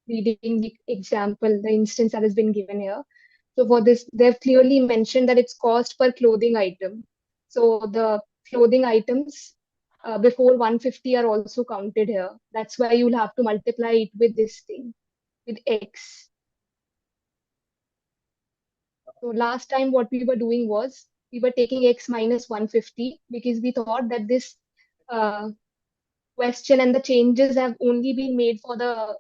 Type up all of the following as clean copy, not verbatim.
reading the example, the instance that has been given here. So for this, they've clearly mentioned that it's cost per clothing item. So the clothing items before 150 are also counted here. That's why you'll have to multiply it with this thing, with X. So last time what we were doing was we were taking X minus 150 because we thought that this question and the changes have only been made for the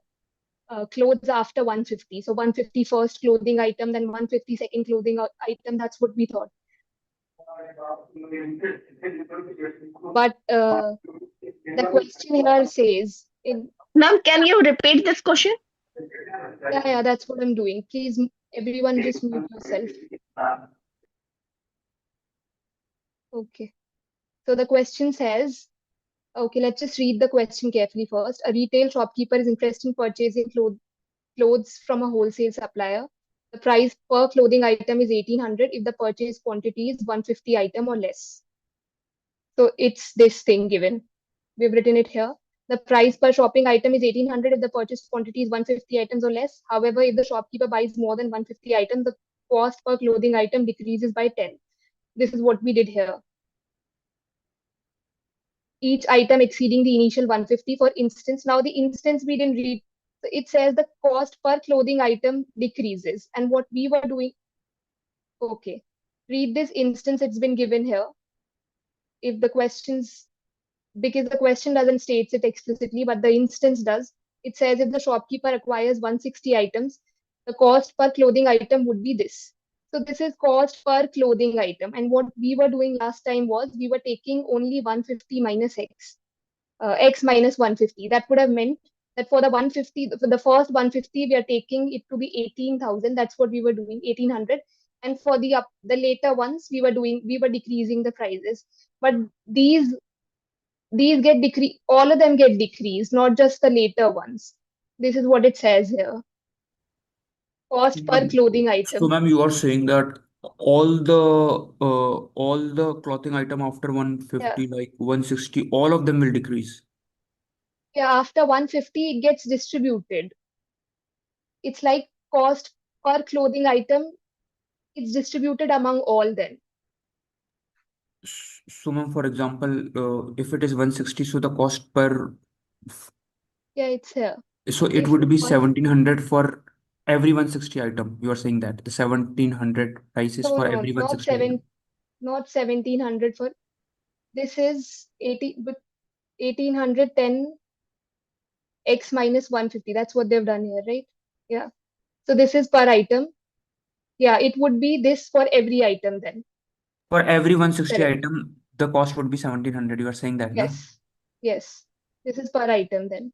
clothes after 150. So 150 first clothing item, then 150 second clothing item. That's what we thought. But the question here says in. Ma'am, can you repeat this question? Yeah, that's what I'm doing. Please, everyone, just mute yourself. Okay. So the question says, okay, let's just read the question carefully first. A retail shopkeeper is interested in purchasing clothes from a wholesale supplier. The price per clothing item is 1800 if the purchase quantity is 150 item or less. So it's this thing given. We've written it here. The price per shopping item is 1800 if the purchase quantity is 150 items or less. However, if the shopkeeper buys more than 150 items, the cost per clothing item decreases by 10. This is what we did here. Each item exceeding the initial 150, for instance. Now the instance we didn't read. It says the cost per clothing item decreases. And what we were doing, okay, read this instance, it's been given here. If the questions, because the question doesn't state it explicitly, but the instance does. It says if the shopkeeper acquires 160 items, the cost per clothing item would be this. So this is cost per clothing item. And what we were doing last time was we were taking only 150 minus X, X minus 150. That would have meant that for the 150, for the first 150, we are taking it to be 18,000. That's what we were doing, 1800. And for the later ones, we were decreasing the prices. But these get decreased, all of them get decreased, not just the later ones. This is what it says here. Cost per clothing item. So, ma'am, you are saying that all the clothing item after 150, like 160, all of them will decrease. Yeah, after 150, it gets distributed. It's like cost per clothing item. It's distributed among all then. So, ma'am, for example, if it is 160, so the cost per, Yeah, it's here. so it would be 1700 for every 160 item. You are saying that the 1700 price is for every 160 item. Not 1700 for, this is 1810 X minus 150. That's what they've done here, right? Yeah. So this is per item. Yeah, it would be this for every item then. For every 160 Correct. item, the cost would be 1700. You are saying that, no? Yes. Yes. This is per item then.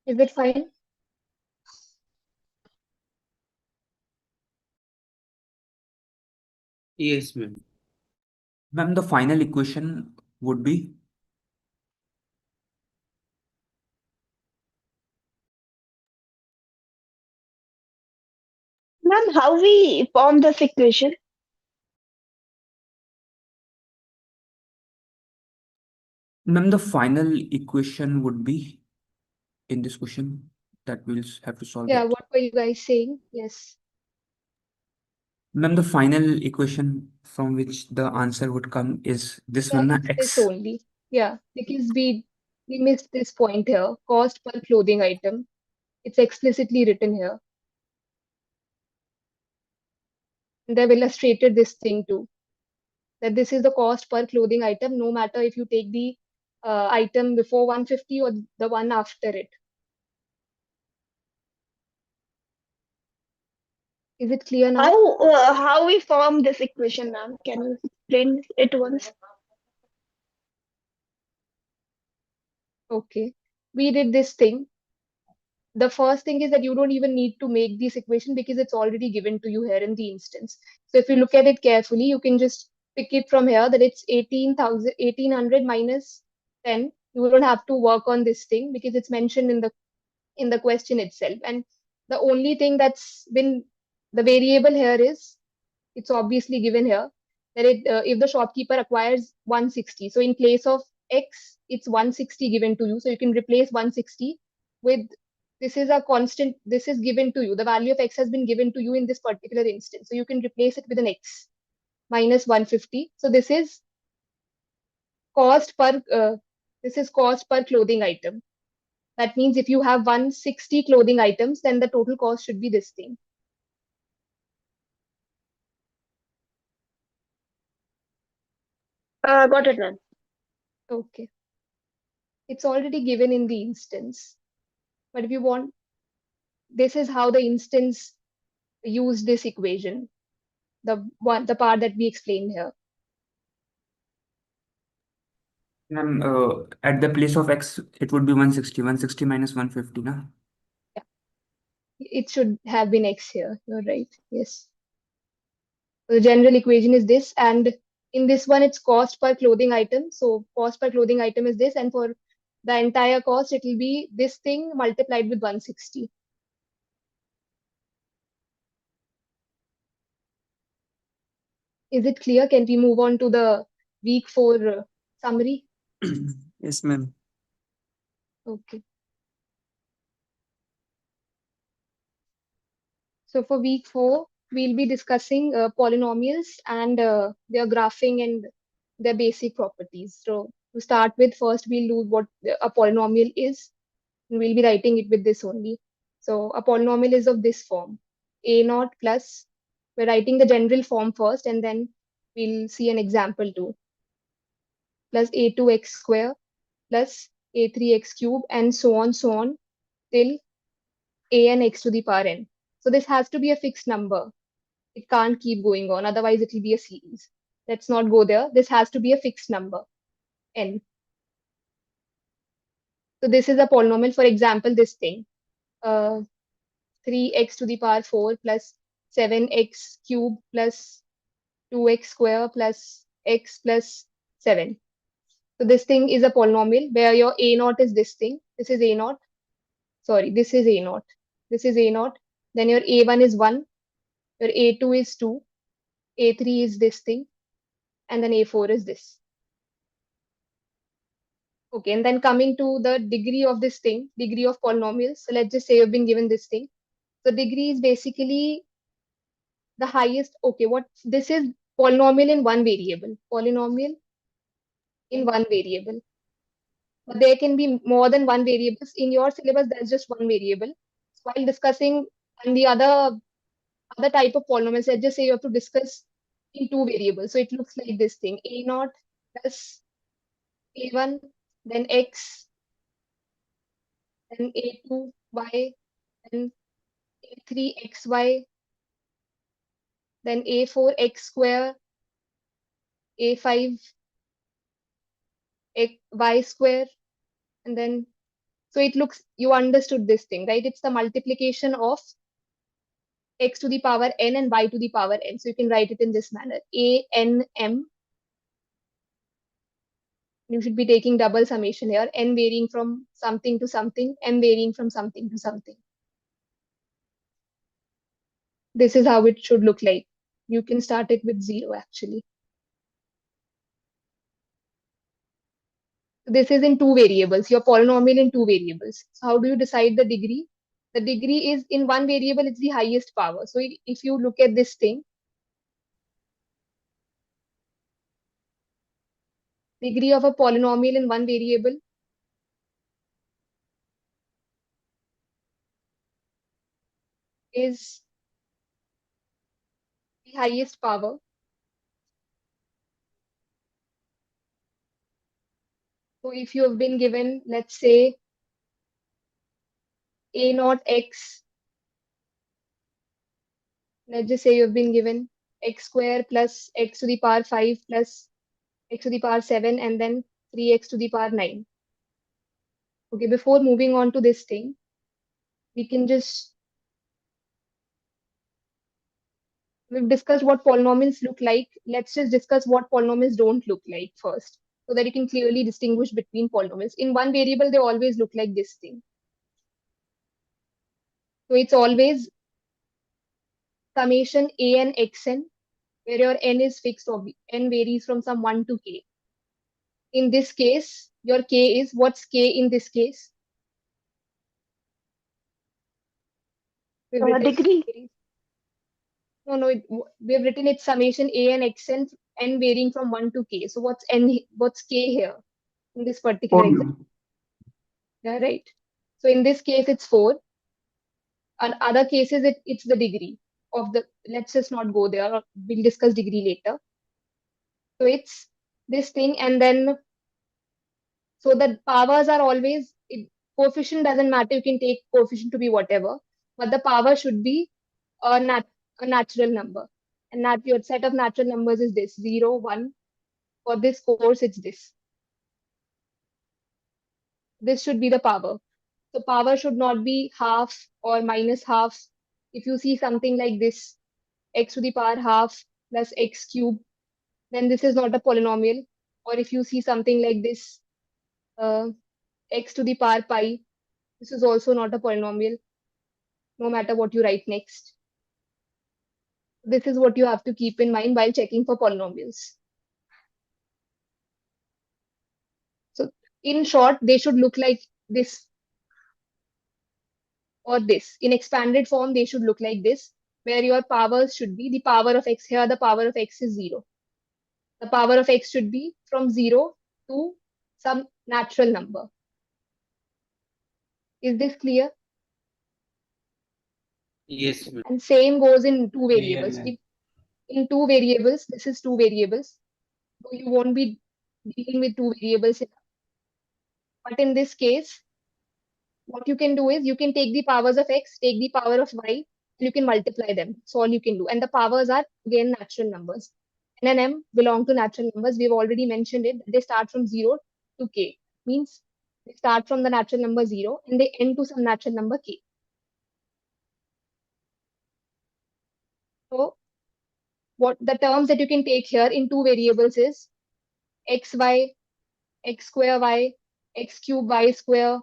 Is it fine? Yes, ma'am. Ma'am, the final equation would be, Ma'am, how we form this equation? ma'am, the final equation would be in this question that we'll have to solve Yeah, it. what were you guys saying? Yes. Ma'am, the final equation from which the answer would come is this Yeah, one, it's this X. only. Yeah, because we missed this point here. Cost per clothing item. It's explicitly written here. And they've illustrated this thing too. That this is the cost per clothing item, no matter if you take the item before 150 or the one after it. Is it clear now? How we form this equation, ma'am? Can you explain it once? Okay. We did this thing. The first thing is that you don't even need to make this equation because it's already given to you here in the instance. So if you look at it carefully, you can just pick it from here that it's 1800 minus 10. You don't have to work on this thing because it's mentioned in the question itself. And the only thing that's been the variable here is, it's obviously given here, that if the shopkeeper acquires 160, so in place of x, it's 160 given to you. So you can replace 160 with, this is a constant, this is given to you. The value of x has been given to you in this particular instance. So you can replace it with an x minus 150. So cost per, this is cost per clothing item. That means if you have 160 clothing items, then the total cost should be this thing. Got it, ma'am. Okay. It's already given in the instance. But if you want, this is how the instance use this equation, the part that we explained here. Ma'am, at the place of x, it would be 160. 160 minus 150, na? Yeah. It should have been x here. You're right. Yes. The general equation is this, and in this one, it's cost per clothing item. So cost per clothing item is this, and for the entire cost, it will be this thing multiplied with 160. Is it clear? Can we move on to the week 4 summary? Yes, ma'am. Okay. So for week 4, we'll be discussing polynomials and their graphing and their basic properties. So to start with, first we'll do what a polynomial is. And we'll be writing it with this only. So a polynomial is of this form. A naught plus, we're writing the general form first, and then we'll see an example too. Plus a2x square plus a3x cube, and so on till an x to the power n. So this has to be a fixed number. It can't keep going on, otherwise it will be a series. Let's not go there. This has to be a fixed number, n. So this is a polynomial. For example, this thing, 3x to the power 4 plus 7x cube plus 2x square plus x plus 7. So this thing is a polynomial where your a naught is this thing. This is a naught. Sorry, this is a naught. This is a naught. Then your a1 is 1. Your a2 is 2. a3 is this thing. And then a4 is this. Okay, and then coming to the degree of this thing, degree of polynomials. So let's just say you've been given this thing. So degree is basically the highest. Okay, what this is, polynomial in one variable. Polynomial in one variable. But there can be more than one variables. In your syllabus, there's just one variable. So while discussing and the other type of polynomials, let's just say you have to discuss in two variables. So it looks like this thing: a naught plus a1, then x, then a2 y, then a3 xy, then a4 x square, a5 y square, and then, so it looks, you understood this thing, right? It's the multiplication of x to the power n and y to the power n. So you can write it in this manner: a n m. You should be taking double summation here, n varying from something to something, m varying from something to something. This is how it should look like. You can start it with 0 actually. This is in two variables, your polynomial in two variables. So how do you decide the degree? The degree is in one variable, it's the highest power. So if you look at this thing, degree of a polynomial in one variable is the highest power. So if you have been given, let's say, a naught x, let's just say you've been given x square plus x to the power 5 plus x to the power 7, and then 3x to the power 9. Okay, before moving on to this thing, we can just, we've discussed what polynomials look like. Let's just discuss what polynomials don't look like first, so that you can clearly distinguish between polynomials. In one variable, they always look like this thing. So it's always summation a n xn where your n is fixed, or n varies from some 1 to k. In this case, your k is, what's k in this case? We've written Degree. No, we've written it's summation a and xn, n varying from 1 to k. So what's k here in this particular example? Yeah, right. So in this case, it's 4. In other cases, it's the degree of the, let's just not go there. We'll discuss degree later. So it's this thing, and then, so the powers are always, coefficient doesn't matter. You can take coefficient to be whatever, but the power should be a natural number. And your set of natural numbers is this, 0, 1. For this course, it's this. This should be the power. So power should not be half or minus half. If you see something like this, x to the power half plus x cube, then this is not a polynomial. Or if you see something like this, x to the power pi, this is also not a polynomial, no matter what you write next. This is what you have to keep in mind while checking for polynomials. So in short, they should look like this or this. In expanded form, they should look like this, where your powers should be the power of x. Here, the power of x is 0. The power of x should be from 0 to some natural number. Is this clear? Yes, ma'am. And same goes in two Clear, variables. ma'am. If in two variables, this is two variables, so you won't be dealing with two variables. But in this case, what you can do is you can take the powers of x, take the power of y, and you can multiply them. That's all you can do. And the powers are again natural numbers. N and M belong to natural numbers. We've already mentioned it. They start from 0 to k. Means they start from the natural number 0 and they end to some natural number k. So what the terms that you can take here in two variables is xy, x square y, x cube y square,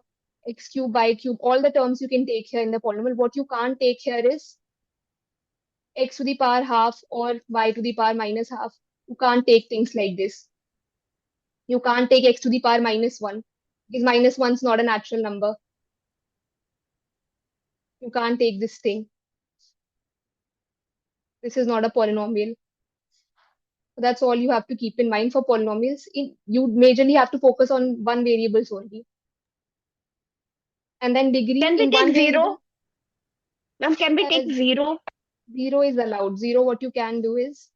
x cube y cube. All the terms you can take here in the polynomial. What you can't take here is x to the power half or y to the power minus half. You can't take things like this. You can't take x to the power minus 1 because minus 1 is not a natural number. You can't take this thing. This is not a polynomial. So that's all you have to keep in mind for polynomials. You majorly have to focus on one variables only. And then degree Can we in take one 0? variable. Ma'am, can we take Yes. 0? 0 is allowed. 0, what you can do is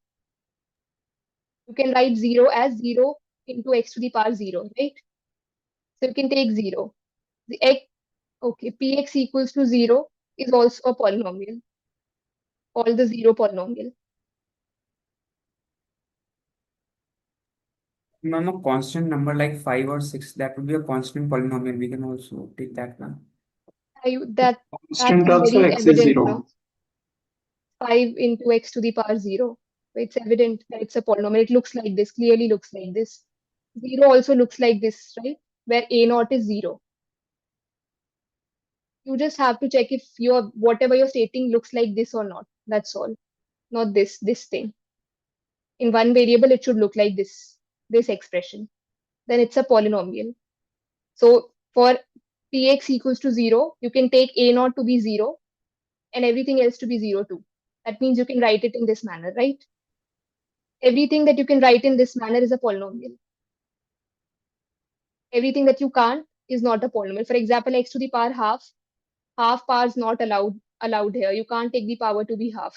you can write 0 as 0 into x to the power 0, right? So you can take 0. The x, okay, px equals to 0 is also a polynomial. All the 0 polynomial. Ma'am, a constant number like 5 or 6, that would be a constant polynomial. We can also take that, ma'am. That Constant is also very x is evident, 0. no? 5 into x to the power 0. So it's evident that it's a polynomial. It looks like this, clearly looks like this. 0 also looks like this, right? Where a naught is 0. You just have to check if whatever you're stating looks like this or not. That's all. Not this thing. In one variable, it should look like this expression. Then it's a polynomial. So for px equals to 0, you can take a naught to be 0 and everything else to be 0 too. That means you can write it in this manner, right? Everything that you can write in this manner is a polynomial. Everything that you can't is not a polynomial. For example, x to the power half power is not allowed here. You can't take the power to be half.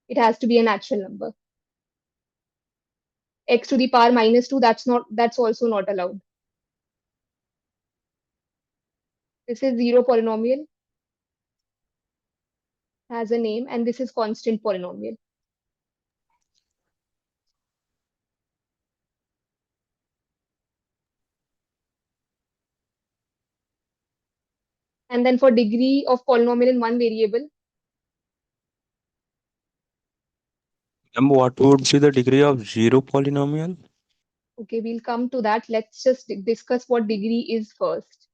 It has to be a natural number. X to the power minus 2, that's also not allowed. This is 0 polynomial, has a name, and this is constant polynomial. And then for degree of polynomial in one variable, And what would be the degree of zero polynomial? okay, we'll come to that. Let's just discuss what degree is first.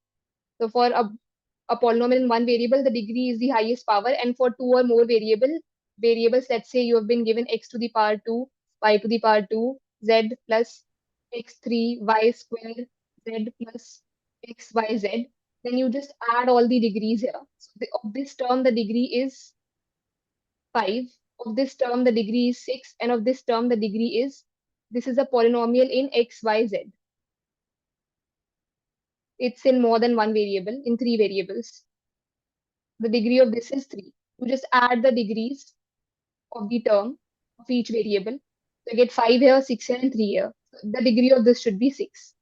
So for a polynomial in one variable, the degree is the highest power, and for two or more variable, variables. Let's say you have been given x to the power 2, y to the power 2, z plus x3, y square, z plus x, y, z. Then you just add all the degrees here. So of this term, the degree is 5. Of this term, the degree is 6. And of this term, the degree is, this is a polynomial in x, y, z. It's in more than one variable, in 3 variables. The degree of this is 3. You just add the degrees of the term of each variable. So you get 5 here, 6 here, and 3 here. So the degree of this should be 6.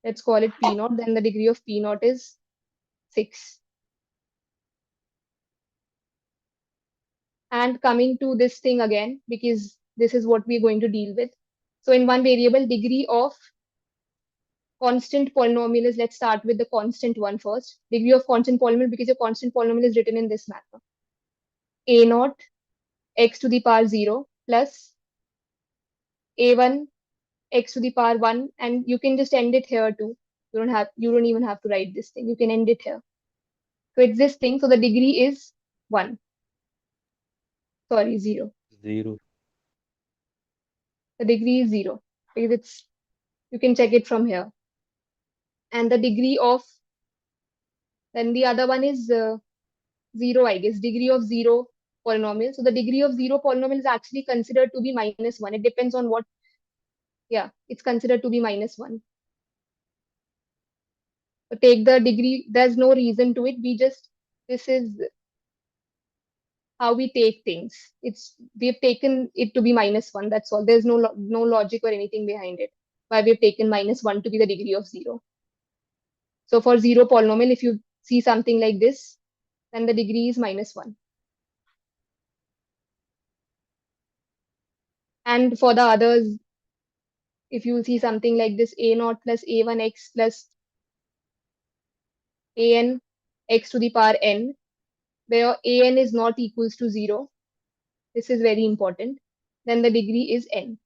Let's call it P naught. Then the degree of P naught is 6. And coming to this thing again, because this is what we're going to deal with. So in one variable, degree of constant polynomial is, let's start with the constant one first. Degree of constant polynomial, because your constant polynomial is written in this manner. A naught x to the power 0 plus a1 x to the power 1, and you can just end it here too. You don't even have to write this thing. You can end it here. So it's this thing. So the degree is 1. Sorry, 0. 0. The degree is 0 because you can check it from here. And the degree of, then the other one is 0, I guess, degree of 0 polynomial. So the degree of 0 polynomial is actually considered to be -1. It depends on what, yeah, it's considered to be -1. So take the degree, there's no reason to it. This is how we take things. We've taken it to be -1. That's all. There's no logic or anything behind it. Why we've taken -1 to be the degree of 0. So for 0 polynomial, if you see something like this, then the degree is -1. And for the others, if you see something like this, a naught plus a1x plus an x to the power n, where an is not equals to 0, this is very important, then the degree is n.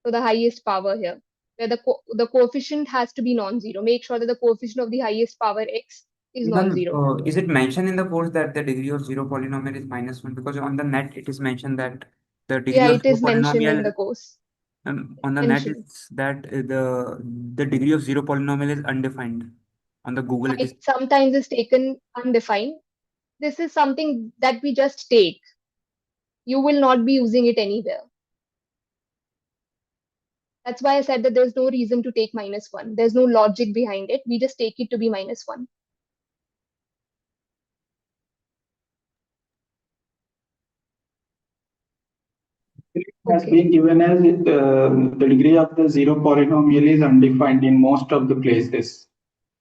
So the highest power here, where the coefficient has to be non-zero. Make sure that the coefficient of the highest power x is non-zero. Is it mentioned in the course that the degree of 0 polynomial is -1? Because on the net it is mentioned that the degree Yeah, of it 0 is mentioned in the polynomial course. on the net Mentioned. is that the degree of 0 polynomial is undefined. On the Google it is. It sometimes is taken undefined. This is something that we just take. You will not be using it anywhere. That's why I said that there's no reason to take -1. There's no logic behind it. We just take it to be -1. It has Okay. been given as the degree of the 0 polynomial is undefined in most of the places.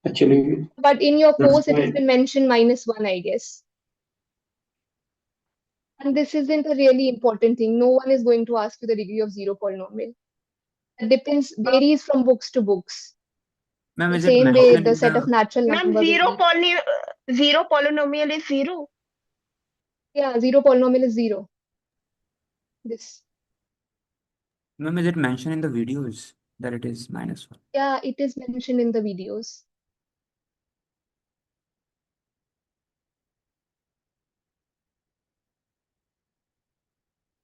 Actually, But in your that's course, it has why been mentioned -1, I guess. And this isn't a really important thing. No one is going to ask you the degree of 0 polynomial. It varies from books to books. Ma'am, The is it same way mentioned the in set of the natural Ma'am, number will be. zero polynomial is 0. Yeah, 0 polynomial is 0. This. ma'am, is it mentioned in the videos that it is -1? Yeah, it is mentioned in the videos.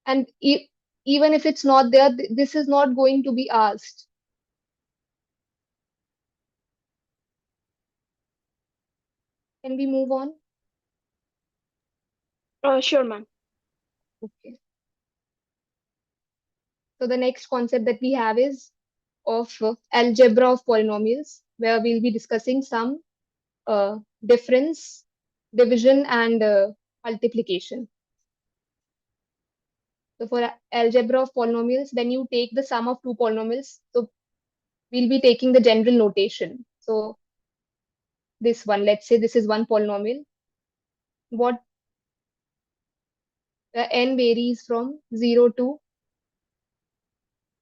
And even if it's not there, this is not going to be asked. Can we move on? Sure, ma'am. Okay. So the next concept that we have is of algebra of polynomials, where we'll be discussing some difference, division, and multiplication. So for algebra of polynomials, when you take the sum of two polynomials, so we'll be taking the general notation. So this one, let's say this is one polynomial. What n varies from 0 to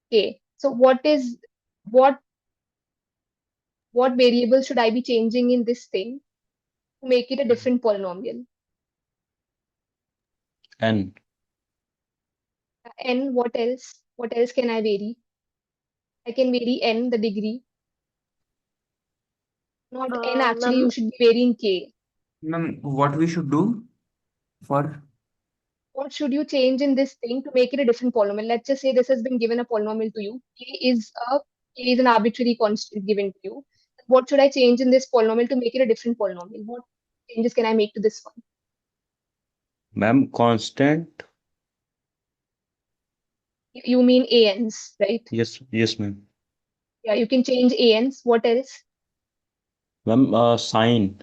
k. So what variable should I be changing in this thing to make it a different polynomial? N. N, what else? What else can I vary? I can vary n, the degree. Not n actually, Ma'am, you should be varying k. Ma'am, what we should do for What should you change in this thing to make it a different polynomial? Let's just say this has been given a polynomial to you. K is an arbitrary constant given to you. What should I change in this polynomial to make it a different polynomial? What changes can I make to this one? Ma'am, constant. You mean ans, right? Yes, yes, ma'am. Yeah, you can change ans. What else? Ma'am, sign.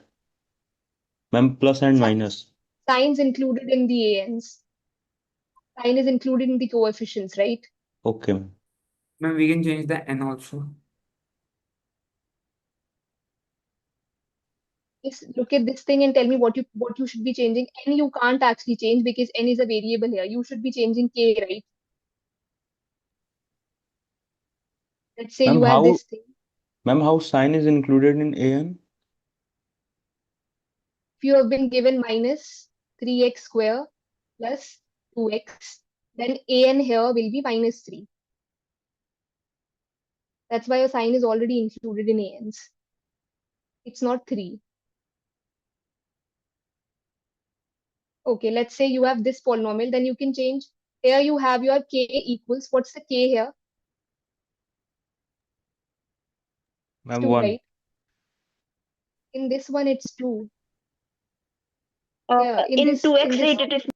Ma'am, plus and minus. Signs included in the ans. Sign is included in the coefficients, right? Okay, ma'am. ma'am, we can change the n also. Just look at this thing and tell me what you should be changing. N you can't actually change because n is a variable here. You should be changing k, right? Let's say Ma'am, you have this thing. how sign is included in an? If you have been given minus 3x square plus 2x, then an here will be minus 3. That's why your sign is already included in ans. It's not 3. Okay, let's say you have this polynomial, then you can change. Here you have your k equals, what's the k here? It's Ma'am, 2, 1. right? In this one, it's 2. Yeah, in in 2x this, it is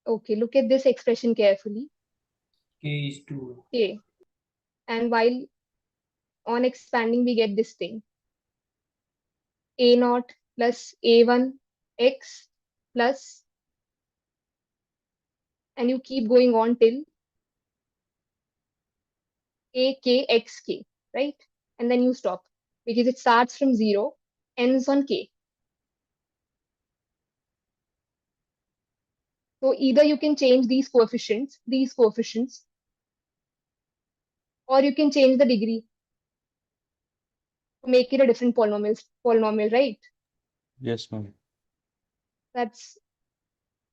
okay, look at this expression carefully. K is 2. K. And while on expanding, we get this thing. A0 plus A1 x plus, and you keep going on till AKXK, right? And then you stop because it starts from 0, ends on K. So either you can change these coefficients, or you can change the degree to make it a different polynomial, right? Yes, ma'am. That's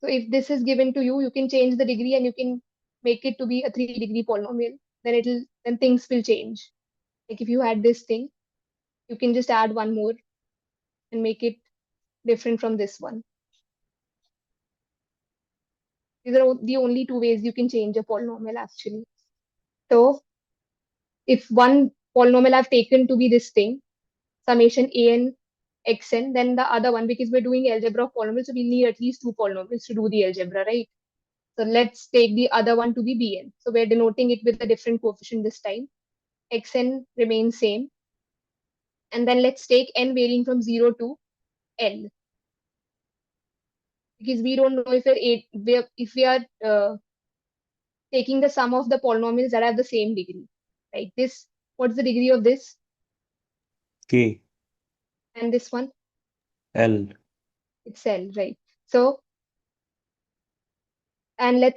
so if this is given to you, you can change the degree and you can make it to be a 3-degree polynomial. Then things will change. Like if you had this thing, you can just add one more and make it different from this one. These are the only two ways you can change a polynomial actually. So if one polynomial I've taken to be this thing, summation an xn, then the other one, because we're doing algebra of polynomials, so we'll need at least 2 polynomials to do the algebra, right? So let's take the other one to be bn. So we're denoting it with a different coefficient this time. Xn remains same. And then let's take n varying from 0 to l. Because we don't know if we are taking the sum of the polynomials that have the same degree. Like this, what's the degree of this? K. And this one? L. It's L, right? So, and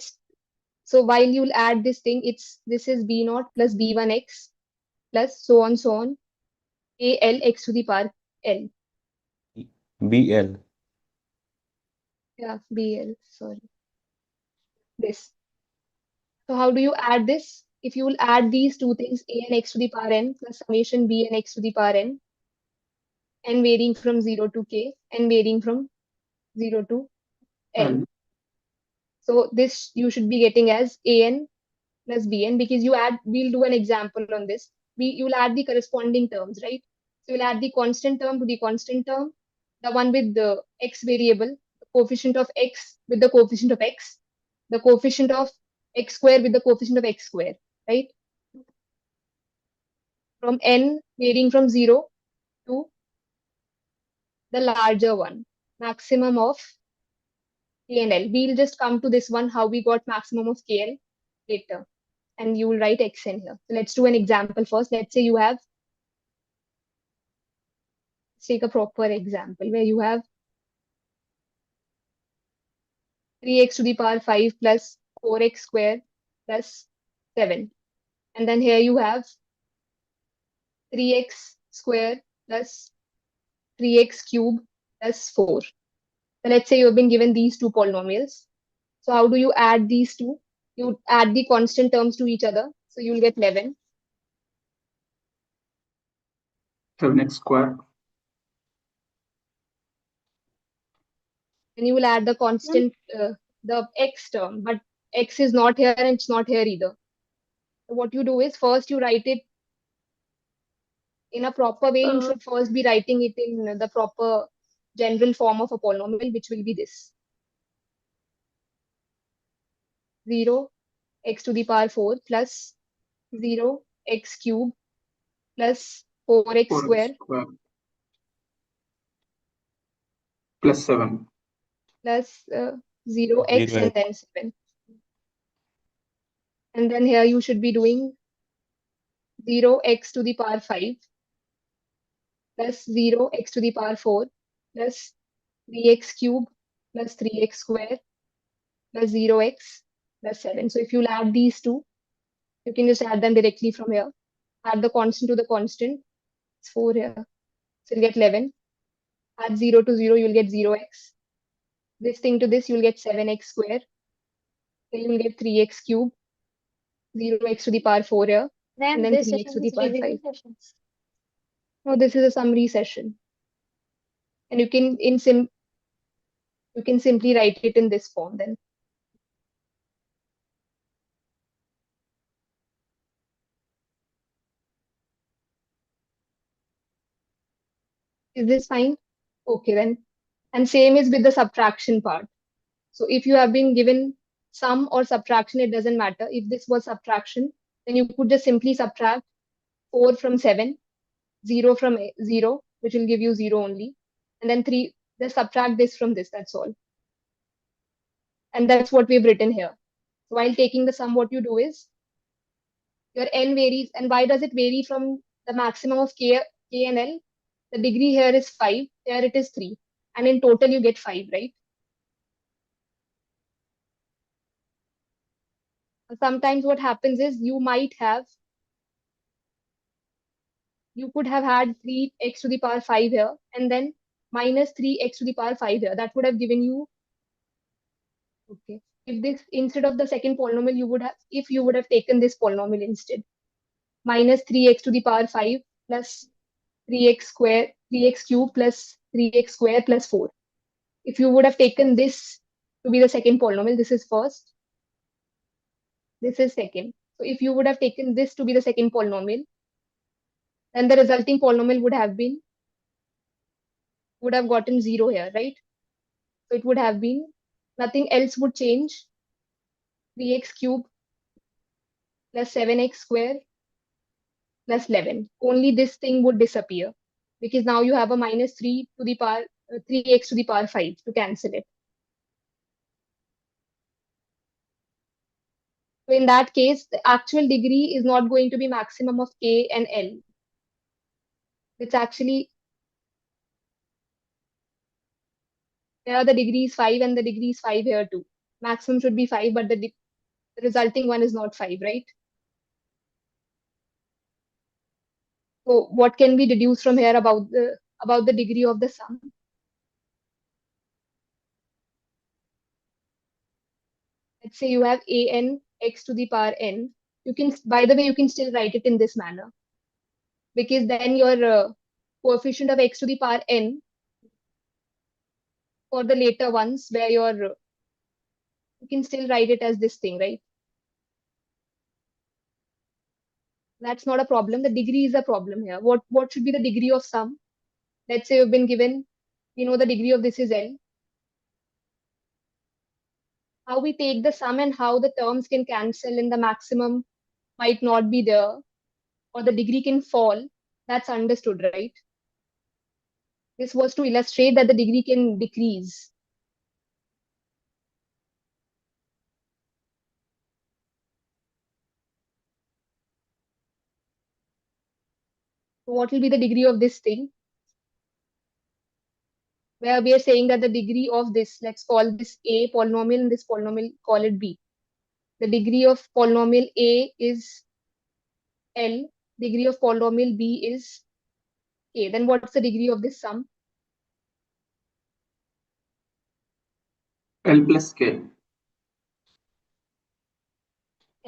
so while you'll add this thing, this is B0 plus B1x plus so on, AL x to the power L. BL. Yeah, BL, sorry. This. So how do you add this? If you will add these two things, a and x to the power n plus summation b and x to the power n varying from 0 to k, and varying from 0 to l. So this you should be getting as an plus bn, because we'll do an example on this. You'll add the corresponding terms, right? So you'll add the constant term to the constant term, the one with the x variable, the coefficient of x with the coefficient of x, the coefficient of x square with the coefficient of x square, right? From n varying from 0 to the larger one, maximum of k and l. We'll just come to this one, how we got maximum of kl later. And you will write xn here. So let's do an example first. Let's say let's take a proper example where you have 3x to the power 5 plus 4x square plus 7. And then here you have 3x square plus 3x cube plus 4. So let's say you have been given these two polynomials. So how do you add these two? You add the constant terms to each other. So you'll get 11. 7x square. And you will add the constant, the x term, but x is not here and it's not here either. So what you do is first you write it in a proper way. You should first be writing it in the proper general form of a polynomial, which will be this. 0 x to the power 4 plus 0 x cube plus 4x 4x square square plus 7. plus 0x 0x. and then 7. And then here you should be doing 0x to the power 5 plus 0x to the power 4 plus 3x cube plus 3x square plus 0x plus 7. So if you add these two, you can just add them directly from here. Add the constant to the constant. It's 4 here. So you'll get 11. Add 0 to 0, you'll get 0x. This thing to this, you'll get 7x square. Then you'll get 3x cube, 0x to the power 4 here, and then 3x to the power 5. No, this is a summary session. And you can you can simply write it in this form then. Is this fine? Okay then. And same is with the subtraction part. So if you have been given sum or subtraction, it doesn't matter. If this was subtraction, then you could just simply subtract 4 from 7, 0 from 0, which will give you 0 only. And then 3, just subtract this from this, that's all. And that's what we've written here. So while taking the sum, what you do is, your n varies. And why does it vary from the maximum of k and l? The degree here is 5, here it is 3. And in total, you get 5, right? Sometimes what happens is you could have had 3x to the power 5 here and then minus 3x to the power 5 here. That would have given you, okay, if this instead of the second polynomial, if you would have taken this polynomial instead, minus 3x to the power 5 plus 3x cube plus 3x square plus 4. If you would have taken this to be the second polynomial, this is first, this is second. So if you would have taken this to be the second polynomial, then the resulting polynomial would have gotten 0 here, right? So it would have been, nothing else would change. 3x cube plus 7x square plus 11. Only this thing would disappear because now you have a minus 3 to the power 3x to the power 5 to cancel it. So in that case, the actual degree is not going to be maximum of k and l. It's actually, here the degree is 5 and the degree is 5 here too. Maximum should be 5, but the resulting one is not 5, right? So what can we deduce from here about the degree of the sum? Let's say you have an x to the power n. You can, by the way, you can still write it in this manner because then your coefficient of x to the power n for the later ones where you can still write it as this thing, right? That's not a problem. The degree is a problem here. What should be the degree of sum? Let's say you've been given, the degree of this is L. How we take the sum and how the terms can cancel and the maximum might not be there or the degree can fall, that's understood, right? This was to illustrate that the degree can decrease. So what will be the degree of this thing? Where we are saying that the degree of this, let's call this A polynomial and this polynomial, call it B. The degree of polynomial A is L, degree of polynomial B is K. Then what's the degree of this sum? L plus K.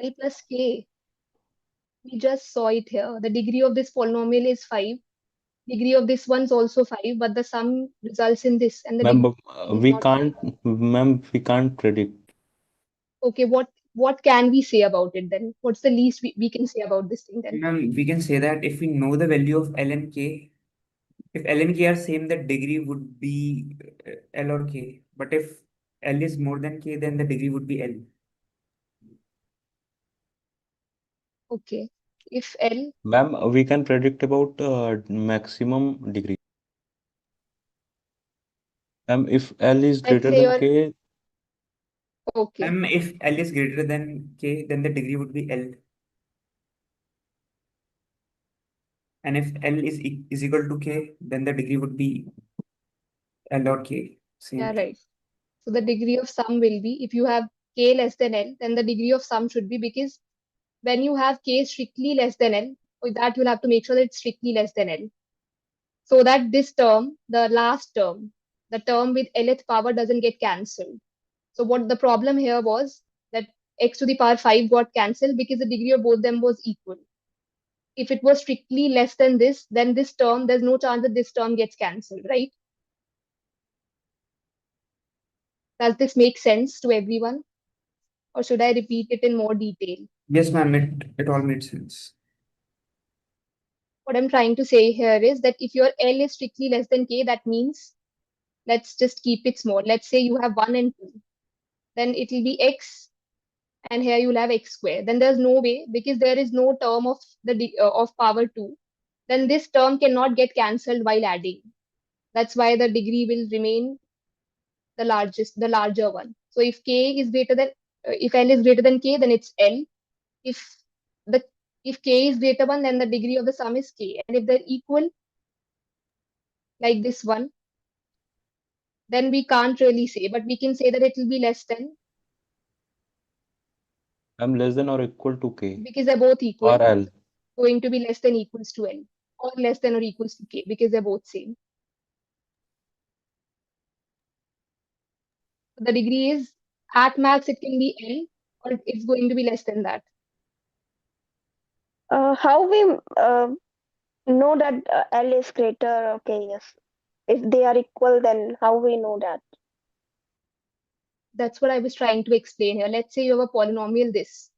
L plus K. We just saw it here. The degree of this polynomial is 5 Degree of this one's also 5, but the sum results in this, and the Ma'am, degree is we not 5. can't, ma'am, we can't predict. Okay, what can we say about it then? What's the least we can say about this thing then? Ma'am, we can say that if we know the value of L and K, if L and K are same, the degree would be L or K. But if L is more than K, then the degree would be L. Okay, if L, Ma'am, we can predict about maximum degree. Ma'am, if L is let's greater say than you're K, okay, Ma'am, if L is greater than K, then the degree would be L. And if L is equal to K, then the degree would be L or K. yeah, Same. right. So the degree of sum will be, if you have K less than L, then the degree of sum should be, because when you have K strictly less than L, with that you'll have to make sure that it's strictly less than L. So that this term, the last term, the term with Lth power doesn't get cancelled. So what the problem here was that x to the power 5 got cancelled because the degree of both them was equal. If it was strictly less than this, then this term, there's no chance that this term gets cancelled, right? Does this make sense to everyone? Or should I repeat it in more detail? Yes, ma'am, it all made sense. What I'm trying to say here is that if your L is strictly less than K, that means, let's just keep it small. Let's say you have 1 and 2. Then it will be x, and here you'll have x squared. Then there's no way, because there is no term of of power 2. Then this term cannot get cancelled while adding. That's why the degree will remain the larger one. So if k is greater than, if L is greater than K, then it's L. If the if K is greater one, then the degree of the sum is K. And if they're equal, like this one, then we can't really say, but we can say that it will be less than, I'm less than or equal to K because they're both equal, or L. going to be less than equals to L, or less than or equals to K, because they're both same. The degree is, at max it can be L, or it's going to be less than that. How we know that L is greater? Okay, yes. If they are equal, then how we know that? That's what I was trying to explain here. Let's say you have a polynomial this,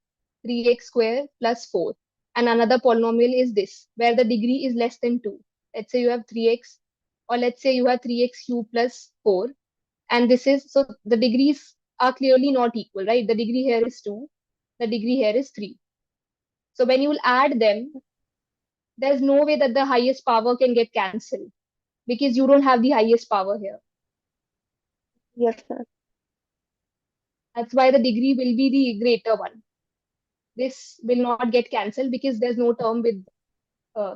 3x squared plus 4, and another polynomial is this, where the degree is less than 2. Let's say you have 3x, or let's say you have 3x cubed plus 4, and this is, so the degrees are clearly not equal, right? The degree here is 2, the degree here is 3. So when you will add them, there's no way that the highest power can get cancelled, because you don't have the highest power here. Yes, sir. That's why the degree will be the greater one. This will not get cancelled because there's no term with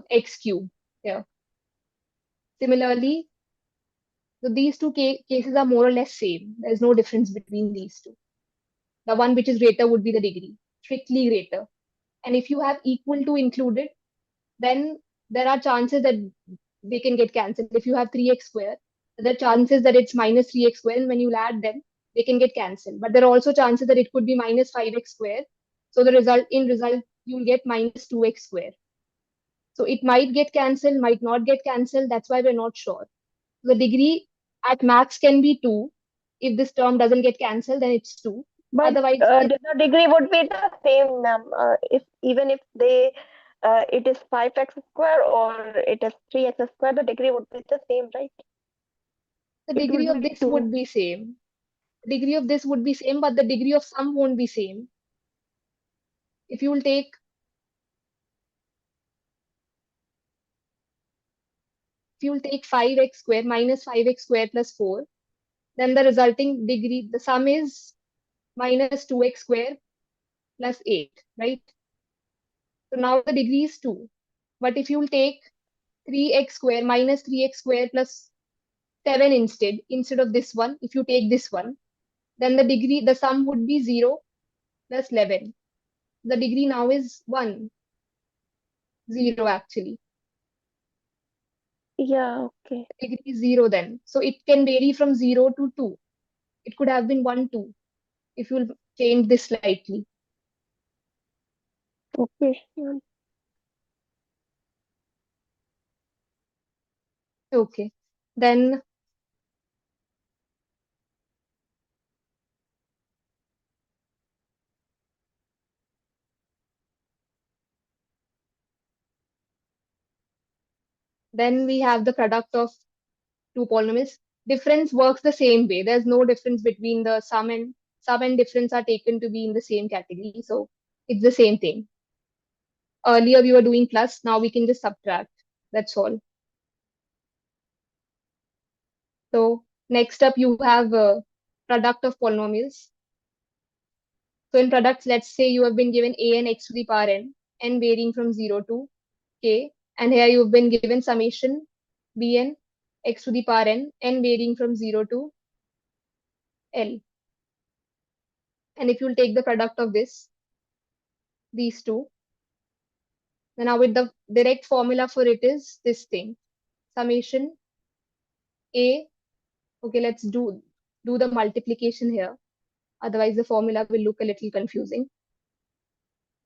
x cube here. Similarly, so these two cases are more or less same. There's no difference between these two. The one which is greater would be the degree, strictly greater. And if you have equal to included, then there are chances that they can get cancelled. If you have 3x squared, there are chances that it's minus 3x squared, and when you add them, they can get cancelled. But there are also chances that it could be minus 5x squared. So the result, you'll get minus 2x squared. So it might get cancelled, might not get cancelled. That's why we're not sure. The degree at max can be 2. If this term doesn't get cancelled, then it's 2. But Otherwise, the degree would be the same, ma'am. If even if they it is 5x square or it is 3x square, the degree would be the same, right? the It degree would of be this 2. would be same. The degree of this would be same, but the degree of sum won't be same. If you will take, if you will take 5x square minus 5x square plus 4, then the resulting degree, the sum is minus 2x square plus 8, right? So now the degree is 2. But if you will take 3x square minus 3x square plus 7 instead of this one, if you take this one, then the sum would be 0 plus 11. The degree now is 1, 0 actually. Yeah, okay. The degree is 0 then. So it can vary from 0 to 2. It could have been 1, 2, if you'll change this slightly. Okay. Okay. Then we have the product of two polynomials. Difference works the same way. There's no difference between the sum and difference are taken to be in the same category. So it's the same thing. Earlier we were doing plus, now we can just subtract. That's all. So next up you have product of polynomials. So in products, let's say you have been given a and x to the power n varying from 0 to k. And here you've been given summation bn x to the power n varying from 0 to l. And if you'll take the product of these two, then now with the direct formula for it is this thing, summation a. Okay, let's do the multiplication here. Otherwise, the formula will look a little confusing.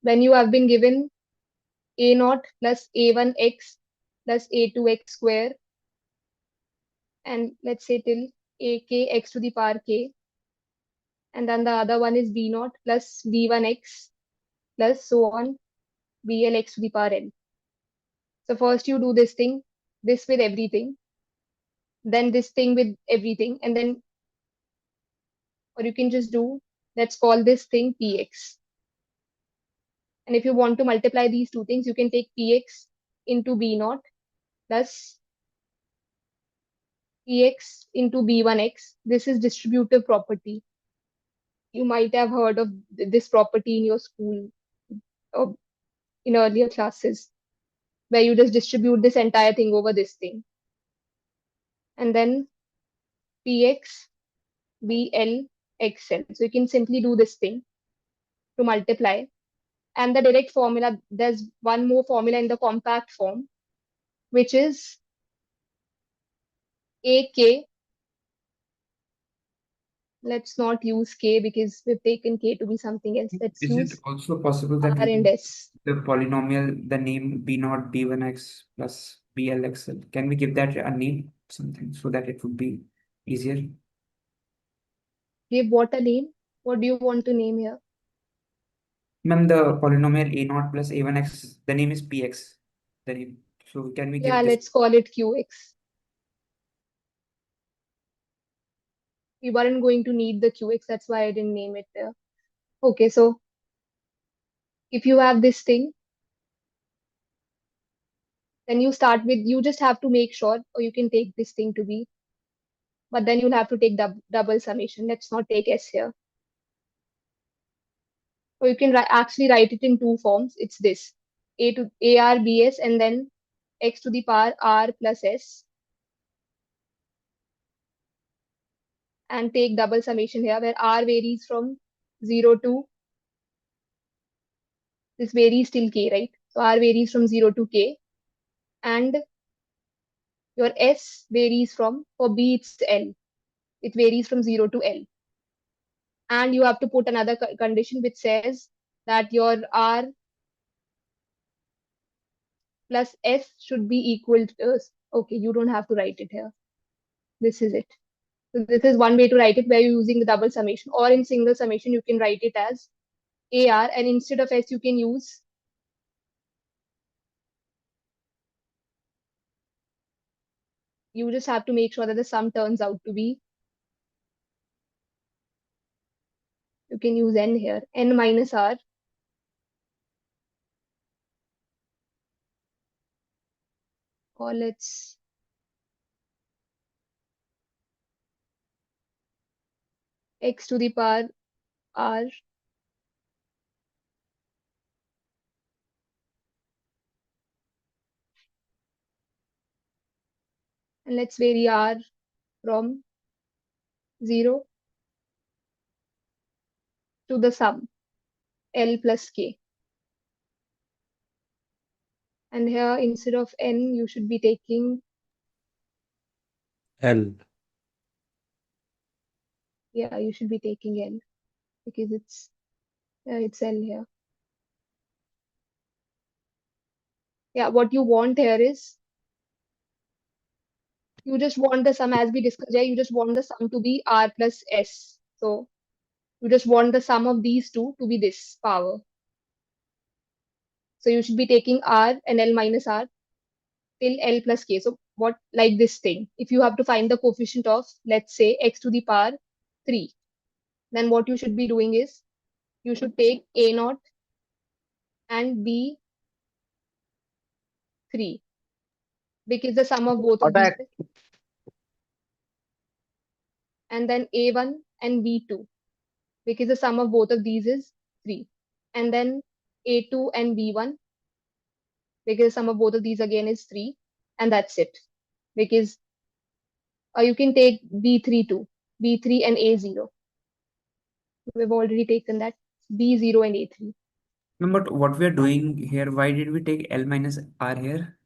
When you have been given a naught plus a1x plus a2x square, and let's say till ak x to the power k, and then the other one is b naught plus b1x plus so on blx to the power n. So first you do this thing, this with everything, then this thing with everything, and then, or you can just do, let's call this thing px. And if you want to multiply these two things, you can take px into b naught plus px into b1x. This is distributive property. You might have heard of this property in your school or in earlier classes, where you just distribute this entire thing over this thing. And then px bl xl. So you can simply do this thing to multiply. And the direct formula, there's one more formula in the compact form, which is ak. Let's not use k because we've taken k to be something else. Let's Is it use also possible that r we and can s. the polynomial, the name b naught b1x plus blxl? Can we give that a name, something, so that it would be easier? Give what a name? What do you want to name here? Ma'am, the polynomial a naught plus a1x, the name is px. The name. So can we Yeah, give this? let's call it qx. We weren't going to need the qx, that's why I didn't name it there. Okay, so if you have this thing, then you start with, you just have to make sure, or you can take this thing to be, but then you'll have to take double summation. Let's not take s here. Or you can actually write it in two forms. It's this, a to ar bs and then x to the power r plus s, and take double summation here, where r varies from 0 to, this varies till k, right? So r varies from 0 to k, and your s varies from, for b it's l, it varies from 0 to l. And you have to put another condition which says that your r plus s should be equal to, okay, you don't have to write it here. This is it. So this is one way to write it, where you're using the double summation, or in single summation you can write it as ar, and instead of s you can use, you just have to make sure that the sum turns out to be, you can use n here, n minus r, or let's, x to the power r, and let's vary r from 0 to the sum l plus k. And here instead of n you should be taking, L. yeah, you should be taking l, because it's l here. Yeah, what you want here is You just want the sum, as we discussed here, you just want the sum to be r plus s. So you just want the sum of these two to be this power. So you should be taking r and L minus r till L plus k. So what, like this thing, if you have to find the coefficient of, let's say, x to the power 3, then what you should be doing is you should take a naught and b 3, because the sum of both of these, and then a1 and b2, because the sum of both of these is 3, and then a2 and b1, because the sum of both of these again is 3, and that's it. Because you can take b3 too, b3 and a0. We've already taken that, b0 and a3. No, but what we are doing here, why did we take L minus R here?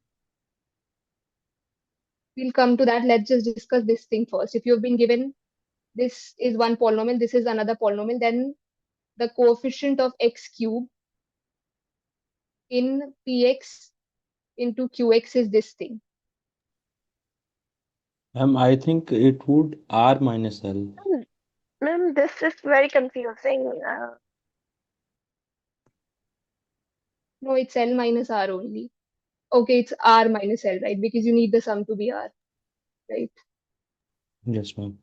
We'll come to that. Let's just discuss this thing first. If you've been given this is one polynomial, this is another polynomial, then the coefficient of x cube in px into qx is this thing. I think it would R minus L. Ma'am, this is very confusing. No, it's L minus R only. Okay, it's R minus L, right? Because you need the sum to be R, right? Yes, ma'am.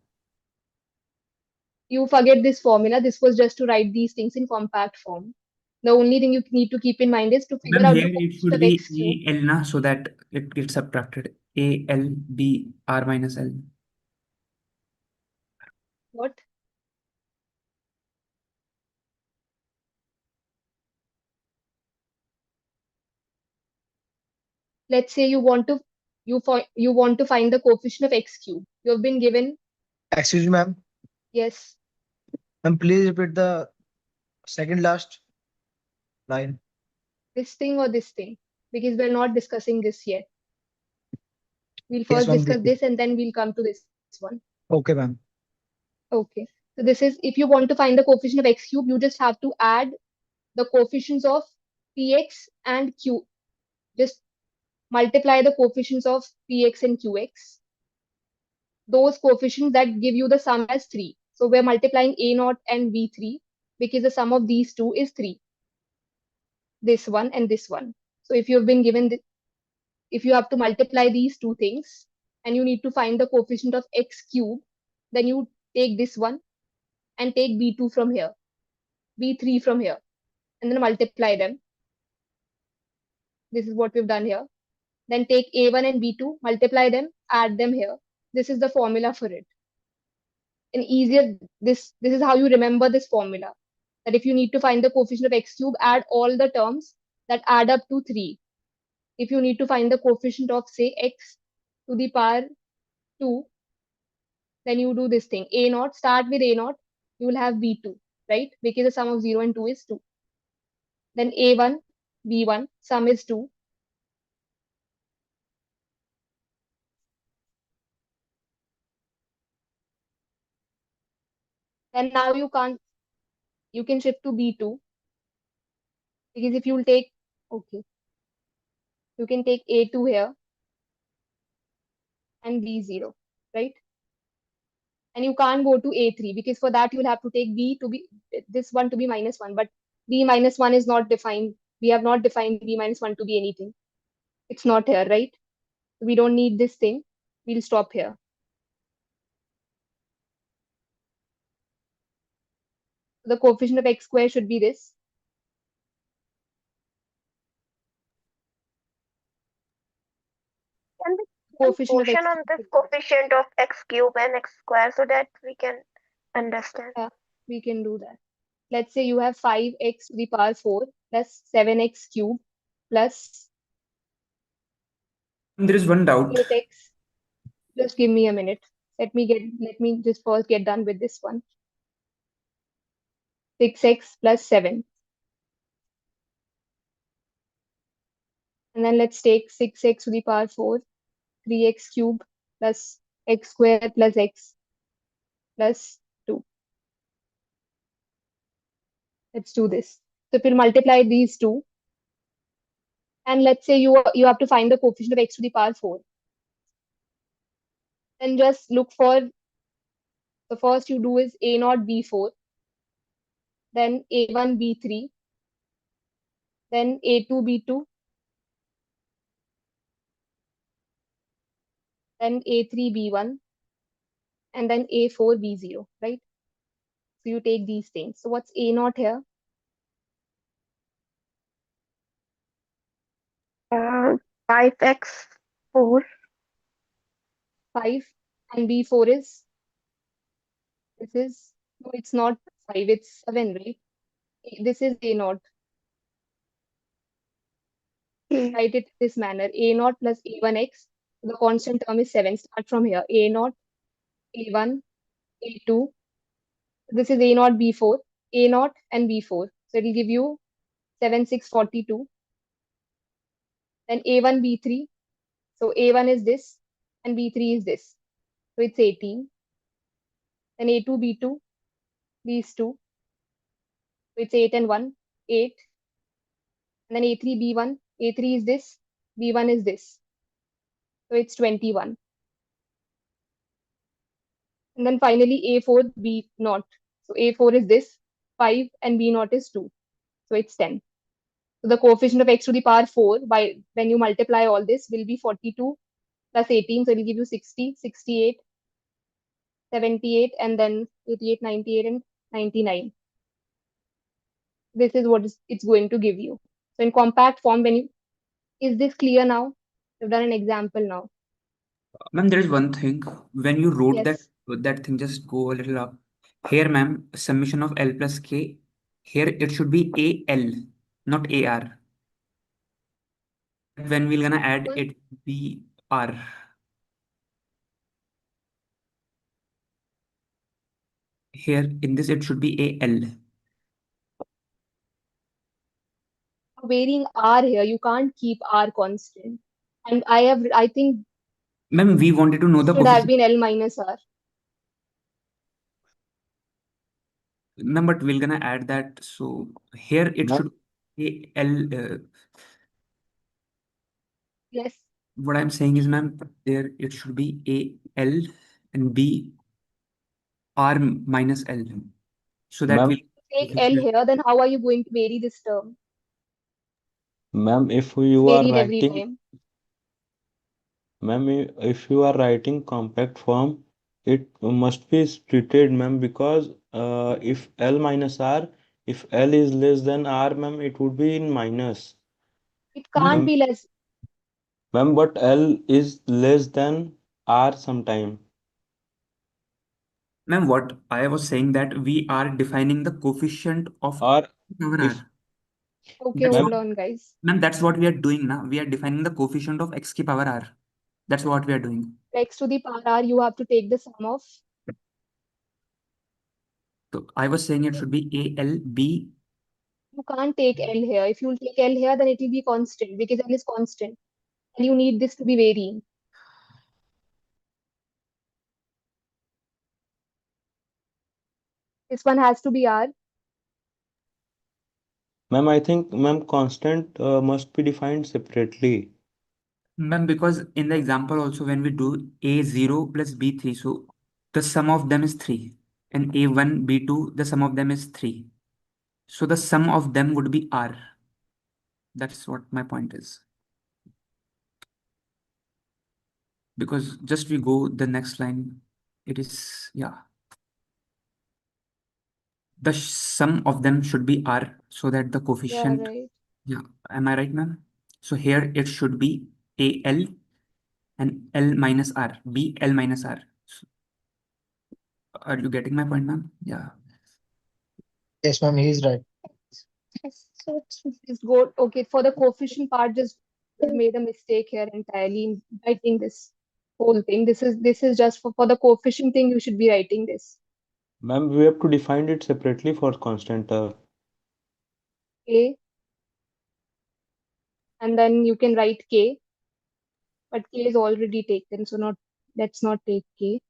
You forget this formula. This was just to write these things in compact form. The only thing you need to keep in mind is to figure Then out here the it coefficient should of be x cube. A L na, so that it gets subtracted. A L B R minus L. What? Let's say you want to find the coefficient of x cube. You have been given, Excuse me, ma'am. yes, Ma'am, please repeat the second last line. this thing or this thing, because we're not discussing this yet. We'll Yes, first ma'am. discuss this and then we'll come to this one. Okay, ma'am. Okay. So this is, if you want to find the coefficient of x cube, you just have to add the coefficients of px and q. Just multiply the coefficients of px and qx. Those coefficients that give you the sum as 3. So we're multiplying a naught and b3 because the sum of these two is 3. This one and this one. So if you've been given, if you have to multiply these two things and you need to find the coefficient of x cube, then you take this one and take b2 from here, b3 from here, and then multiply them. This is what we've done here. Then take a1 and b2, multiply them, add them here. This is the formula for it. And easier, this is how you remember this formula. That if you need to find the coefficient of x cube, add all the terms that add up to 3. If you need to find the coefficient of, say, x to the power 2, then you do this thing. A naught, start with a naught, you will have b2, right? Because the sum of 0 and 2 is 2. Then a1, b1, sum is 2. Then now you can shift to b2, because if you'll take, okay, you can take a2 here and b0, right? And you can't go to a3, because for that you'll have to take b to be, this one to be -1, but b minus 1 is not defined. We have not defined b minus 1 to be anything. It's not here, right? We don't need this thing. We'll stop here. The coefficient of x square should be this. Can we Coefficient of x portion on this coefficient of x cube and x square so that we can understand? Yeah, we can do that. Let's say you have 5x to the power 4 plus 7x cube plus There is one doubt. 8x. Just give me a minute. Let me just first get done with this one. 6x plus 7. And then let's take 6x to the power 4, 3x cube plus x square plus x plus 2. Let's do this. So if we'll multiply these two, and let's say you have to find the coefficient of x to the power 4. then just look for, the first you do is A0 B4, then A1 B3, then A2 B2, then A3 B1, and then A4 B0, right? So you take these things. So what's A0 here? 5x4. 5, and B4 is, this is, no, it's not 5, it's 7, right? This is A0. Okay. Write it this manner, A0 plus A1x, the constant term is 7. Start from here, A0, A1, A2. This is A0, B4, A0 and B4. So it will give you 7, 6, 42. Then A1, B3. So A1 is this and B3 is this. So it's 18. Then A2, B2, these two. So it's 8 and 1, 8. And then A3, B1. A3 is this, B1 is this. So it's 21. And then finally A4, B0. So A4 is this, 5 and B0 is 2. So it's 10. So the coefficient of x to the power 4 by when you multiply all this will be 42 plus 18. So it will give you 60, 68, 78, and then 88, 98, and 99. This is what it's going to give you. So in compact form, when you, is this clear now? We've done an example now. Ma'am, there is one thing. When you wrote Yes. that thing, just go a little up. Here, ma'am, summation of L plus K. Here it should be AL, not AR. When we're gonna add Well, it be R. Here in this it should be AL. varying R here, you can't keep R constant. And I think Ma'am, we wanted to know the should have coefficient. been L minus R. Ma'am, but we're gonna add that. So here it Ma'am, should be L. Yes. What I'm saying is, ma'am, there it should be AL and B R minus L. So that ma'am, will Take L here, then how are you going to vary this term? ma'am, if It's you are varied every writing, time. ma'am, if you are writing compact form, it must be splitted, ma'am, because if L minus R, if L is less than R, ma'am, it would be in minus. It can't ma'am, Ma'am, be less. ma'am, but L is less than R sometime. ma'am, what I was saying that we are defining the coefficient of Or power if, R. Okay, That's ma'am, hold what, on, guys. ma'am, that's what we are doing now. We are defining the coefficient of x ki power R. That's what we are doing. X to the power R, you have to take the sum of. So I was saying it should be AL, B. You can't take L here. If you take L here, then it will be constant because L is constant. And you need this to be varying. This one has to be R. ma'am, I think, ma'am, constant must be defined separately. Ma'am, because in the example also when we do A0 plus B3, so the sum of them is 3. And A1, B2, the sum of them is 3. So the sum of them would be R. That's what my point is. Because just we go the next line, it is, yeah. The sum of them should be R so that the Yeah, coefficient, right. yeah, am I right, ma'am? So here it should be AL and L minus R, B L minus R. So, are you getting my point, ma'am? Yeah. Yes, ma'am, he is right. Yes. So just go, okay, for the coefficient part, just I've made a mistake here entirely in writing this whole thing. This is just for the coefficient thing, you should be writing this. Ma'am, we have to define it separately for constant. A, and then you can write K, but K is already taken, so not, let's not take K.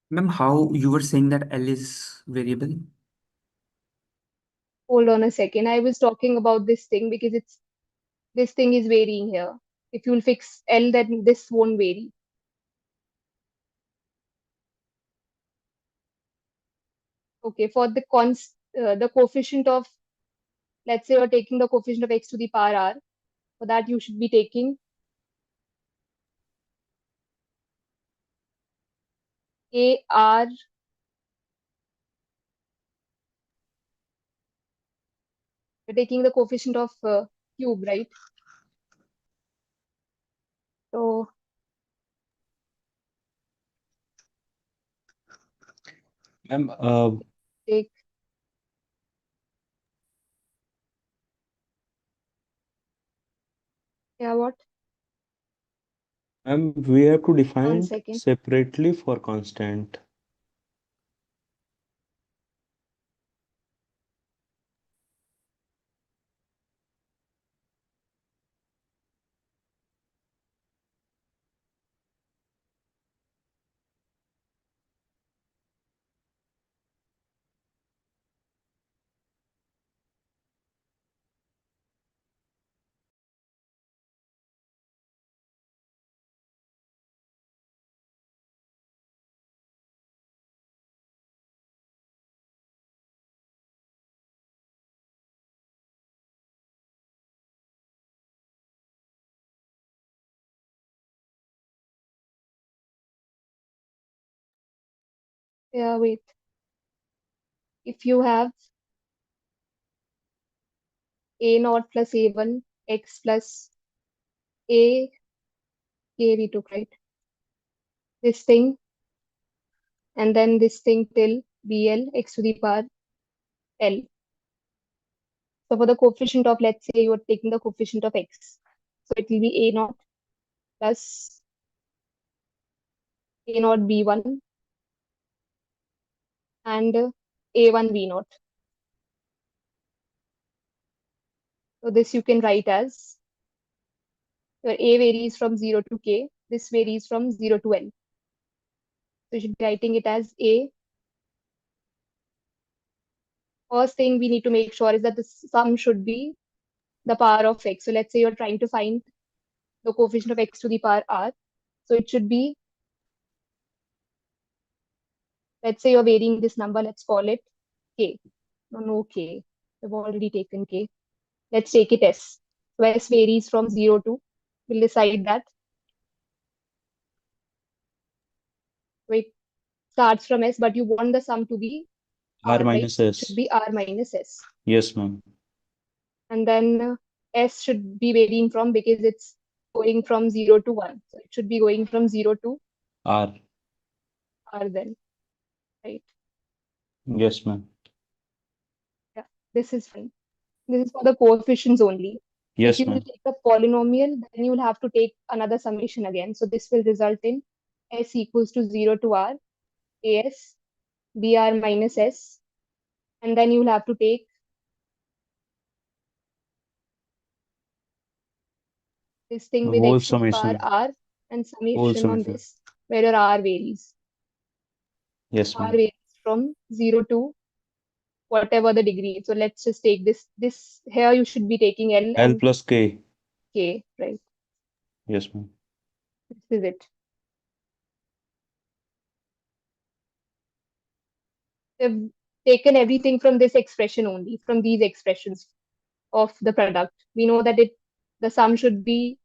Ma'am, how you were saying that L is variable? Hold on a second. I was talking about this thing because this thing is varying here. If you'll fix L, then this won't vary. Okay, for the coefficient of, let's say you're taking the coefficient of x to the power r. For that, you should be taking AR. You're taking the coefficient of cube, right? So Ma'am, take, yeah, what? ma'am, we have to 1 define second. separately for constant. Yeah, wait. If you have a naught plus a1 x plus a k we took, right? This thing, and then this thing till bl x to the power l. So for the coefficient of, let's say you are taking the coefficient of x. So it will be a naught plus a naught b1 and a1 b naught. So this you can write as your a varies from 0 to k. This varies from 0 to l. So you should be writing it as a. First thing we need to make sure is that the sum should be the power of x. So let's say you're trying to find the coefficient of x to the power r. So it should be, let's say you're varying this number, let's call it k. No k. We've already taken k. Let's take it s. So s varies from 0 to, we'll decide that. So it starts from s, but you want the sum to be R r, right? minus It S. should be r minus s. Yes, ma'am. And then s should be varying from, because it's going from 0 to 1. So it should be going from 0 to R. r then, right? Yes, ma'am. Yeah, this is fine. This is for the coefficients only. If Yes, you will ma'am. take a polynomial, then you will have to take another summation again. So this will result in s equals to 0 to r, as br minus s. And then you will have to take this thing with Whole x to the power summation. r and Whole summation on summation. this, where your r varies. Yes, R ma'am. varies from 0 to whatever the degree. So let's just take this. This here you should be taking L L and plus K. K, right? Yes, ma'am. This is it. We've taken everything from this expression only, from these expressions of the product. We know that the sum should be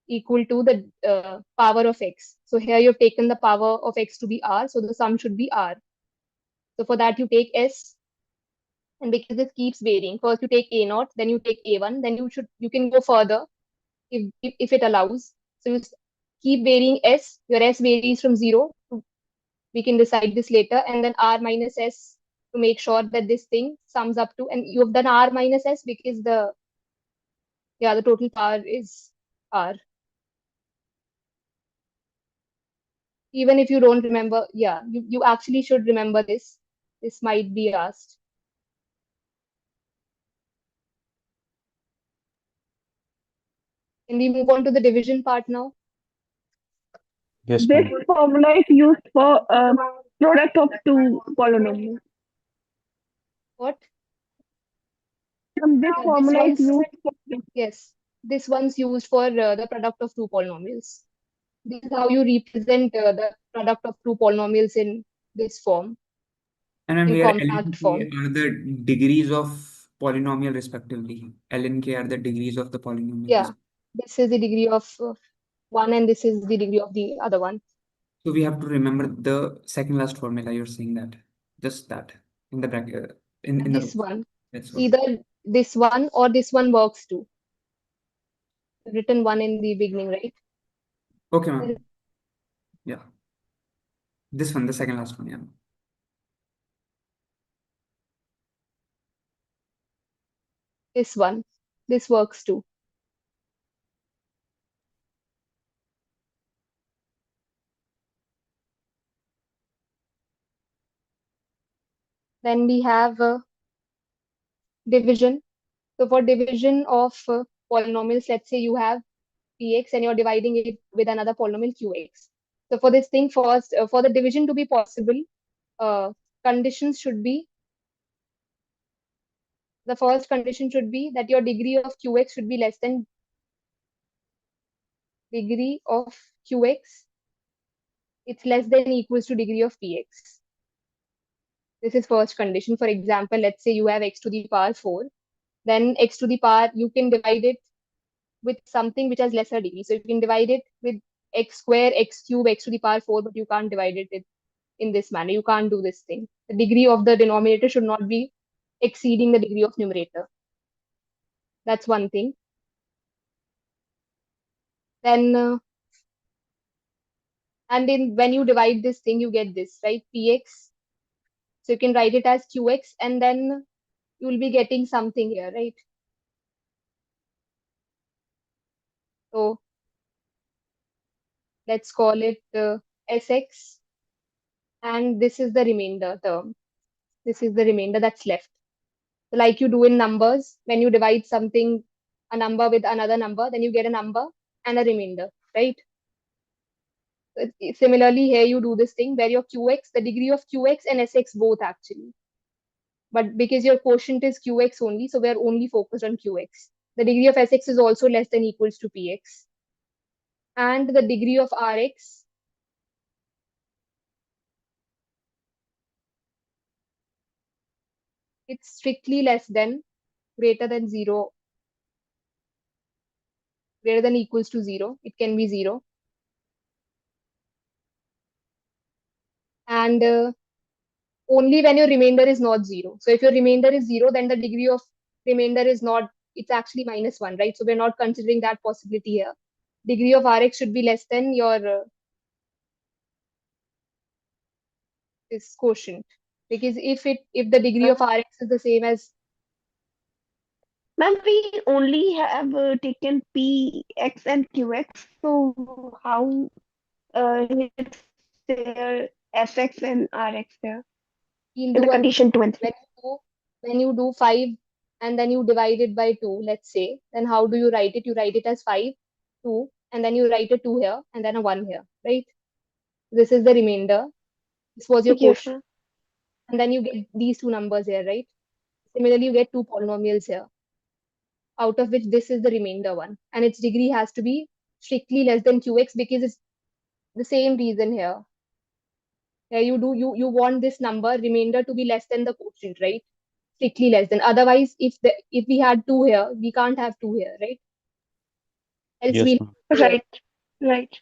equal to the power of x. So here you've taken the power of x to be r, so the sum should be r. So for that you take s, and because this keeps varying, first you take a naught, then you take a1, then you can go further if it allows. So you keep varying s. Your s varies from 0 to, we can decide this later, and then r minus s to make sure that this thing sums up to, and you've done r minus s because the total power is r. Even if you don't remember, yeah, you actually should remember this. This might be asked. Can we move on to the division part now? Yes, This ma'am. formula is used for product of two polynomials. What? This Yeah, formula is used for yes, this one's used for the product of two polynomials. This is how you represent the product of two polynomials in this form, And then in where L compact and K form. are the degrees of polynomial respectively. L and K are the degrees of the polynomial. Yeah, this is the degree of one and this is the degree of the other one. So we have to remember the second last formula. You're saying that, just that in the bracket, in the This one, that's what. either this one or this one works too. Written one in the beginning, right? Okay, ma'am. Yeah, this one, the second last one. Yeah. This one, this works too. Then we have division. So for division of polynomials, let's say you have px and you're dividing it with another polynomial qx. So for this thing, first, for the division to be possible, conditions should be, the first condition should be that your degree of qx should be less than degree of qx. It's less than equals to degree of px. This is first condition. For example, let's say you have x to the power 4. Then x to the power, you can divide it with something which has lesser degree. So you can divide it with x square, x cube, x to the power 4, but you can't divide it in this manner. You can't do this thing. The degree of the denominator should not be exceeding the degree of numerator. That's one thing. Then, and in when you divide this thing, you get this, right? Px. So you can write it as qx, and then you will be getting something here, right? So let's call it sx, and this is the remainder term. This is the remainder that's left. So like you do in numbers, when you divide something, a number with another number, then you get a number and a remainder, right? Similarly, here you do this thing where your qx, the degree of qx and sx both actually. But because your quotient is qx only, so we're only focused on qx. The degree of sx is also less than equals to px. And the degree of rx, it's strictly less than, greater than 0, greater than equals to 0. It can be 0. And only when your remainder is not 0. So if your remainder is 0, then the degree of remainder is not, it's actually -1, right? So we're not considering that possibility here. Degree of Rx should be less than your this quotient. Because if the degree of Rx is the same as, ma'am, we only have taken px and qx. So how is there fx and rx there we'll in do the a condition 2 and 3? when you do 5 and then you divide it by 2, let's say, then how do you write it? You write it as 5, 2, and then you write a 2 here and then a 1 here, right? This is the remainder. This was your Yes, quotient. ma'am. And then you get these two numbers here, right? Similarly, you get two polynomials here, out of which this is the remainder one. And its degree has to be strictly less than qx because it's the same reason here. Here you want this number remainder to be less than the quotient, right? Strictly less than. Otherwise, if we had 2 here, we can't have 2 here, right? Else Yes, we'll ma'am. have 2 here. Right, right.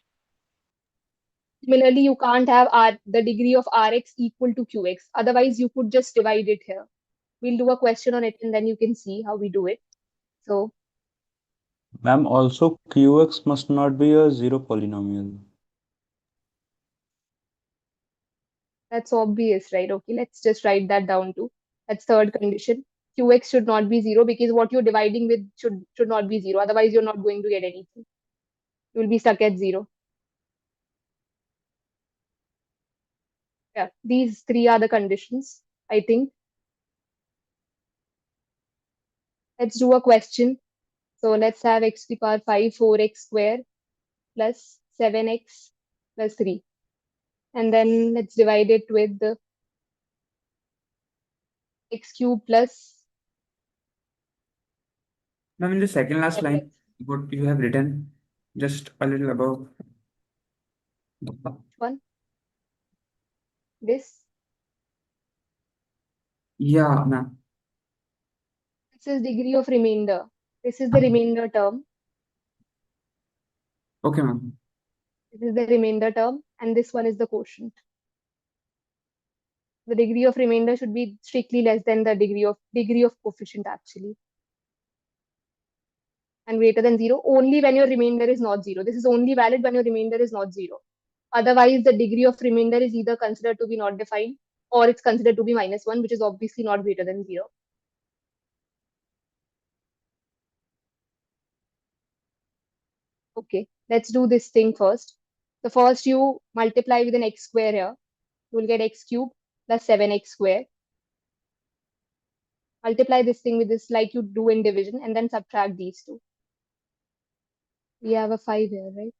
Similarly, you can't have the degree of rx equal to qx. Otherwise, you could just divide it here. We'll do a question on it and then you can see how we do it. So Ma'am, also QX must not be a zero polynomial. that's obvious, right? Okay, let's just write that down too. That's third condition. Qx should not be 0 because what you're dividing with should not be 0. Otherwise, you're not going to get anything. You'll be stuck at 0. Yeah, these three are the conditions, I think. Let's do a question. So let's have x to the power 5, 4x square plus 7x plus 3. And then let's divide it with the x cube plus Ma'am, in the second last Yep, line, what you have written, just a little above. one. This Ma'am. is degree of remainder. This is the remainder term. Okay, ma'am. This is the remainder term, and this one is the quotient. The degree of remainder should be strictly less than the degree of coefficient actually, and greater than 0 only when your remainder is not 0. This is only valid when your remainder is not 0. Otherwise, the degree of remainder is either considered to be not defined or it's considered to be -1, which is obviously not greater than 0. Okay, let's do this thing first. So first you multiply with an x square here. You will get x cubed plus 7x square. Multiply this thing with this like you do in division and then subtract these two. We have a 5 here, right?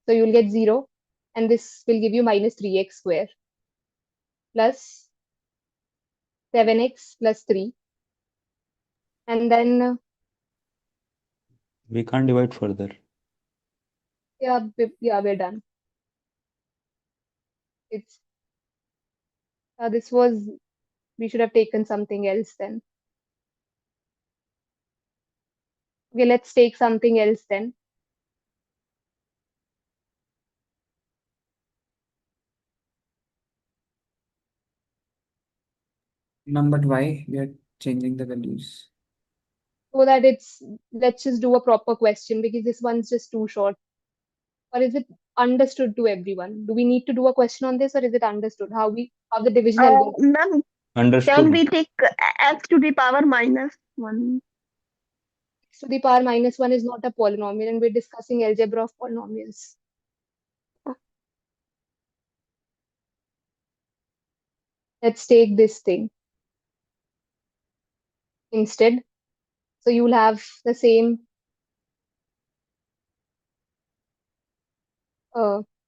So you'll get 0 and this will give you -3x square plus 7x plus 3. And then, We can't divide further. yeah, we're done. It's, this was, we should have taken something else then. Okay, let's take something else then. Ma'am, but why we are changing the values? So that let's just do a proper question because this one's just too short. Or is it understood to everyone? Do we need to do a question on this or is it understood? How the division algorithm Ma'am, can Understood. we take x to the power -1? x to the power -1 is not a polynomial and we're discussing algebra of polynomials. Let's take this thing instead. So you'll have the same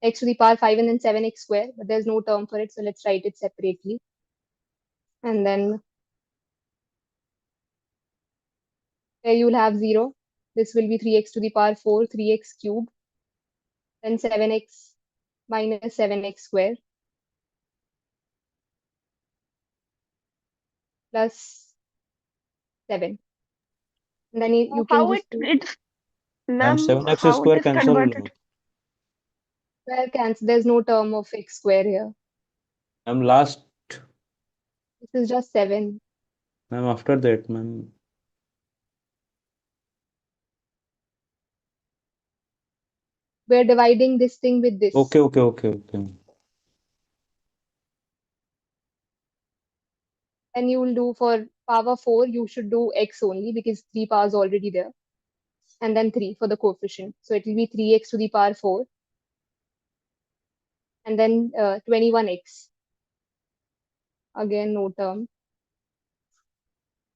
x to the power 5 and then 7x square, but there's no term for it, so let's write it separately. And then here you'll have 0. This will be 3x to the power 4, 3x cubed, then 7x minus 7x square plus 7. And then you can How just it's Ma'am, ma'am, 7x how it square is cancel. converted? square cancel. There's no term of x square here. Ma'am, last. This is just 7. Ma'am, after that, ma'am. We're dividing this thing with this. Okay. And you will do for power 4, you should do x only because 3 powers already there. And then 3 for the coefficient. So it will be 3x to the power 4. And then 21x. Again, no term.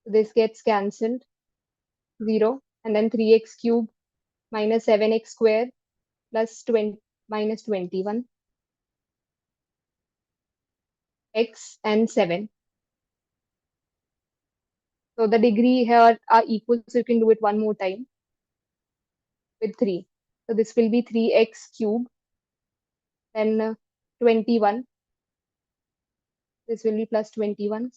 So this gets cancelled. 0. And then 3x cubed minus 7x square plus 20 minus 21. X and 7. So the degree here are equal, so you can do it one more time with 3. So this will be 3x cubed, then 21. This will be plus 21.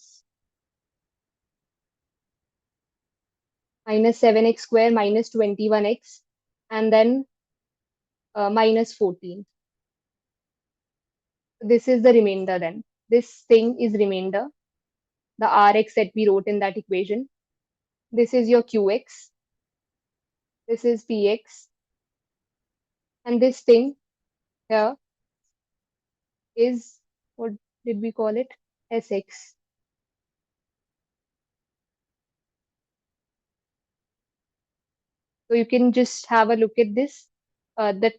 Minus 7x square minus 21x, and then minus 14. This is the remainder then. This thing is remainder, the Rx that we wrote in that equation. This is your Qx. This is Px. And this thing here is, what did we call it? Sx. So you can just have a look at this. The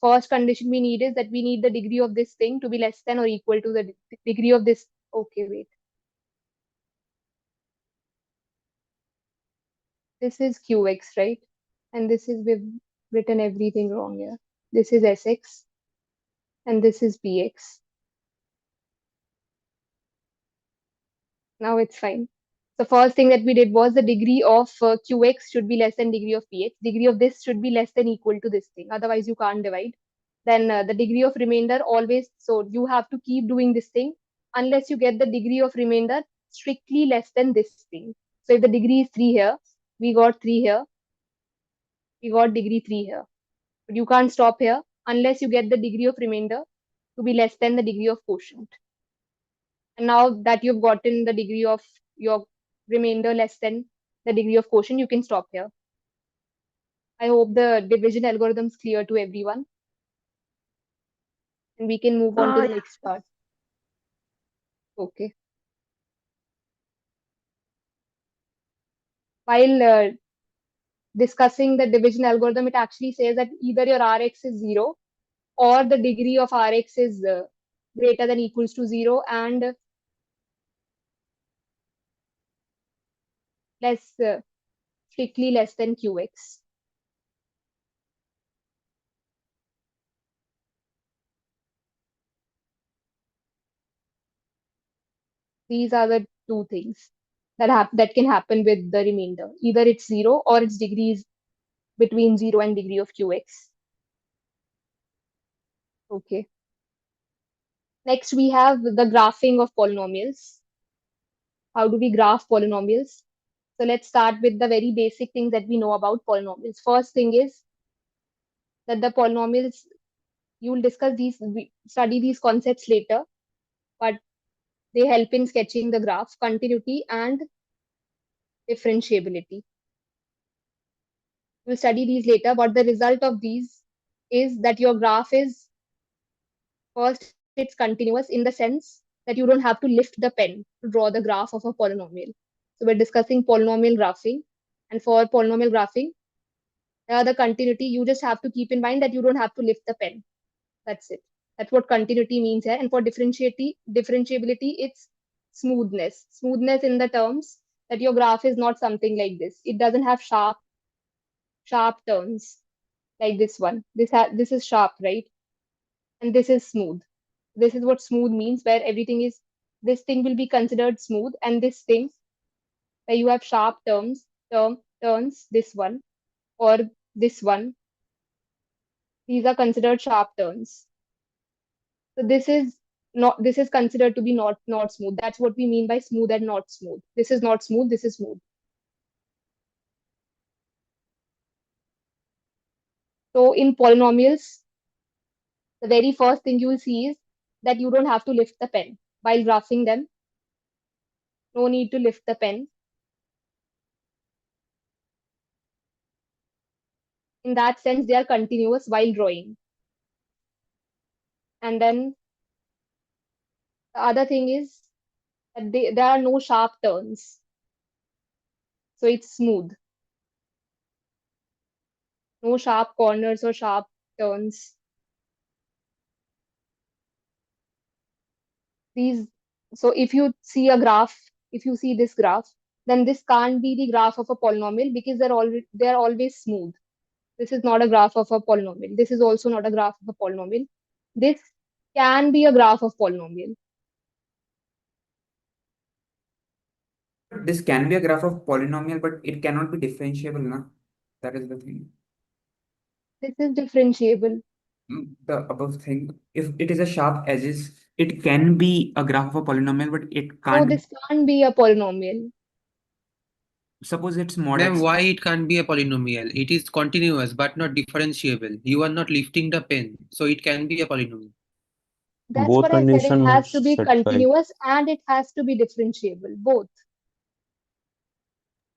first condition we need is that we need the degree of this thing to be less than or equal to the degree of this. Okay, wait. This is Qx, right? And this is, we've written everything wrong here. This is Sx and this is Px. Now it's fine. The first thing that we did was the degree of qx should be less than degree of px. Degree of this should be less than equal to this thing. Otherwise, you can't divide. Then the degree of remainder always, so you have to keep doing this thing unless you get the degree of remainder strictly less than this thing. So if the degree is 3 here, we got 3 here, we got degree 3 here. But you can't stop here unless you get the degree of remainder to be less than the degree of quotient. And now that you've gotten the degree of your remainder less than the degree of quotient, you can stop here. I hope the division algorithm is clear to everyone. And we can move on to the next part. Okay. While discussing the division algorithm, it actually says that either your Rx is 0 or the degree of Rx is greater than equals to 0 and strictly less than Qx. These are the two things that can happen with the remainder. Either it's 0 or its degree is between 0 and degree of Qx. Okay. Next, we have the graphing of polynomials. How do we graph polynomials? So let's start with the very basic things that we know about polynomials. First thing is that the polynomials, you will study these concepts later, but they help in sketching the graph, continuity and differentiability. We'll study these later, but the result of these is that your graph is, first, it's continuous in the sense that you don't have to lift the pen to draw the graph of a polynomial. So we're discussing polynomial graphing. And for polynomial graphing, the continuity, you just have to keep in mind that you don't have to lift the pen. That's it. That's what continuity means here. And for differentiability, it's smoothness. Smoothness in the terms that your graph is not something like this. It doesn't have sharp turns like this one. This is sharp, right? And this is smooth. This is what smooth means, where this thing will be considered smooth, and this thing where you have sharp turns, this one or this one, these are considered sharp turns. So this is considered to be not smooth. That's what we mean by smooth and not smooth. This is not smooth, this is smooth. So in polynomials, the very first thing you will see is that you don't have to lift the pen while graphing them. No need to lift the pen. In that sense, they are continuous while drawing. And then the other thing is that there are no sharp turns. So it's smooth. No sharp corners or sharp turns. So if you see this graph, then this can't be the graph of a polynomial because they're always smooth. This is not a graph of a polynomial. This is also not a graph of a polynomial. This can be a graph of polynomial. This can be a graph of polynomial, but it cannot be differentiable, na? That is the thing. This is differentiable. The above thing, if it is a sharp edges, it can be a graph of a polynomial, but it No, can't. this can't be a polynomial. Suppose it's mod Ma'am, x. why it can't be a polynomial? It is continuous but not differentiable. You are not lifting the pen, so it can be a polynomial. That's Both what I said. It condition has must to be satisfy. continuous and it has to be differentiable. Both.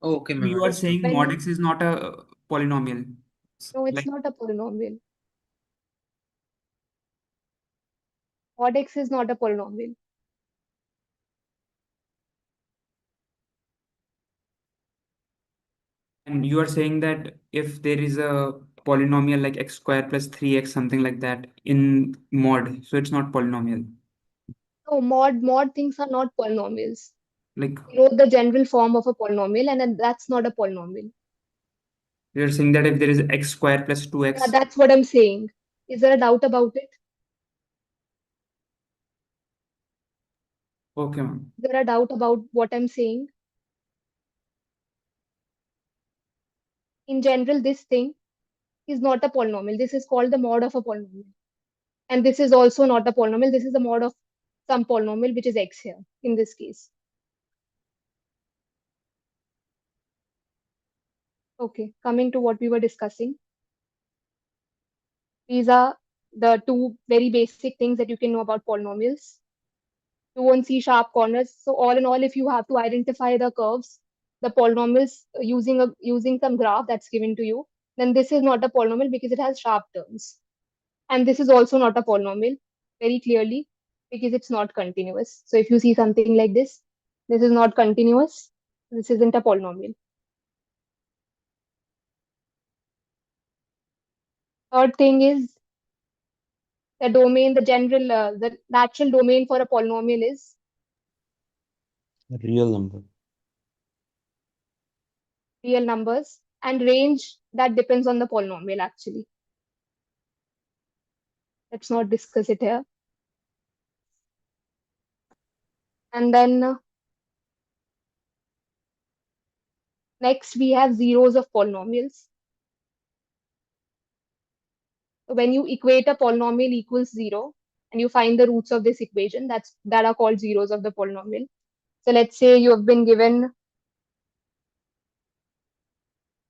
Oh, okay, ma'am. You are Understood. saying mod x is not a polynomial. No, it's Like, not a polynomial. Mod x is not a polynomial. and you are saying that if there is a polynomial like x square plus 3x, something like that in mod, so it's not polynomial. No, mod things are not polynomials. Like, We wrote the general form of a polynomial, and then that's not a polynomial. you're saying that if there is x square plus 2x. Yeah, that's what I'm saying. Is there a doubt about it? Okay, ma'am. Is there a doubt about what I'm saying? in general, this thing is not a polynomial. This is called the mod of a polynomial. And this is also not a polynomial. This is the mod of some polynomial, which is x here in this case. Okay, coming to what we were discussing. These are the two very basic things that you can know about polynomials. You won't see sharp corners. So all in all, if you have to identify the curves, the polynomials using some graph that's given to you, then this is not a polynomial because it has sharp terms. And this is also not a polynomial very clearly because it's not continuous. So if you see something like this is not continuous. This isn't a polynomial. Third thing is the domain, the natural domain for a polynomial is Real number. real numbers, and range that depends on the polynomial actually. Let's not discuss it here. And then next we have zeros of polynomials. So when you equate a polynomial equals 0 and you find the roots of this equation, that are called zeros of the polynomial. So let's say you have been given,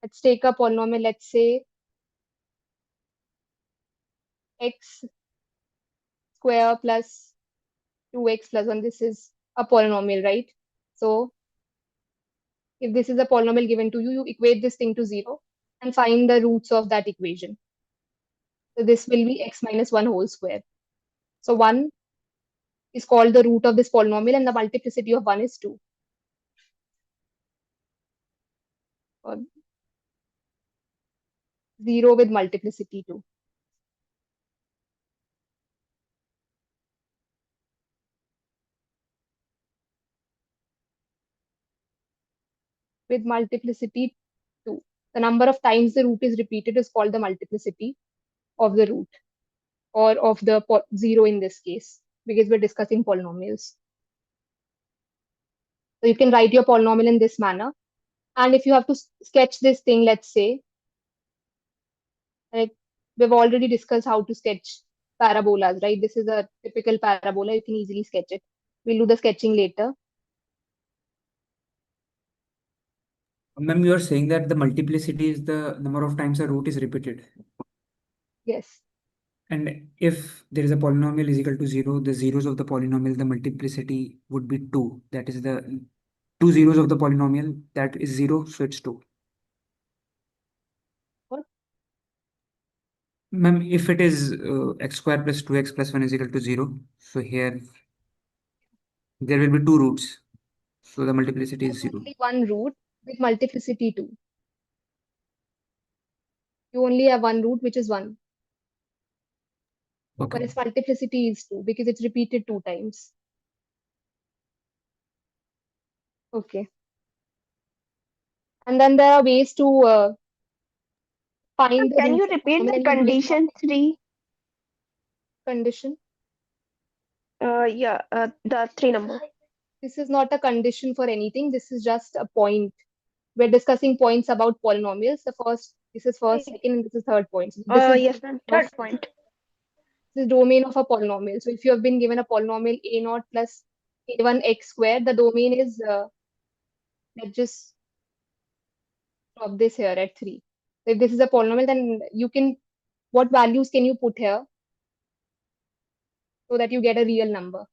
let's take a polynomial, let's say x square plus 2x plus 1. This is a polynomial, right? So if this is a polynomial given to you, you equate this thing to 0 and find the roots of that equation. So this will be x minus 1 whole square. So 1 is called the root of this polynomial and the multiplicity of 1 is 2. Or 0 with multiplicity 2. With multiplicity 2. The number of times the root is repeated is called the multiplicity of the root, or of the 0 in this case, because we're discussing polynomials. So you can write your polynomial in this manner. And if you have to sketch this thing, let's say, like we've already discussed how to sketch parabolas, right? This is a typical parabola. You can easily sketch it. We'll do the sketching later. Ma'am, you are saying that the multiplicity is the number of times a root is repeated. Yes. And if there is a polynomial is equal to 0, the zeros of the polynomial, the multiplicity would be 2. That is the two zeros of the polynomial, that is 0, so it's 2. What? Ma'am, if it is x square plus 2x plus 1 is equal to 0, so here there will be two roots. So the multiplicity is 0. Only one root with multiplicity 2. You only have one root, which is 1. But Okay. its multiplicity is 2 because it's repeated 2 times. Okay. And then there are ways to find the Can you roots of repeat the polynomial and use condition 3? condition. The 3 number. This is not a condition for anything. This is just a point. We're discussing points about polynomials. This is first, second, and this is third point. This is Yes, ma'am. Third point. the domain of a polynomial. So if you have been given a polynomial a0 plus a1 x squared, the domain is, let's just stop this here at 3. So if this is a polynomial, then what values can you put here so that you get a real number?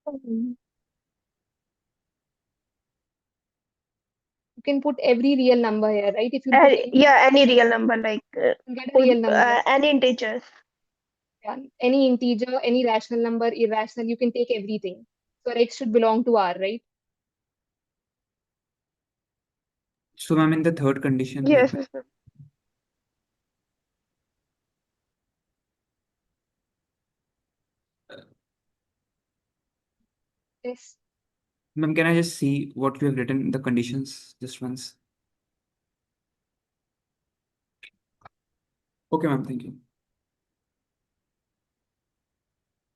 You can put every real number here, right? If you put Any real number, like you get a real number. any integers. Yeah, any integer, any rational number, irrational, you can take everything. So x should belong to R, right? So ma'am, in the third condition, Yes, like, ma'am. Yes. ma'am, can I just see what you have written in the conditions just once? Okay, ma'am, thank you.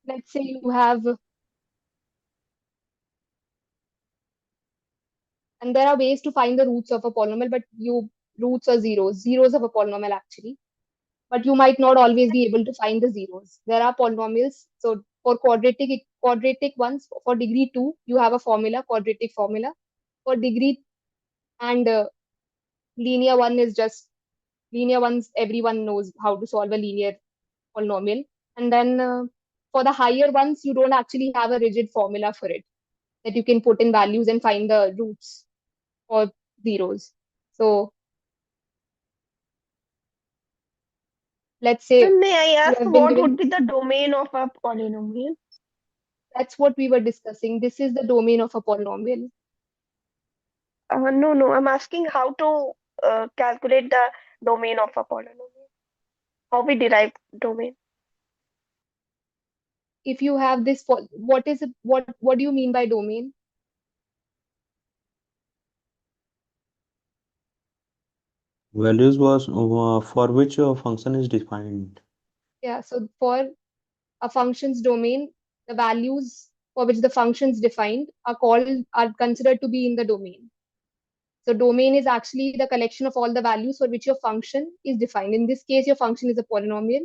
Let's say you have, and And there are ways to find the roots of a polynomial, but roots are zeros of a polynomial actually. But you might not always be able to find the zeros. There are polynomials. So for quadratic ones, for degree 2, you have a formula, quadratic formula. For degree and linear one is just linear ones, everyone knows how to solve a linear polynomial. And then for the higher ones, you don't actually have a rigid formula for it that you can put in values and find the roots or zeros. So let's say So may I you ask have been what given, would be the domain of a polynomial? that's what we were discussing. This is the domain of a polynomial. No, I'm asking how to calculate the domain of a polynomial. How we derive domain. If you have this, what is it? What do you mean by domain? Values was for which function is defined. Yeah, so for a function's domain, the values for which the function is defined are considered to be in the domain. So domain is actually the collection of all the values for which your function is defined. In this case, your function is a polynomial.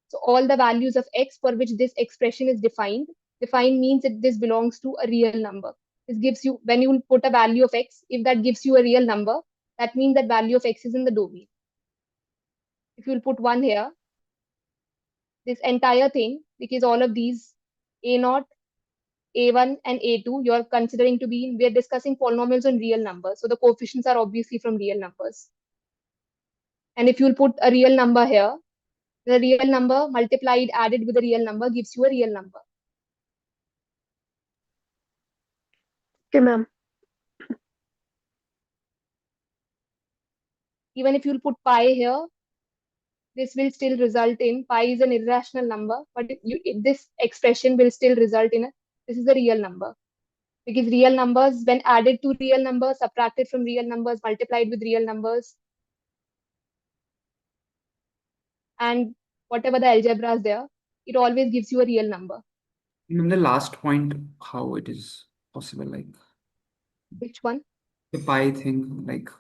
So all the values of x for which this expression is defined means that this belongs to a real number. This gives you, when you put a value of x, if that gives you a real number, that means that value of x is in the domain. If you'll put 1 here, this entire thing, because all of these a0, a1 and a2, you're considering to be, we're discussing polynomials on real numbers. So the coefficients are obviously from real numbers. And if you'll put a real number here, the real number multiplied, added with a real number gives you a real number. Okay, ma'am. Even if you'll put pi here, this will still result in, pi is an irrational number, but this expression will still result in this is a real number. Because real numbers, when added to real numbers, subtracted from real numbers, multiplied with real numbers, and whatever the algebra is there, it always gives you a real number. In the last point, how it is possible, like Which one? the pi thing, like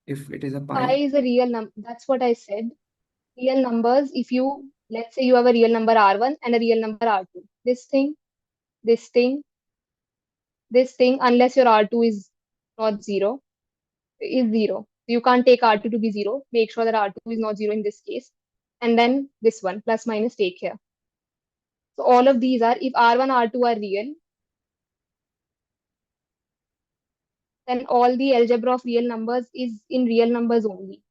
if it is a Pi pi. is a real number. That's what I said. Real numbers, if you, let's say you have a real number R1 and a real number R2. This thing, this thing, this thing, unless your R2 is not 0, is 0. You can't take R2 to be 0. Make sure that R2 is not 0 in this case. And then this one, plus minus take here. So all of these are, if R1, R2 are real, then all the algebra of real numbers is in real numbers only.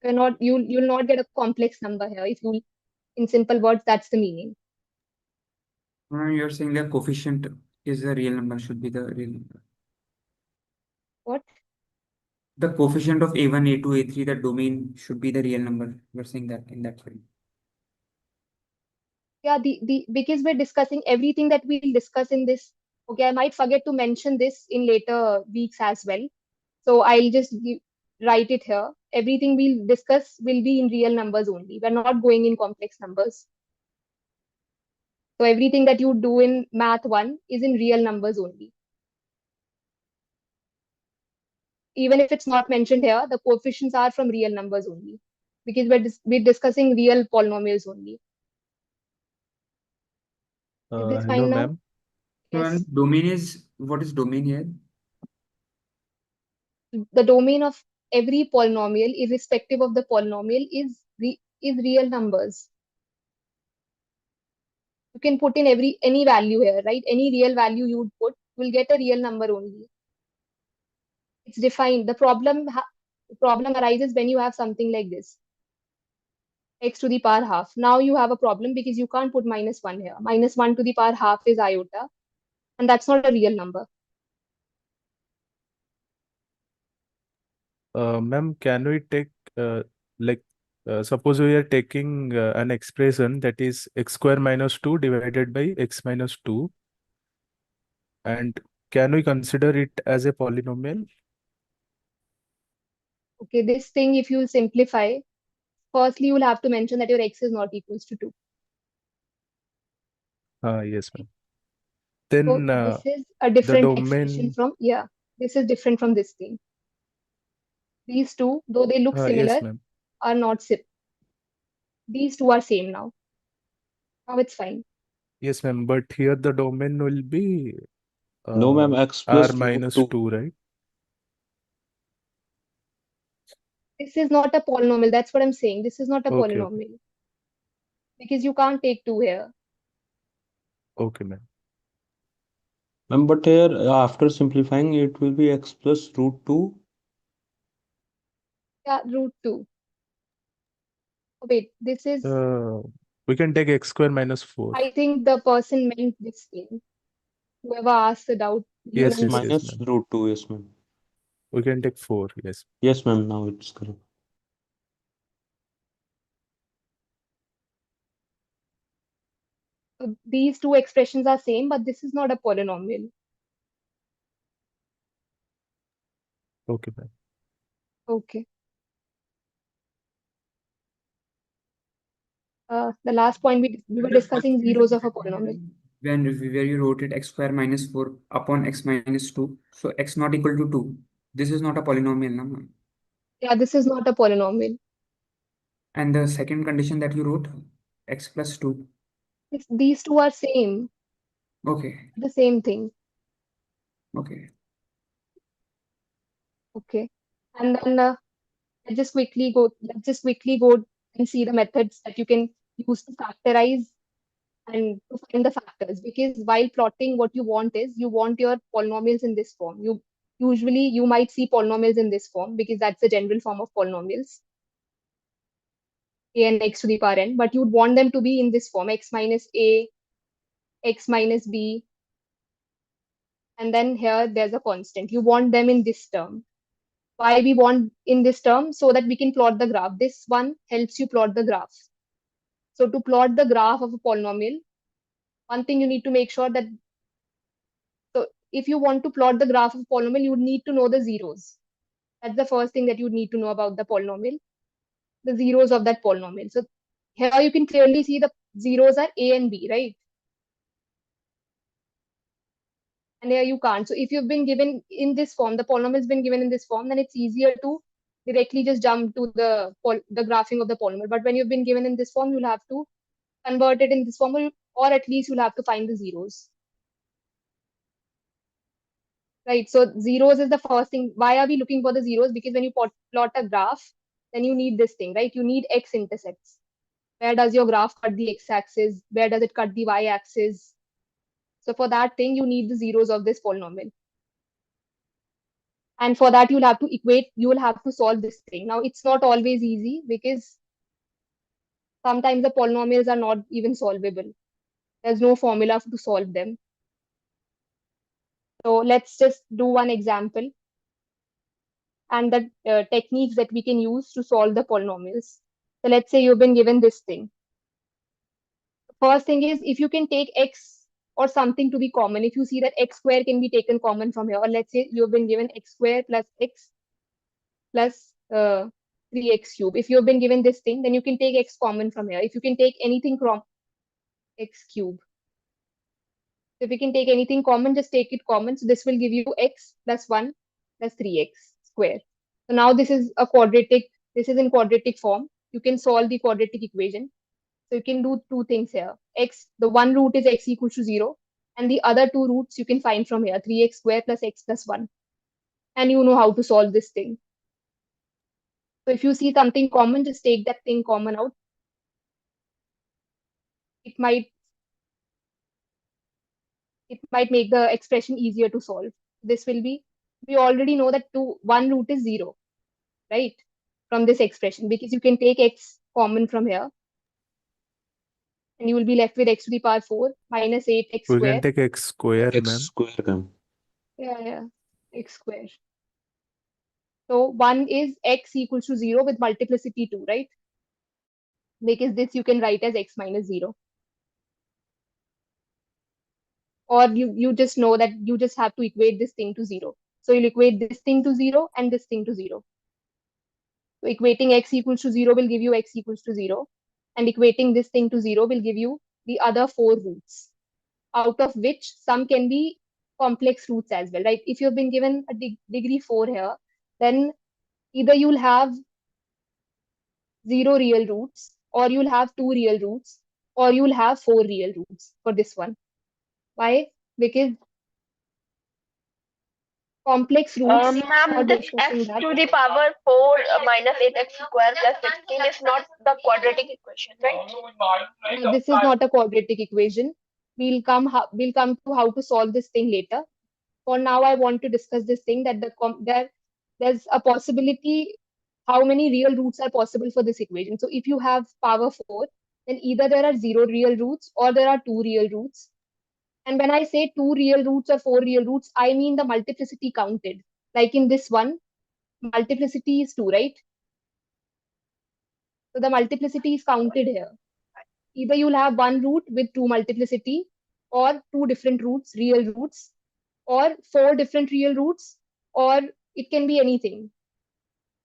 You'll not get a complex number here. If you, in simple words, that's the meaning. You're saying the coefficient is a real number, should be the real number. What? The coefficient of a1, a2, a3, the domain should be the real number. You're saying that in that way. Yeah, the because we're discussing everything that we'll discuss in this. Okay, I might forget to mention this in later weeks as well. So I'll just write it here. Everything we'll discuss will be in real numbers only. We're not going in complex numbers. So everything that you do in math 1 is in real numbers only. Even if it's not mentioned here, the coefficients are from real numbers only. Because we're discussing real polynomials only. Is this Hello, fine now? ma'am. So Yes. and domain is, what is domain here? The domain of every polynomial, irrespective of the polynomial, is real numbers. You can put in any value here, right? Any real value you would put, will get a real number only. It's defined. The problem arises when you have something like this, x to the power half. Now you have a problem because you can't put -1 here. -1 to the power half is iota, and that's not a real number. Ma'am, can we take like suppose we are taking an expression that is x square minus 2 divided by x minus 2, and can we consider it as a polynomial? Okay, this thing, if you simplify, firstly you'll have to mention that your x is not equals to 2. Yes, ma'am. then this is a different expression domain, from, yeah, this is different from this thing. These two, though they look yes, similar, ma'am. are not these two are same now. Now it's fine. Yes, ma'am. But here the domain will be No, ma'am, x r plus root minus 2. 2, right? This is not a polynomial. That's what I'm saying. This is not a Okay, polynomial because you can't take 2 here. okay, ma'am. Ma'am, but here after simplifying it will be x plus root 2. Yeah, root 2. Oh, wait, this is, We can take x square minus 4. I think the person meant this thing. Whoever asked the doubt, he Yes, X meant yes, this. yes, minus ma'am. root 2, yes, ma'am. We can take 4, yes. Yes, ma'am, now it's correct. So these two expressions are same, but this is not a polynomial. Okay, ma'am. Okay. The last point we were discussing zeros of a polynomial. Where you wrote it x square minus 4 upon x minus 2, so x not equal to 2. This is not a polynomial, no, ma'am. Yeah, this is not a polynomial. And the second condition that you wrote, x plus 2. These two are same, Okay, the same thing. okay. Okay. And then let's just quickly go and see the methods that you can use to factorize and to find the factors. Because while plotting, what you want is you want your polynomials in this form. You might see polynomials in this form because that's the general form of polynomials, a and x to the power n, but you'd want them to be in this form, x minus a, x minus b, and then here there's a constant. You want them in this term. Why we want in this term? So that we can plot the graph. This one helps you plot the graph. So to plot the graph of a polynomial, one thing you need to make sure that, so if you want to plot the graph of a polynomial, you need to know the zeros. That's the first thing that you need to know about the polynomial, the zeros of that polynomial. So here you can clearly see the zeros are a and b, right? And here you can't. So if you've been given in this form, the polynomial has been given in this form, then it's easier to directly just jump to the graphing of the polynomial. But when you've been given in this form, you'll have to convert it in this form, or at least you'll have to find the zeros. Right, so zeros is the first thing. Why are we looking for the zeros? Because when you plot a graph, then you need this thing, right? You need x-intercepts. Where does your graph cut the x-axis? Where does it cut the y-axis? So for that thing, you need the zeros of this polynomial. And for that, you will have to solve this thing. Now, it's not always easy because sometimes the polynomials are not even solvable. There's no formula to solve them. So let's just do one example and the techniques that we can use to solve the polynomials. So let's say you've been given this thing. First thing is, if you can take x or something to be common, if you see that x square can be taken common from here, or let's say you've been given x square plus x plus 3x cube. If you've been given this thing, then you can take x common from here. If you can take anything from x cube. If you can take anything common, just take it common. So this will give you x plus 1 plus 3x square. So now this is in quadratic form. You can solve the quadratic equation. So you can do two things here. The one root is x equals to 0. And the other two roots you can find from here, 3x square plus x plus 1. And you know how to solve this thing. So if you see something common, just take that thing common out. It might make the expression easier to solve. We already know that one root is 0, right? From this expression, because you can take x common from here. And you will be left with x to the power 4 minus 8x We square. can take x square, X ma'am. square, ma'am. Yeah, x square. So 1 is x equals to 0 with multiplicity 2, right? Because this you can write as x minus 0. Or you just know that you just have to equate this thing to 0. So you'll equate this thing to 0 and this thing to 0. So equating x equals to 0 will give you x equals to 0. And equating this thing to 0 will give you the other 4 roots. out of which some can be complex roots as well, right? If you've been given a degree 4 here, then either you'll have 0 real roots, or you'll have 2 real roots, or you'll have 4 real roots for this one. Why? Because complex roots, Ma'am, not this discussing x that. to the power 4 minus 8x square plus 16 is not the quadratic equation, right? No, this is not a quadratic equation. We'll come to how to solve this thing later. For now, I want to discuss this thing that there's a possibility how many real roots are possible for this equation. So if you have power 4, then either there are 0 real roots or there are 2 real roots. And when I say 2 real roots or 4 real roots, I mean the multiplicity counted. Like in this one, multiplicity is 2, right? So the multiplicity is counted here. Either you'll have one root with 2 multiplicity, or 2 different roots, real roots, or 4 different real roots, or it can be anything,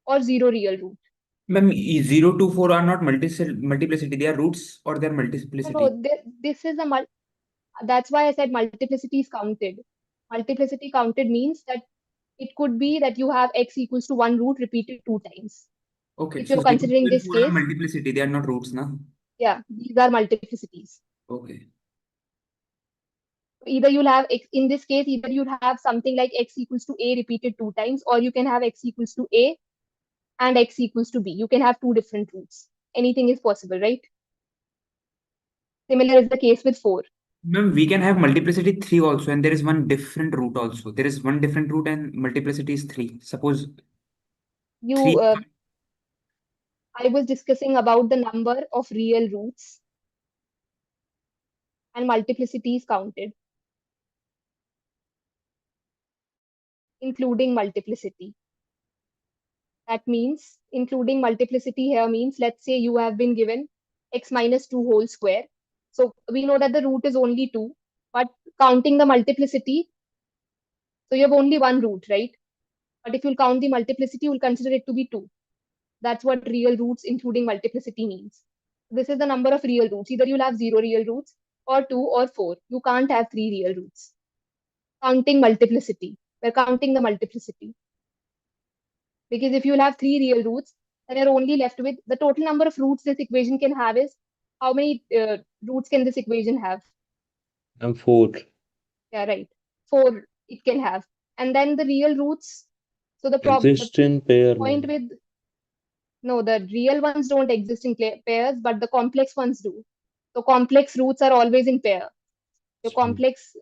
or 0 real root. Ma'am, 0 to 4 are not multiplicity, they are roots or they're multiplicity. No, this is that's why I said multiplicity is counted. Multiplicity counted means that it could be that you have x equals to 1 root repeated 2 times. Okay, If so you're 0 considering and this 4 are case, multiplicity, they are not roots, na? yeah, these are multiplicities. Okay. Either you'll have x, in this case, either you'll have something like x equals to a repeated 2 times, or you can have x equals to a and x equals to b. You can have 2 different roots. Anything is possible, right? Similar is the case with 4. Ma'am, we can have multiplicity 3 also, and there is one different root also. There is one different root and multiplicity is 3. Suppose 3. I was discussing about the number of real roots, and multiplicity is counted, including multiplicity. That means including multiplicity here means, let's say you have been given x minus 2 whole square. So we know that the root is only 2, but counting the multiplicity, so you have only one root, right? But if you'll count the multiplicity, you'll consider it to be 2. That's what real roots including multiplicity means. This is the number of real roots. Either you'll have 0 real roots, or 2 or 4. You can't have 3 real roots. Counting multiplicity. We're counting the multiplicity. Because if you'll have 3 real roots, then you're only left with the total number of roots this equation can have is, how many roots can this equation have? And 4. Yeah, right. 4 it can have. And then the real roots, so the Exist in pair, point ma'am. with, no, the real ones don't exist in pairs, but the complex ones do. So complex roots are always in pair. Your complex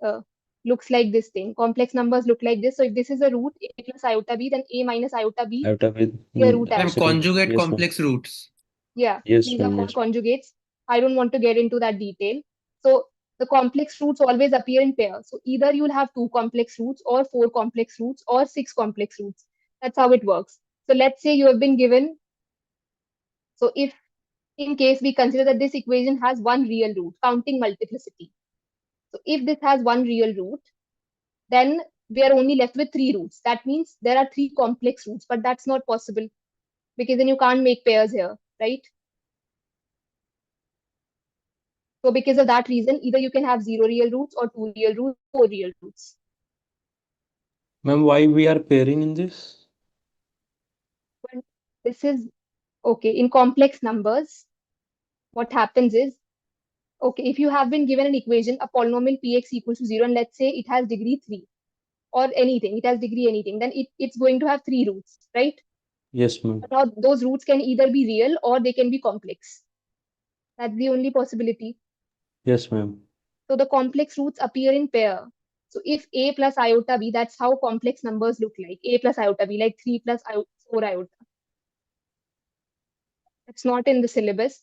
looks like this thing. Complex numbers look like this. So if this is a root, a plus iota b, then a minus iota b Iota with is a root Ma'am, as well. conjugate Yes, ma'am. complex roots. Yeah, Yes, these are ma'am. called Yes. conjugates. I don't want to get into that detail. So the complex roots always appear in pair. So either you'll have 2 complex roots, or 4 complex roots, or 6 complex roots. That's how it works. So let's say you have been given, so if in case we consider that this equation has one real root, counting multiplicity. So if this has one real root, then we are only left with 3 roots. That means there are 3 complex roots, but that's not possible because then you can't make pairs here, right? So because of that reason, either you can have 0 real roots, or 2 real roots, 4 real roots. Ma'am, why we are pairing in this? But this is okay. In complex numbers, what happens is, okay, if you have been given an equation, a polynomial px equals to 0, and let's say it has degree 3, or anything, it has degree anything, then it's going to have 3 roots, right? Yes, ma'am. Now those roots can either be real or they can be complex. That's the only possibility. Yes, ma'am. So the complex roots appear in pair. So if a plus iota b, that's how complex numbers look like. A plus iota b, like 3 plus 4 iota. It's not in the syllabus.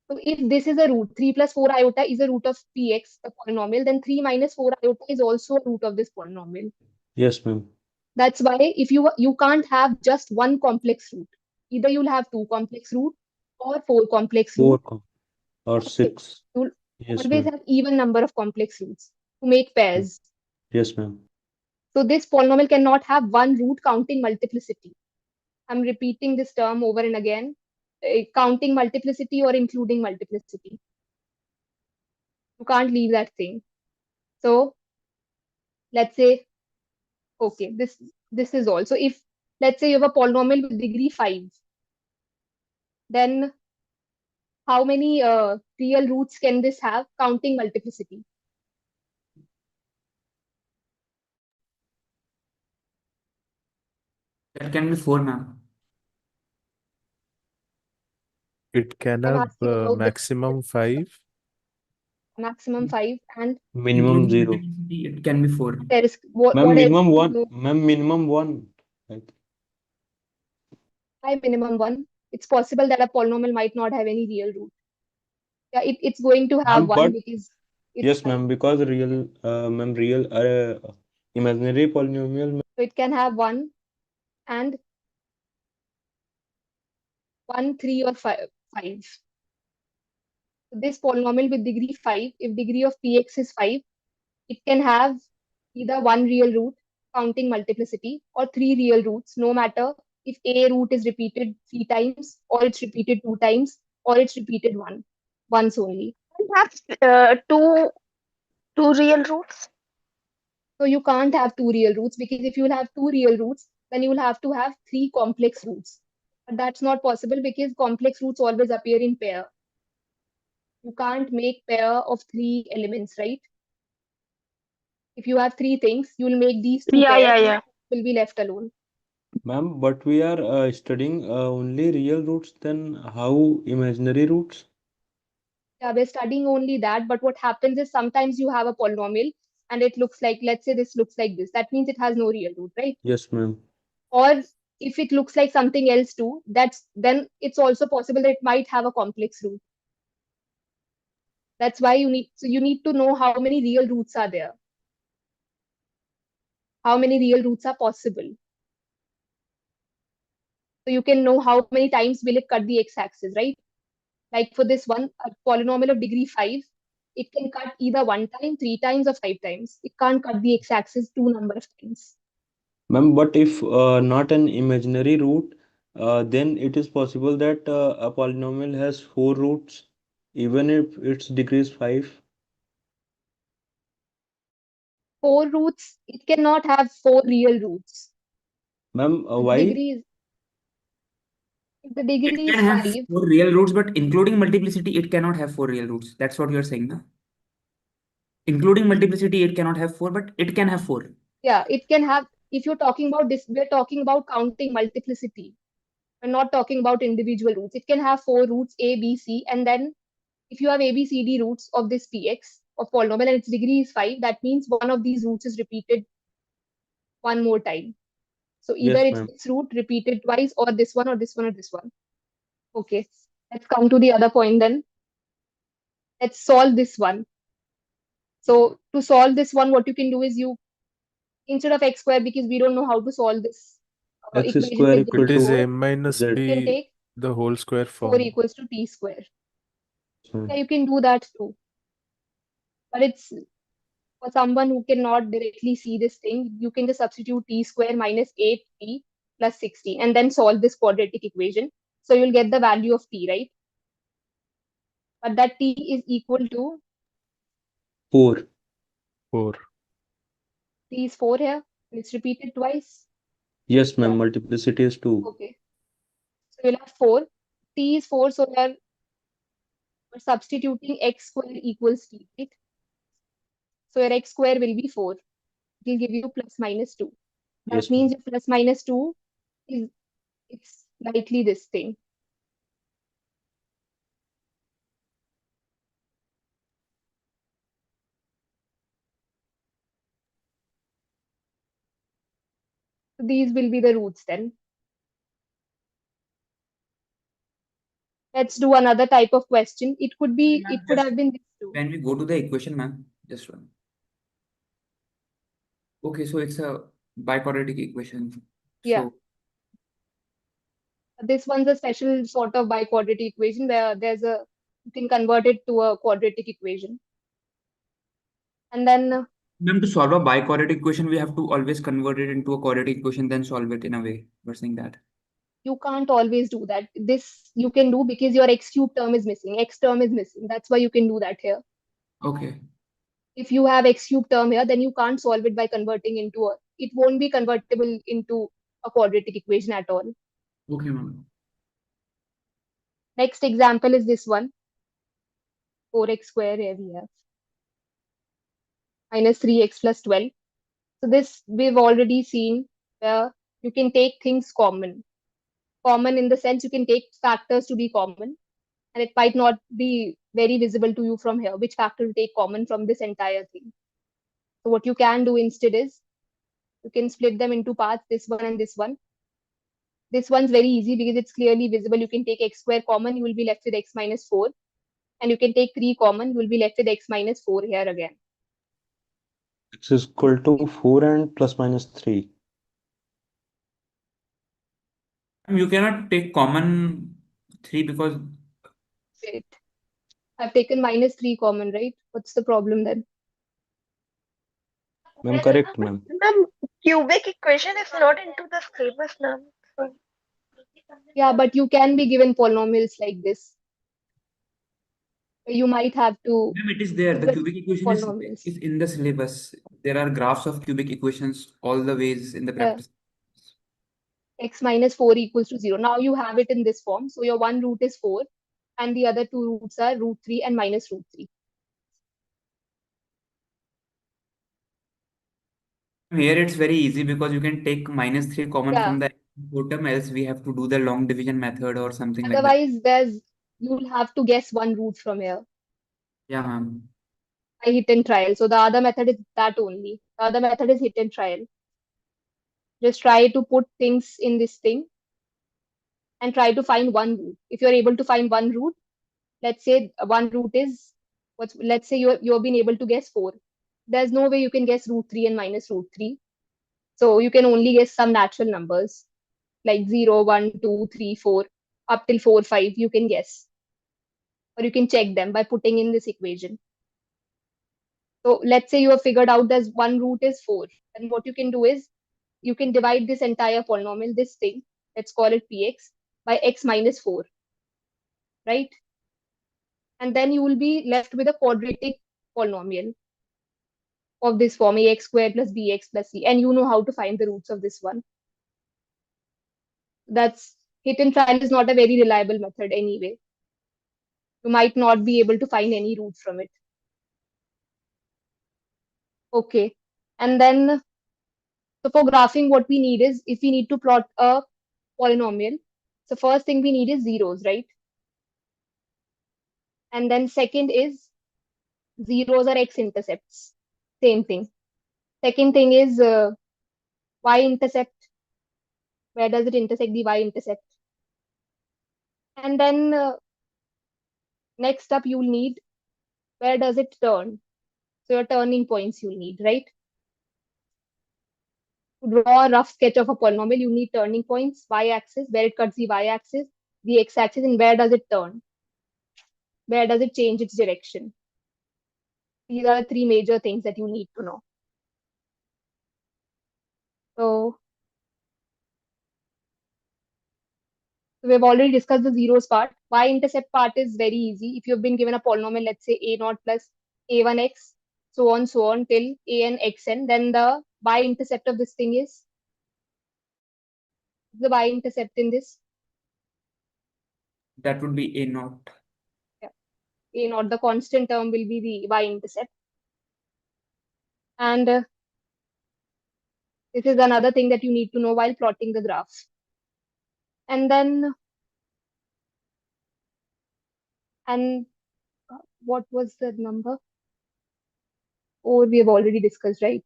So if this is a root, 3 plus 4 iota is a root of px, the polynomial, then 3 minus 4 iota is also a root of this polynomial. Yes, ma'am. That's why if you can't have just one complex root. Either you'll have 2 complex root or 4 complex root. 4 or Okay. 6. You'll Yes, always ma'am. have even number of complex roots to make pairs. Yes, ma'am. So this polynomial cannot have one root counting multiplicity. I'm repeating this term over and again. Counting multiplicity or including multiplicity. You can't leave that thing. So let's say, okay, this is all. So if let's say you have a polynomial with degree 5, then how many real roots can this have counting multiplicity? That can be 4, ma'am. It can I'm have asking about the maximum 5. maximum 5, and Minimum Including 0. multiplicity, it can be 4. there is what Ma'am, else? minimum 1. No, Ma'am, minimum 1. Like, by minimum 1. It's possible that a polynomial might not have any real root. Yeah, it's going to have ma'am, 1 but because it's yes, 5. ma'am, because real imaginary polynomial. So it can have 1 and 1, 3, or 5. So this polynomial with degree 5, if degree of px is 5, it can have either 1 real root counting multiplicity or 3 real roots, no matter if a root is repeated 3 times or it's repeated 2 times or it's repeated once only. And have two real roots. So you can't have 2 real roots, because if you'll have 2 real roots, then you will have to have 3 complex roots. But that's not possible because complex roots always appear in pair. You can't make pair of 3 elements, right? If you have 3 things, you'll make these 2 Yeah, pairs, yeah. will be left alone. Ma'am, but we are studying only real roots, then how imaginary roots? Yeah, we're studying only that, but what happens is sometimes you have a polynomial and it looks like, let's say this looks like this. That means it has no real root, right? Yes, ma'am. Or if it looks like something else too, then it's also possible that it might have a complex root. That's why you need to know how many real roots are there. How many real roots are possible. So you can know how many times will it cut the x-axis, right? Like for this one, a polynomial of degree 5, it can cut either 1 time, 3 times, or 5 times. It can't cut the x-axis 2 number of times. Ma'am, but if not an imaginary root, then it is possible that a polynomial has 4 roots, even if its degree is 5. 4 roots, it cannot have 4 real roots. Ma'am, If why? the It degree can is have 5, 4 real roots, but including multiplicity, it cannot have 4 real roots. That's what you're saying, no? Including multiplicity, it cannot have 4, but it can have 4. yeah, it can have, if you're talking about this, we're talking about counting multiplicity. We're not talking about individual roots. It can have 4 roots, A, B, C, and then if you have A, B, C, D roots of this Px of polynomial and its degree is 5, that means one of these roots is repeated one more time. So either Yes, it's ma'am. this root repeated twice, or this one, or this one, or this one. Okay, let's come to the other point then. Let's solve this one. So to solve this one, what you can do is instead of x square, because we don't know how to solve this X equation square with equal It degree is to 4, a minus Z. you can b, take the whole square 4 form. equals to t square. Hmm. Yeah, you can do that too. But it's for someone who cannot directly see this thing, you can just substitute t square minus 8t plus 16 and then solve this quadratic equation. So you'll get the value of t, right? But that t is equal to 4. 4. t is 4 here, and it's repeated twice. Yes, ma'am. Yeah. Multiplicity is 2. Okay. So you'll have 4. T is 4, so we're substituting x square equals t, right? So your x square will be 4. It will give you plus minus 2. That Yes, means ma'am. your plus minus 2 is it's likely this thing. So these will be the roots then. Let's do another type of question. It could have been this too. When we go to the equation, ma'am, just one. Okay, so it's a biquadratic equation. Yeah. So This one's a special sort of biquadratic equation where you can convert it to a quadratic equation. And then ma'am, to solve a biquadratic equation, we have to always convert it into a quadratic equation, then solve it in a way. We're saying that. you can't always do that. This you can do because your x cube term is missing. X term is missing. That's why you can do that here. Okay. If you have x cube term here, then you can't solve it by converting into a, it won't be convertible into a quadratic equation at all. Okay, ma'am. Next example is this one, 4x square. Here we have minus 3x plus 12. So this we've already seen where you can take things common. Common in the sense you can take factors to be common, and it might not be very visible to you from here, which factor to take common from this entire thing. So what you can do instead is you can split them into parts, this one and this one. This one's very easy because it's clearly visible. You can take x square common, you will be left with x minus 4. And you can take 3 common, you will be left with x minus 4 here again. X is equal to 4 and plus minus 3. You cannot take common 3 because Wait, I've taken minus 3 common, right? What's the problem then? Ma'am, correct, ma'am. Ma'am, cubic equation is not into the syllabus, ma'am. So, Yeah, but you can be given polynomials like this. You might have to ma'am, it is there. The figure cubic equation polynomials. is in the syllabus. There are graphs of cubic equations all the ways in the practice. X minus 4 equals to 0. Now you have it in this form. So your one root is 4 and the other two roots are root 3 and minus root 3. Here it's very easy because you can take minus 3 common Yeah. from the totem, else we have to do the long division method or something like that. Otherwise, you'll have to guess one root from here. Yeah, ma'am. I hit and trial. So the other method is that only. The other method is hit and trial. Just try to put things in this thing and try to find one root. If you're able to find one root, let's say one root is let's say you've been able to guess 4. There's no way you can guess root 3 and minus root 3. So you can only guess some natural numbers like 0, 1, 2, 3, 4, up till 4, 5, you can guess. Or you can check them by putting in this equation. So let's say you have figured out that one root is 4. And what you can do is you can divide this entire polynomial, this thing, let's call it px, by x minus 4, right? And then you will be left with a quadratic polynomial of this form, ax squared plus bx plus c. And you know how to find the roots of this one. That's hit and trial is not a very reliable method anyway. You might not be able to find any root from it. Okay. And then, so for graphing, what we need is, if we need to plot a polynomial, so first thing we need is zeros, right? And then second is zeros are x-intercepts. Same thing. Second thing is y-intercept. Where does it intersect the y-intercept? And then next up you'll need, where does it turn? So your turning points you'll need, right? To draw a rough sketch of a polynomial, you need turning points, y-axis, where it cuts the y-axis, the x-axis, and where does it turn? Where does it change its direction? These are the three major things that you need to know. So we've already discussed the zeros part. Y-intercept part is very easy. If you've been given a polynomial, let's say a0 plus a1x, so on till an xn, then the y-intercept of this thing is the y-intercept in this. That would be a naught. Yeah. A0, the constant term will be the y-intercept. And this is another thing that you need to know while plotting the graph. And then, what was the number? Or we have already discussed, right?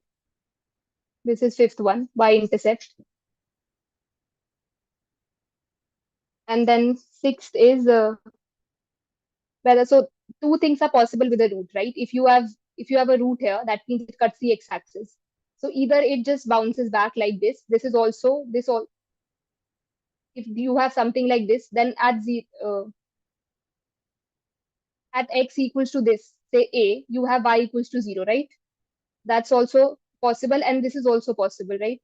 This is fifth one, y-intercept. And then sixth is whether, so two things are possible with a root, right? If you have a root here, that means it cuts the x-axis. So either it just bounces back like this. This is also this all. If you have something like this, then at x equals to this, say a, you have y equals to 0, right? That's also possible, and this is also possible, right?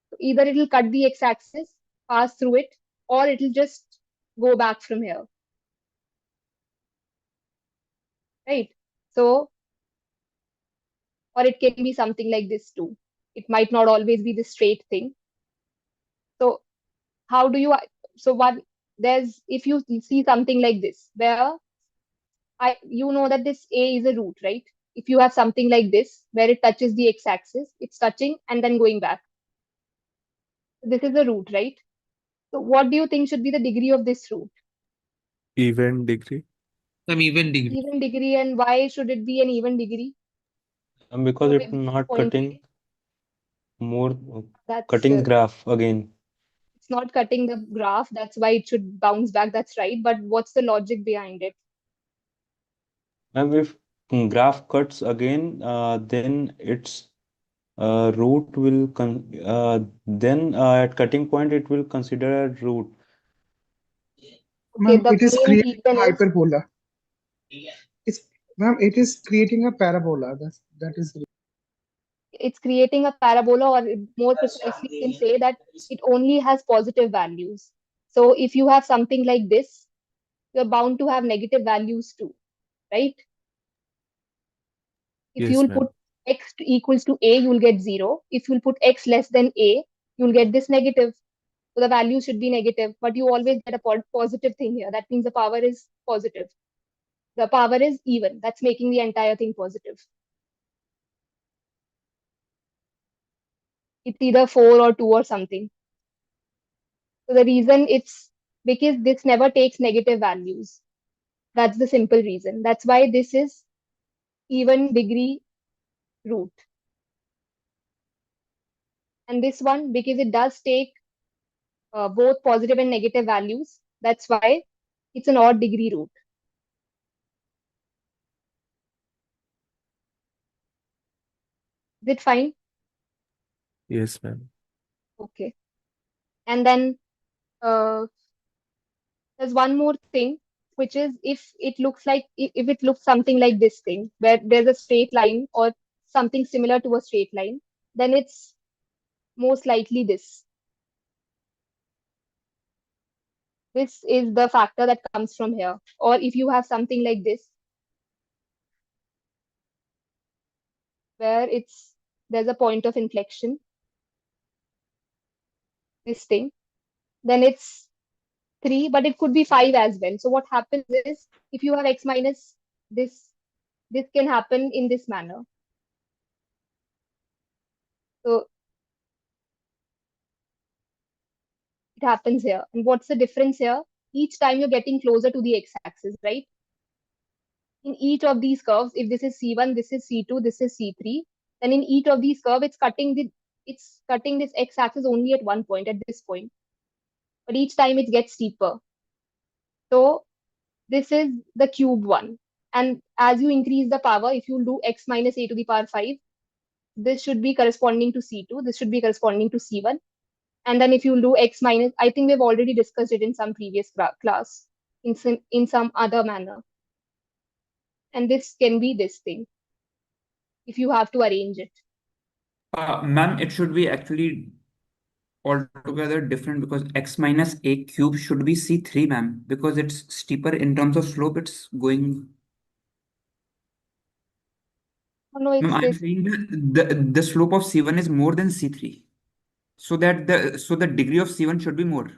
So either it will cut the x-axis, pass through it, or it will just go back from here, right? So, or it can be something like this too. It might not always be the straight thing. So how do you, so what, there's, if you see something like this, where you know that this A is a root, right? If you have something like this, where it touches the x-axis, it's touching and then going back. This is a root, right? So what do you think should be the degree of this root? Even degree. Some even degree. Even degree, and why should it be an even degree? Because So it's maybe not point cutting A, more, that's cutting graph again. it's not cutting the graph, that's why it should bounce back, that's right. But what's the logic behind it? And if graph cuts again, then its root will then at cutting point it will consider a root. Okay, Ma'am, the it is main creating a reason is, hyperbola. It's, ma'am, it is creating a parabola. That is the it's creating a parabola, or more precisely, you can say that it only has positive values. So if you have something like this, you're bound to have negative values too, right? If Yes, you'll ma'am. put x equals to a, you'll get 0. If you'll put x less than a, you'll get this negative. So the value should be negative, but you always get a positive thing here. That means the power is positive. The power is even. That's making the entire thing positive. It's either 4 or 2 or something. So the reason it's because this never takes negative values. That's the simple reason. That's why this is even degree root. And this one, because it does take both positive and negative values, that's why it's an odd degree root. Is it fine? Yes, ma'am. Okay. And then there's one more thing, which is if it looks like, if it looks something like this thing, where there's a straight line or something similar to a straight line, then it's most likely this. This is the factor that comes from here. Or if you have something like this, where there's a point of inflection, this thing, then it's 3, but it could be 5 as well. So what happens is, if you have x minus this, this can happen in this manner. So it happens here. And what's the difference here? Each time you're getting closer to the x-axis, right? In each of these curves, if this is C1, this is C2, this is C3, then in each of these curves, it's cutting this x-axis only at one point, at this point. But each time it gets steeper. So this is the cube one. And as you increase the power, if you do x minus a to the power 5, this should be corresponding to C2, this should be corresponding to C1. And then if you do x minus, I think we've already discussed it in some previous class, in some other manner. And this can be this thing, if you have to arrange it. Ma'am, it should be actually altogether different, because x minus a cube should be C3, ma'am, because it's steeper in terms of slope. It's going. Oh, no, Ma'am, it's I'm this. saying that the slope of C1 is more than C3. So the degree of C1 should be more.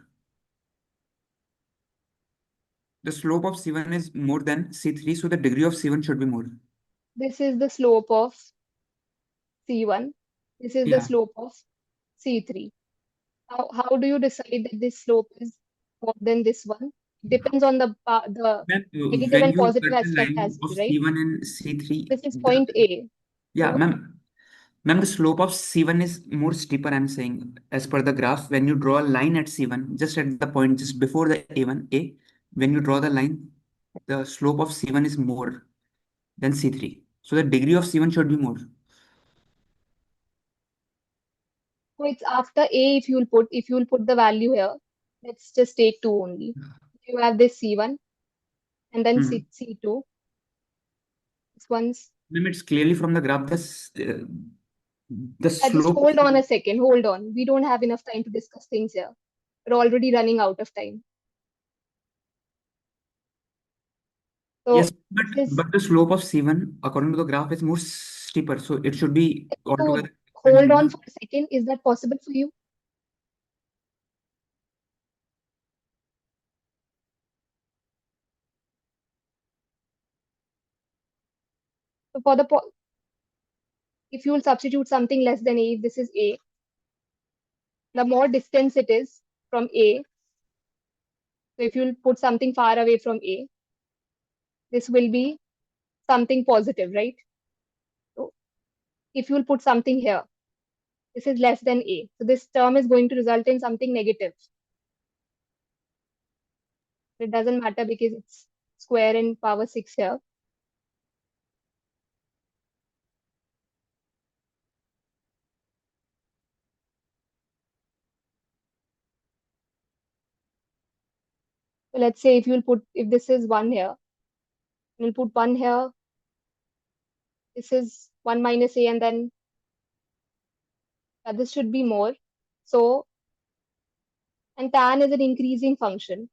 The slope of C1 is more than C3, so the degree of C1 should be more. This is the slope of C1. This is the Yeah. slope of C3. How do you decide that this slope is more than this one? Depends on the Ma'am, negative when and you positive cut the aspect line as of well, right? C1 and C3, This is point A. yeah, So ma'am, the slope of C1 is more steeper, I'm saying, as per the graph. When you draw a line at C1, just at the point just before the A1, when you draw the line, the slope of C1 is more than C3. So the degree of C1 should be more. So it's after A, if you'll put the value here, let's just take 2 only. You have this C1 and then Hmm. C2. This one's, Ma'am, it's clearly from the graph, the just slope of hold on a second, hold on. We don't have enough time to discuss things here. We're already running out of time. So Yes, this is but the slope of C1 according to the graph is more steeper, so it should be to altogether hold exponential, on na? for a second. Is that possible for you? So for the if you will substitute something less than A, if this is A, the more distance it is from A. So if you'll put something far away from A, this will be something positive, right? So if you'll put something here, this is less than A. So this term is going to result in something negative. It doesn't matter because it's square in power 6 here. So let's say if this is 1 here, we'll put 1 here. This is 1 minus A, and then this should be more. So, and tan is an increasing function.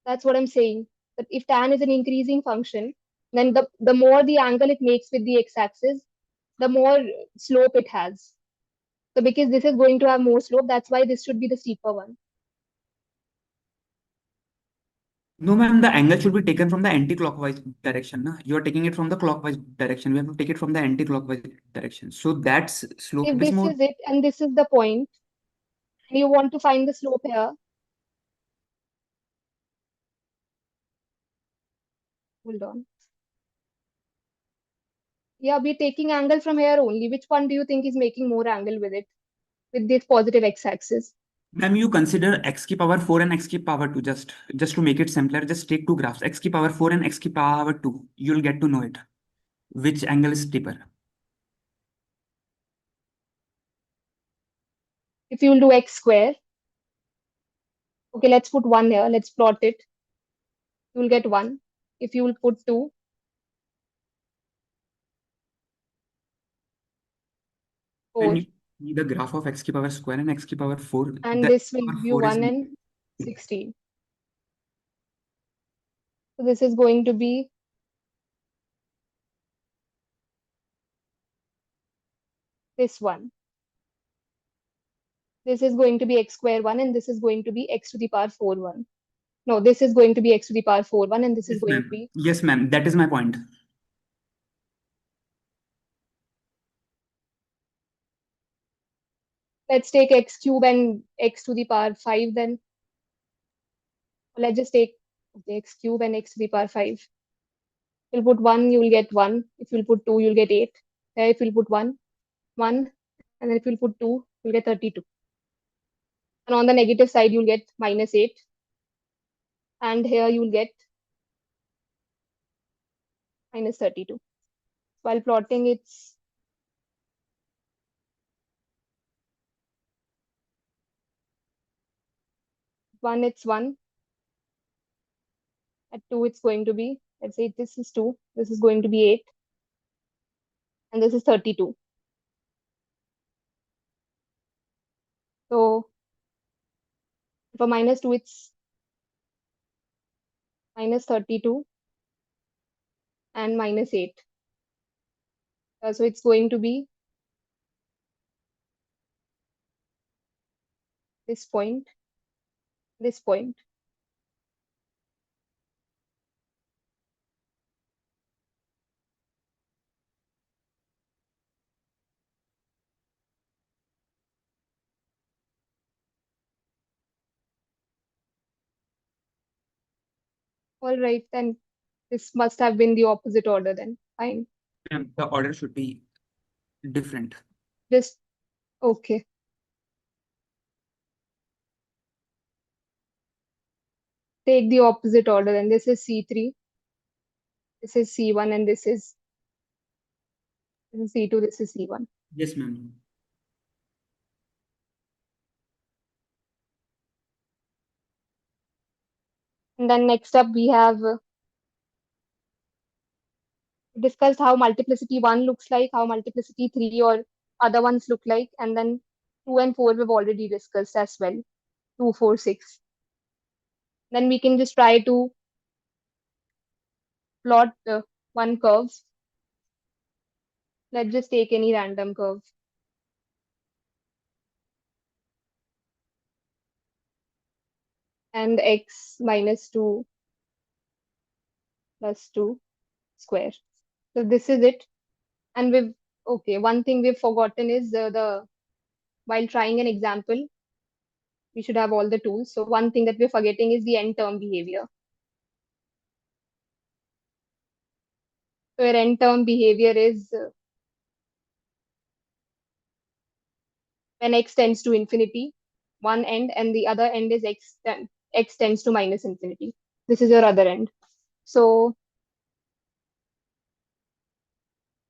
That's what I'm saying. That if tan is an increasing function, then the more the angle it makes with the x-axis, the more slope it has. So because this is going to have more slope, that's why this should be the steeper one. No, ma'am, the angle should be taken from the anti-clockwise direction. Na? You are taking it from the clockwise direction. We have to take it from the anti-clockwise direction. So that's slope If is this more. is it and this is the point, and you want to find the slope here, hold on. Yeah, we're taking angle from here only. Which one do you think is making more angle with it, with this positive x-axis? Ma'am, you consider x ki power 4 and x ki power 2 just to make it simpler. Just take two graphs, x ki power 4 and x ki power 2. You'll get to know it. Which angle is steeper? If you will do x square, okay, let's put 1 here. Let's plot it. You will get 1. If you will put 2, 4, When you see the graph of x ki power square and x ki power 4, and the this will power give you 4 is 1 and 16. So this is going to be this one. This is going to be x square 1, and this is going to be x to the power 4 1. No, this is going to be x to the power 4 1, and this is Yes, going to ma'am. be, Yes, ma'am. That is my point. let's take x cube and x to the power 5 then. Let's just take x cube and x to the power 5. You'll put 1, you will get 1. If you'll put 2, you'll get 8. If you'll put 1, 1. And then if you'll put 2, you'll get 32. And on the negative side, you'll get minus 8. And here you'll get minus 32. While plotting, it's one, it's 1. At 2, it's going to be, let's say this is 2. This is going to be 8. And this is 32. So for minus 2, it's minus 32 and minus 8. So it's going to be this point, this point. All right, then this must have been the opposite order then. Fine. Ma'am, the order should be different. Just, okay. Take the opposite order, and this is C3, this is C1, and this is C2, this is C1. Yes, ma'am. And then next up, we have discussed how multiplicity 1 looks like, how multiplicity 3 or other ones look like, and then 2 and 4 we've already discussed as well. 2, 4, 6. Then we can just try to plot one curve. Let's just take any random curve. And x minus 2 plus 2 square. So this is it. And we've, okay, one thing we've forgotten is while trying an example, we should have all the tools. So one thing that we're forgetting is the end term behavior. So your end term behavior is when x tends to infinity, one end, and the other end is x tends to minus infinity. This is your other end. So,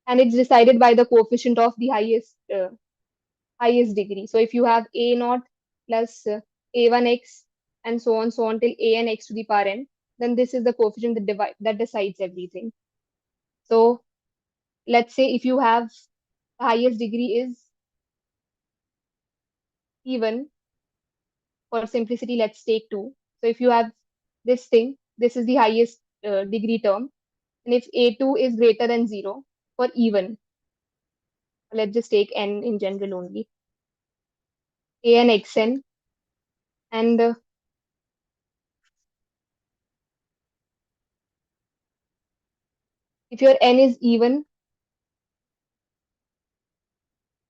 and it's decided by the coefficient of the highest degree. So if you have a naught plus a1x and so on till a and x to the power n, then this is the coefficient that decides everything. So let's say if you have the highest degree is even, for simplicity, let's take 2. So if you have this thing, this is the highest degree term. And if a2 is greater than 0 for even, let's just take n in general only, a and xn, and if your n is even,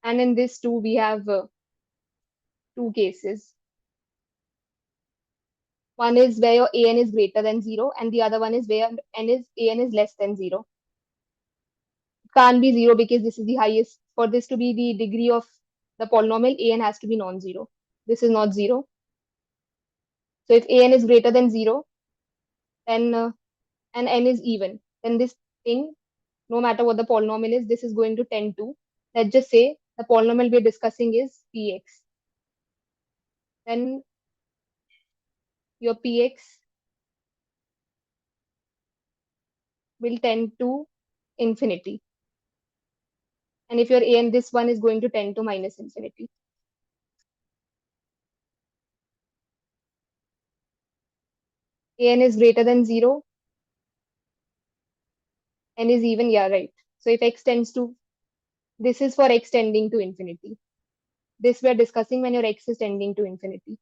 and in this too we have two cases. One is where your an is greater than 0, and the other one is where an is less than 0. It can't be 0 because this is the highest. For this to be the degree of the polynomial, an has to be non-zero. This is not 0. So if an is greater than 0, then and n is even, then this thing, no matter what the polynomial is, this is going to tend to, let's just say the polynomial we're discussing is px. Then your px will tend to infinity. And if your an, this one is going to tend to minus infinity. An is greater than 0, n is even, yeah, right. So if x tends to, this is for x tending to infinity. This we are discussing when your x is tending to infinity.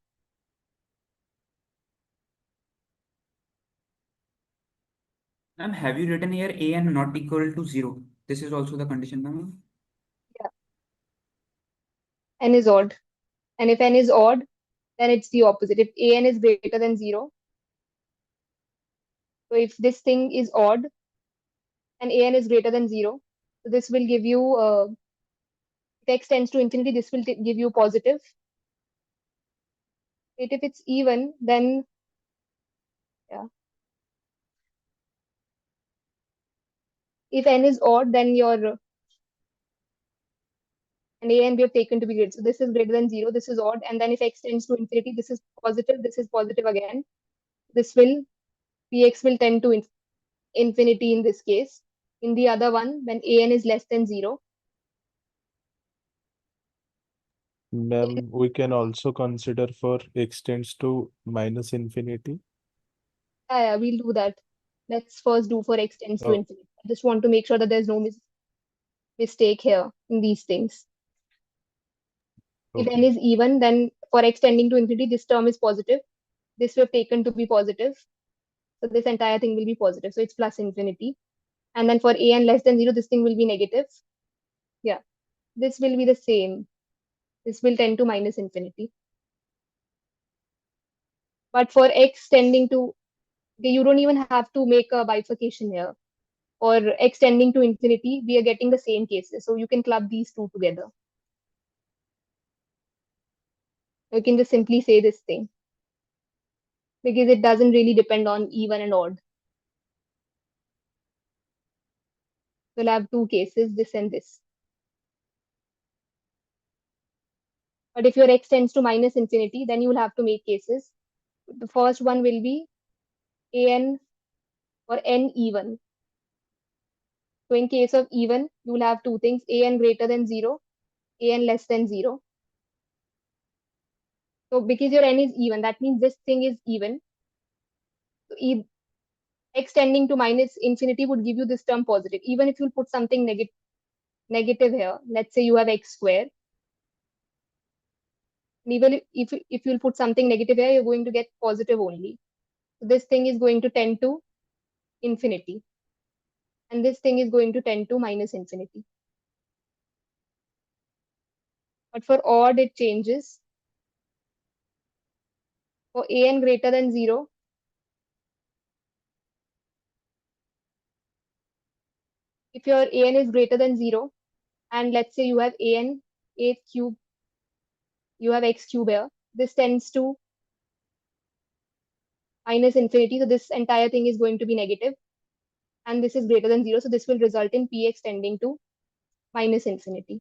Ma'am, have you written here a n not equal to 0? This is also the condition, ma'am. Yeah. N is odd. And if n is odd, then it's the opposite. If an is greater than 0, so if this thing is odd and an is greater than 0, so this will give you, if x tends to infinity, this will give you positive. But if it's even, then, yeah. If n is odd, then your, and a and b have taken to be greater. So this is greater than 0, this is odd. And then if x tends to infinity, this is positive again. This will, px will tend to infinity in this case. In the other one, when an is less than 0, Ma'am, we can also consider for x tends to minus infinity. yeah, we'll do that. Let's first do for x tends to Oh, infinity. I just want to make sure that there's no mistake here in these things. If n okay. is even, then for x tending to infinity, this term is positive. This we have taken to be positive. So this entire thing will be positive. So it's plus infinity. And then for an less than 0, this thing will be negative. Yeah, this will be the same. This will tend to minus infinity. But for x tending to, okay, you don't even have to make a bifurcation here. Or x tending to infinity, we are getting the same cases. So you can club these two together. You can just simply say this thing because it doesn't really depend on even and odd. We'll have two cases, this and this. But if your x tends to minus infinity, then you will have to make cases. The first one will be an or n even. So in case of even, you will have two things, an greater than 0, an less than 0. So because your n is even, that means this thing is even. So x tending to minus infinity would give you this term positive. Even if you put something negative here, let's say you have x square. And even if you'll put something negative here, you're going to get positive only. So this thing is going to tend to infinity. And this thing is going to tend to minus infinity. But for odd, it changes. For an greater than 0, if your an is greater than 0, and let's say you have a cube, you have x cube here, this tends to minus infinity. So this entire thing is going to be negative, and this is greater than 0. So this will result in px tending to minus infinity.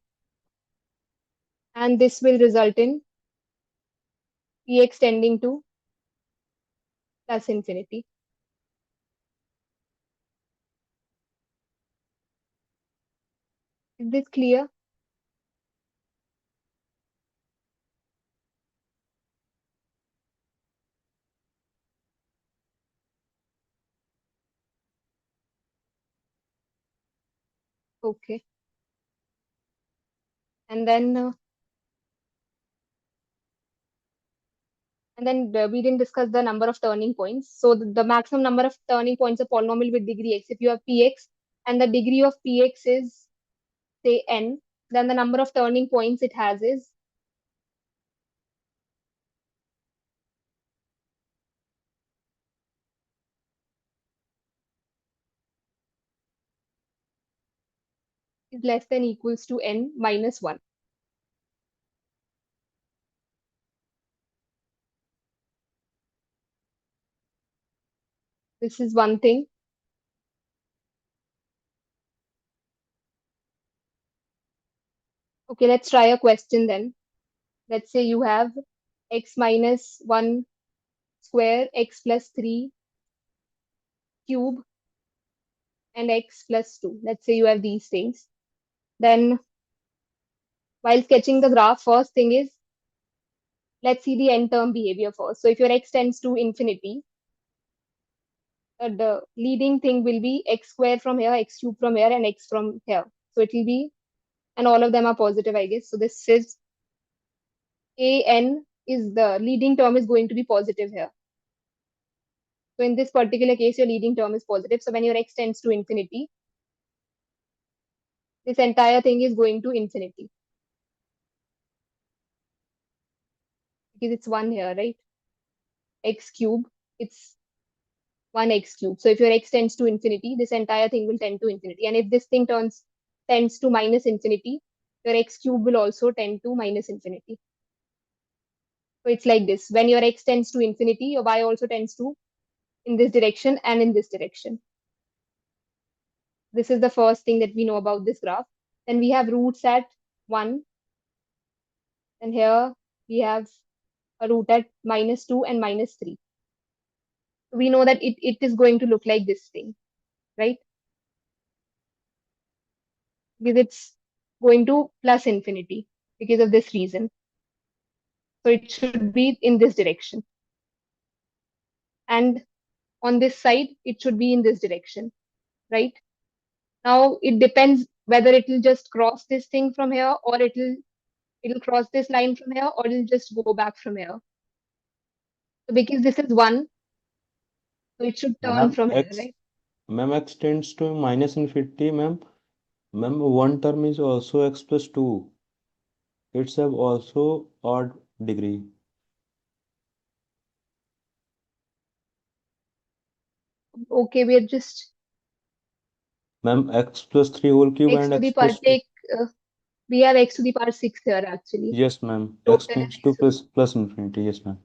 And this will result in px tending to plus infinity. Is this clear? Okay. And then we didn't discuss the number of turning points. So the maximum number of turning points of polynomial with degree x, if you have px and the degree of px is say n, then the number of turning points it has is less than equals to n minus 1. This is one thing. Okay, let's try a question then. Let's say you have x minus 1 square, x plus 3 cube, and x plus 2. Let's say you have these things. Then while sketching the graph, first thing is, let's see the n term behavior first. So if your x tends to infinity, the leading thing will be x square from here, x cube from here, and x from here. So it will be, and all of them are positive, I guess. So this is an is the leading term is going to be positive here. So in this particular case, your leading term is positive. So when your x tends to infinity, this entire thing is going to infinity. Because it's 1 here, right? X cube, it's 1x cube. So if your x tends to infinity, this entire thing will tend to infinity. And if this thing tends to minus infinity, your x cube will also tend to minus infinity. So it's like this. When your x tends to infinity, your y also tends to in this direction and in this direction. This is the first thing that we know about this graph. Then we have roots at 1. And here we have a root at -2 and -3. We know that it is going to look like this thing, right? Because it's going to plus infinity because of this reason. So it should be in this direction. And on this side, it should be in this direction, right? Now it depends whether it will just cross this thing from here, or it'll cross this line from here, or it'll just go back from here. So because this is 1, so it should turn from here, right? Ma'am, x tends to minus infinity, ma'am. Ma'am, one term is also x plus 2. It's have also odd degree. Okay, we're just Ma'am, x plus 3 whole cube x and to the x power plus 2. we have x to the power 6 here actually. Yes, ma'am. Total X tends to plus infinity. Yes, ma'am.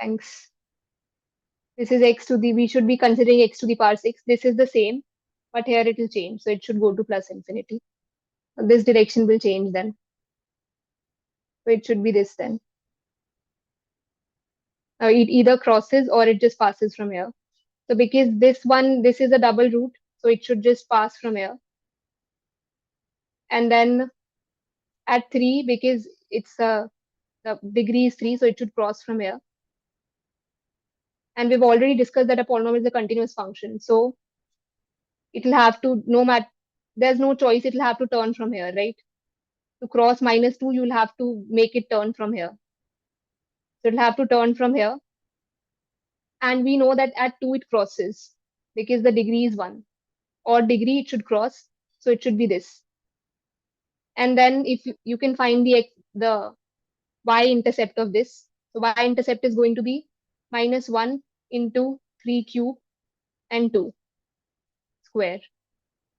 Thanks. This is x to the, we should be considering x to the power 6. This is the same, but here it will change. So it should go to plus infinity. So this direction will change then. So it should be this then. Now it either crosses or it just passes from here. So because this is a double root, so it should just pass from here. And then at 3, because it's the degree is 3, so it should cross from here. And we've already discussed that a polynomial is a continuous function. So it'll have to, no matter, there's no choice, it'll have to turn from here, right? To cross -2, you'll have to make it turn from here. So it'll have to turn from here. And we know that at 2 it crosses because the degree is 1. Or degree it should cross. So it should be this. And then if you can find the y-intercept of this. So y-intercept is going to be -1 into 3 cube and 2 square.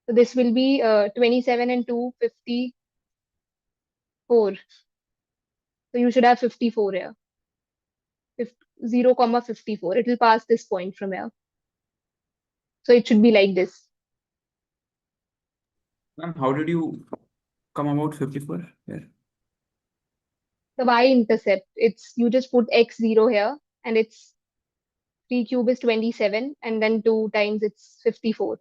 So this will be 27 and 2, 54. So you should have 54 here. 0, 54. It will pass this point from here. So it should be like this. Ma'am, how did you come about 54 here? The y-intercept, it's you just put x0 here, and it's 3 cube is 27, and then 2 times it's 54.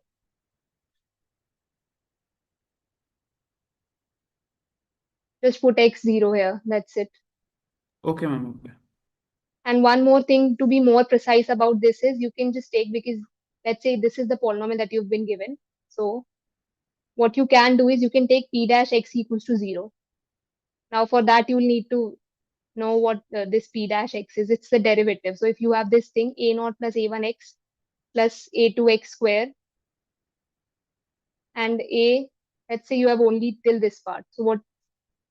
Just put x0 here. That's it. Okay, ma'am. Okay. And one more thing to be more precise about this is you can just take, because let's say this is the polynomial that you've been given. So what you can do is you can take p dash x equals to 0. Now for that you'll need to know what this p dash x is. It's the derivative. So if you have this thing a0 plus a1x plus a2x square, and let's say you have only till this part. So what,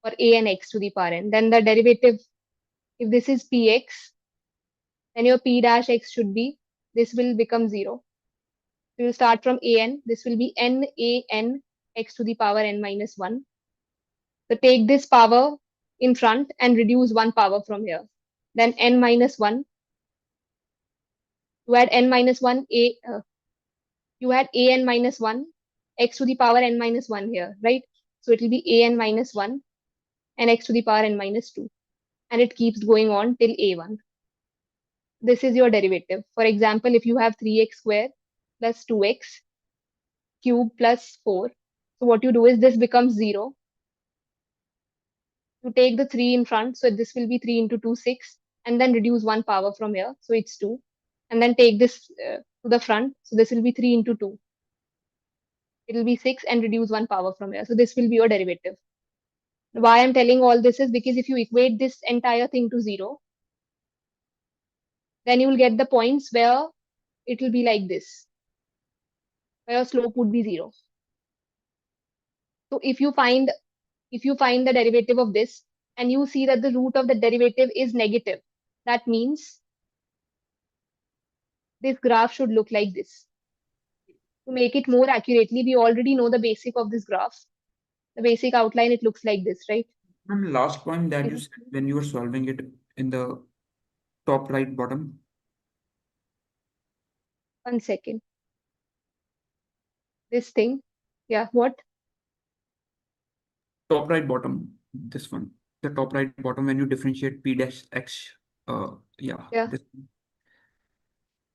or a and x to the power n, then the derivative, if this is px, then your p dash x should be, this will become 0. So you start from an, this will be n a n x to the power n minus 1. So take this power in front and reduce one power from here. Then n minus 1. You add n minus 1, you add a n minus 1 x to the power n minus 1 here, right? So it will be a n minus 1 and x to the power n minus 2. And it keeps going on till a1. This is your derivative. For example, if you have 3x square plus 2x cube plus 4. So what you do is this becomes 0. You take the 3 in front. So this will be 3 into 2, 6. And then reduce one power from here. So it's 2. And then take this to the front. So this will be 3 into 2. It will be 6 and reduce one power from here. So this will be your derivative. Why I'm telling all this is because if you equate this entire thing to 0, then you will get the points where it will be like this, where your slope would be 0. So if you find the derivative of this and you see that the root of the derivative is negative, that means this graph should look like this. To make it more accurately, we already know the basic of this graph. The basic outline, it looks like this, right? And last point that you said when you were solving it in the top right bottom. 1 second. This thing. Yeah, what? Top right bottom, this one. The top right bottom when you differentiate p dash x. Yeah. Yeah. This.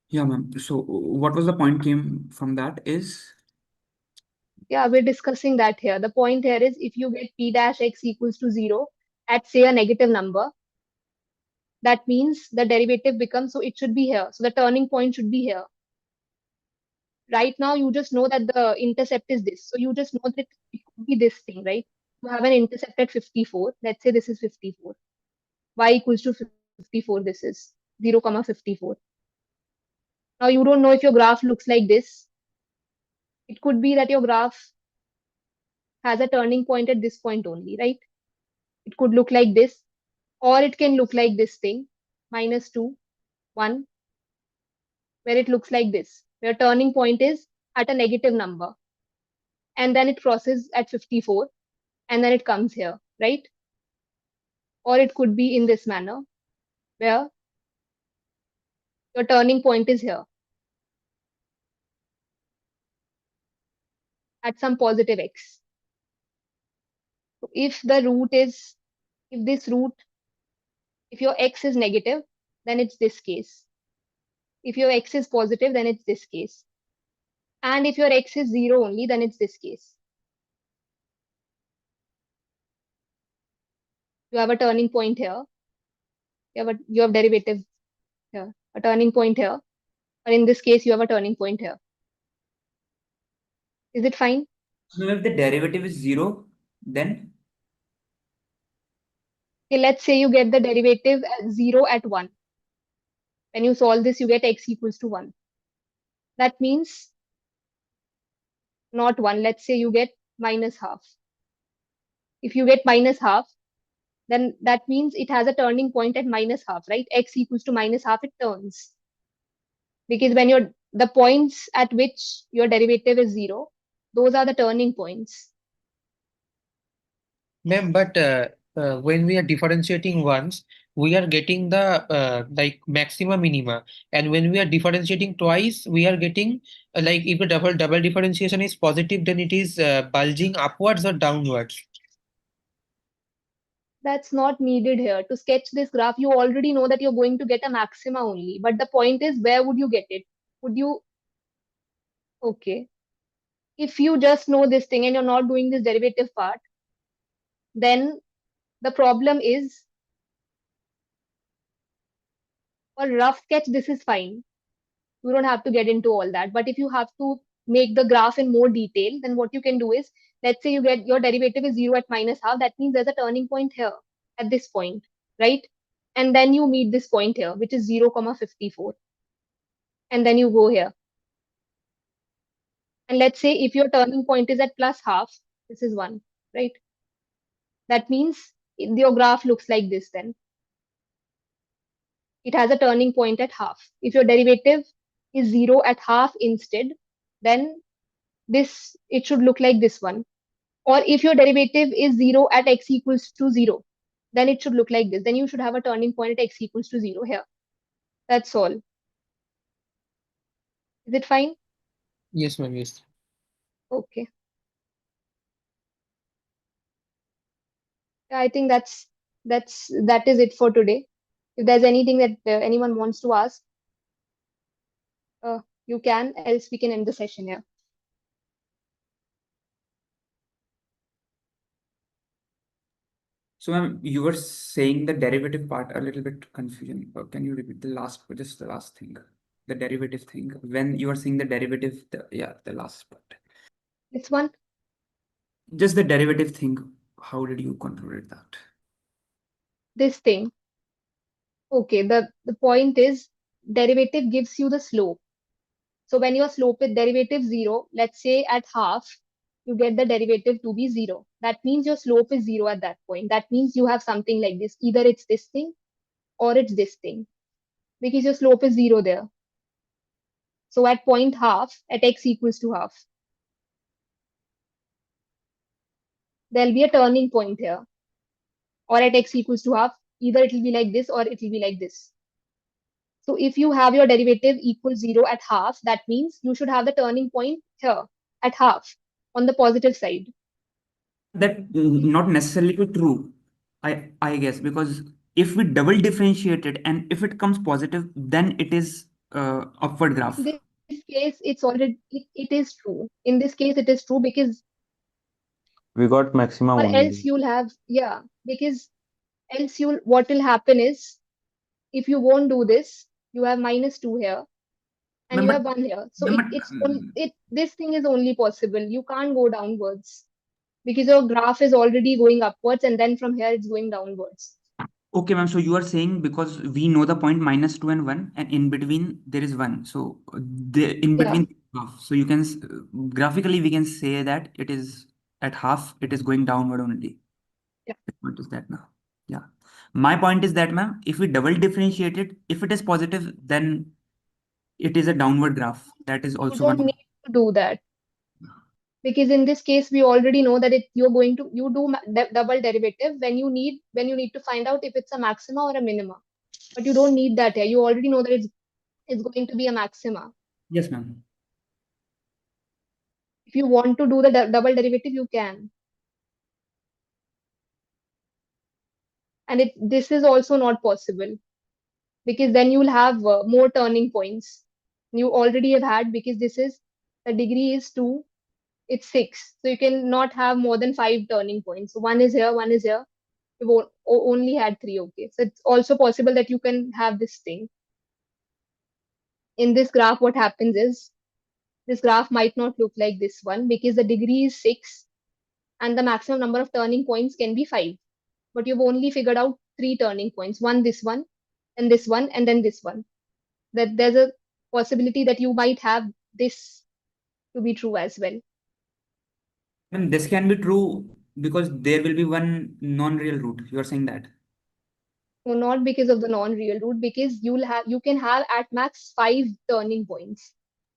Yeah, ma'am. So what was the point came from that is? Yeah, we're discussing that here. The point here is if you get p dash x equals to 0 at, say, a negative number, that means the derivative becomes, so it should be here. So the turning point should be here. Right now, you just know that the intercept is this. So you just know that it could be this thing, right? You have an intercept at 54. Let's say this is 54. Y equals to 54, this is 0, 54. Now you don't know if your graph looks like this. It could be that your graph has a turning point at this point only, right? It could look like this, or it can look like this thing, -2, 1, where it looks like this, where turning point is at a negative number. And then it crosses at 54, and then it comes here, right? Or it could be in this manner, where your turning point is here at some positive x. So if the root is, if this root, if your x is negative, then it's this case. If your x is positive, then it's this case. And if your x is 0 only, then it's this case. You have a turning point here. You have derivative here. a turning point here. Or in this case, you have a turning point here. Is it fine? So if the derivative is 0, then Okay, let's say you get the derivative at 0 at 1. When you solve this, you get x equals to 1. That means not 1. Let's say you get minus half. If you get minus half, then that means it has a turning point at minus half, right? X equals to minus half, it turns. Because when the points at which your derivative is 0, those are the turning points. Ma'am, but when we are differentiating once, we are getting the like maxima minima, and when we are differentiating twice, we are getting like if the double differentiation is positive, then it is bulging upwards or downwards. That's not needed here. To sketch this graph, you already know that you're going to get a maxima only. But the point is, where would you get it? Would you? Okay. If you just know this thing and you're not doing this derivative part, then the problem is, for rough sketch, this is fine. You don't have to get into all that. But if you have to make the graph in more detail, then what you can do is, let's say you get your derivative is 0 at minus half. That means there's a turning point here at this point, right? And then you meet this point here, which is 0, 54. And then you go here. And let's say if your turning point is at plus half, this is 1, right? That means your graph looks like this then. It has a turning point at half. If your derivative is 0 at half instead, then it should look like this one. Or if your derivative is 0 at x equals to 0, then it should look like this. Then you should have a turning point at x equals to 0 here. That's all. Is it fine? Yes, ma'am. Yes. Okay. I think that is it for today. If there's anything that anyone wants to ask, you can, else we can end the session here. so ma'am, you were saying the derivative part a little bit confusing. Can you repeat just the last thing, the derivative thing? When you were saying the derivative, the last part. This one, Just the derivative thing. How did you control that? this thing. Okay, the point is derivative gives you the slope. So when your slope is derivative 0, let's say at half, you get the derivative to be 0. That means your slope is 0 at that point. That means you have something like this. Either it's this thing or it's this thing, because your slope is 0 there. So at point half, at x equals to half, there'll be a turning point here. Or at x equals to half, either it will be like this or it will be like this. So if you have your derivative equals 0 at half, that means you should have the turning point here at half on the positive side. That not necessarily true, I guess, because if we double differentiate it and if it comes positive, then it is upward graph. In this case, it's already it is true. In this case, it is true because We got maxima or only. else you'll have because else what will happen is if you won't do this, you have -2 here and you have 1 here. So this thing is only possible. You can't go downwards because your graph is already going upwards and then from here it's going downwards. Okay, ma'am. So you are saying because we know the point -2 and 1, and in between there is 1. So in between half. So you can graphically we can say that it is at half. It is going downward only. Yeah. What is that now? Yeah. My point is that, ma'am, if we double differentiate it, if it is positive, then it is a downward graph. That is You also don't one. need to do that. Because in this case we already know that you do double derivative when you need to find out if it's a maxima or a minima, but you don't need that here. You already know that it's going to be a maxima. Yes, ma'am. If you want to do the double derivative, you can. And this is also not possible because then you'll have more turning points. You already have had, because the degree is 2, it's 6, so you can not have more than 5 turning points. So one is here, one is here. You only had 3. Okay, so it's also possible that you can have this thing. in this graph, what happens is this graph might not look like this one because the degree is 6 and the maximum number of turning points can be 5. But you've only figured out 3 turning points, one, this one, and this one, and then this one. That there's a possibility that you might have this to be true as well. And this can be true because there will be one non-real root. You are saying that. So not because of the non-real root, because you can have at max 5 turning points.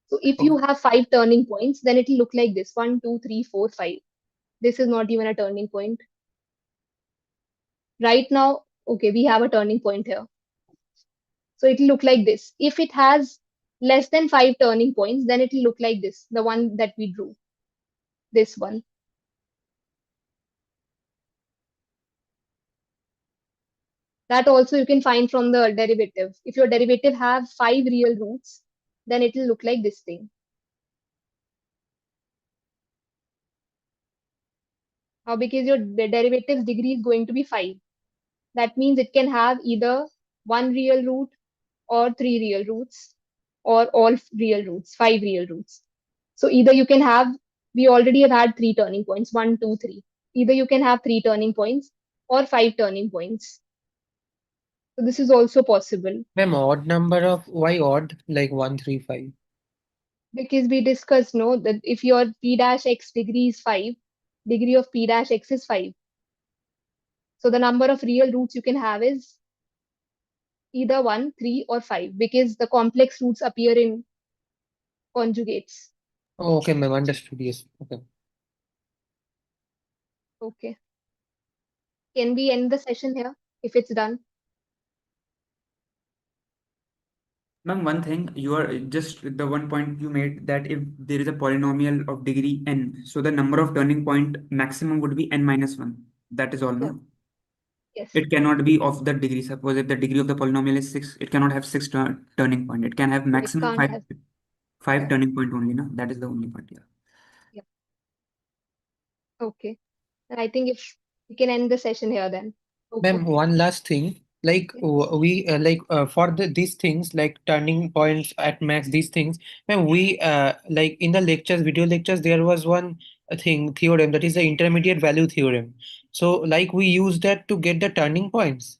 So if you Okay. have 5 turning points, then it will look like this: 1, 2, 3, 4, 5. This is not even a turning point. Right now, okay, we have a turning point here. So it will look like this. If it has less than 5 turning points, then it will look like this, the one that we drew, this one. That also you can find from the derivative. If your derivative have 5 real roots, then it will look like this thing. Now, because your derivative's degree is going to be 5, that means it can have either 1 real root or 3 real roots or all real roots, 5 real roots. So either you can have, we already have had 3 turning points, 1, 2, 3. Either you can have 3 turning points or 5 turning points. So this is also possible. Ma'am, odd number of, why odd? Like 1, 3, 5. Because we discussed, no, that if your p dash x degree is 5, degree of p dash x is 5. So the number of real roots you can have is either 1, 3, or 5, because the complex roots appear in conjugates. Oh, okay, ma'am, understood. Yes. Okay. Okay. Can we end the session here if it's done? Ma'am, one thing, you are just the one point you made that if there is a polynomial of degree n, so the number of turning point maximum would be n minus 1. That is all, no? Yes. It cannot be of the degree. Suppose if the degree of the polynomial is 6, it cannot have 6 turning point. It can have No, it maximum can't have. five Yeah. turning point only, no? That is the only point, yeah. Okay. And I think if we can end the session here then. Okay. Ma'am, one last thing. Like we for these things like turning points at max, these things. Ma'am, we like in the lectures, video lectures, there was one thing theorem, that is the intermediate value theorem. So like we use that to get the turning points.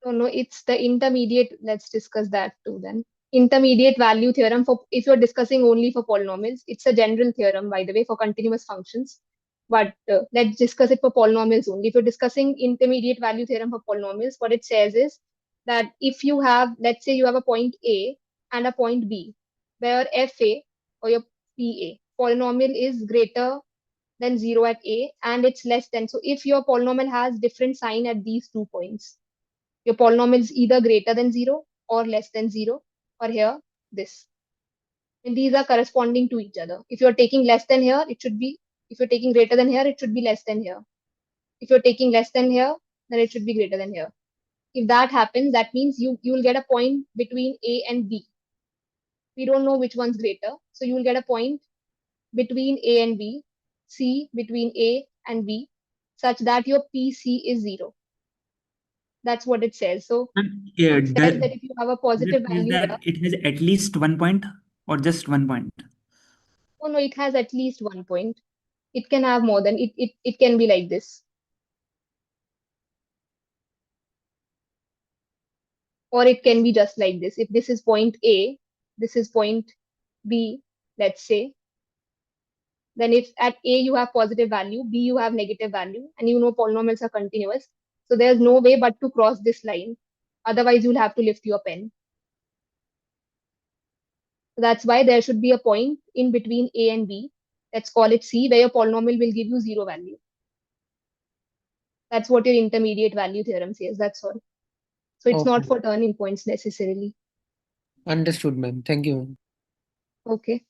No, it's the intermediate. Let's discuss that too then. Intermediate value theorem, for if you're discussing only for polynomials, it's a general theorem, by the way, for continuous functions. But let's discuss it for polynomials only. If you're discussing intermediate value theorem for polynomials, what it says is that if you have, let's say you have a point A and a point B, where FA or your PA polynomial is greater than 0 at A and it's less than. So if your polynomial has different sign at these 2 points, your polynomial is either greater than 0 or less than 0, or here, this. And these are corresponding to each other. If you're taking less than here, it should be, if you're taking greater than here, it should be less than here. If you're taking less than here, then it should be greater than here. If that happens, that means you will get a point between A and B. We don't know which one's greater. So you will get a point between A and B, C between A and B, such that your PC is 0. That's what it says. So Yeah, it says that if you have a positive that means value here, that it has at least 1 point or just 1 point. oh no, it has at least 1 point. It can have more than it can be like this. Or it can be just like this. If this is point A, this is point B, let's say, then if at A you have positive value, B you have negative value, and you know polynomials are continuous. So there's no way but to cross this line. Otherwise, you'll have to lift your pen. So that's why there should be a point in between A and B. Let's call it C, where your polynomial will give you 0 value. That's what your intermediate value theorem says. That's all. So it's not Okay. for turning points necessarily. Understood, ma'am. Thank you, ma'am. Okay.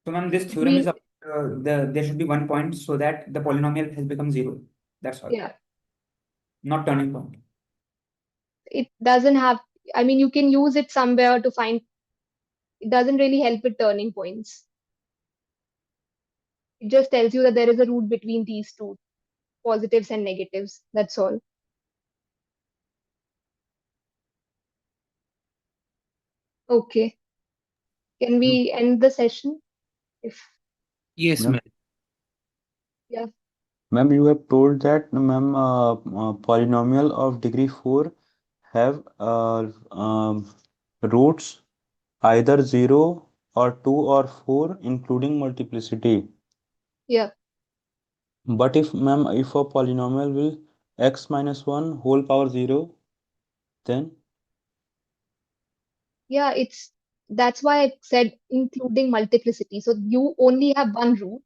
So, ma'am, this It theorem is will, there should be 1 point so that the polynomial has become 0. That's all. yeah. Not turning point. It doesn't have, I mean, you can use it somewhere to find, it doesn't really help with turning points. It just tells you that there is a root between these two, positives and negatives. That's all. Okay. Can we end the session? If Yes, Ma'am. ma'am. yeah. Ma'am, you have told that, ma'am, polynomial of degree 4 have roots either 0 or 2 or 4, including multiplicity. Yeah. But if, ma'am, if a polynomial will x minus 1 whole power 0, then Yeah, that's why I said including multiplicity. So you only have one root,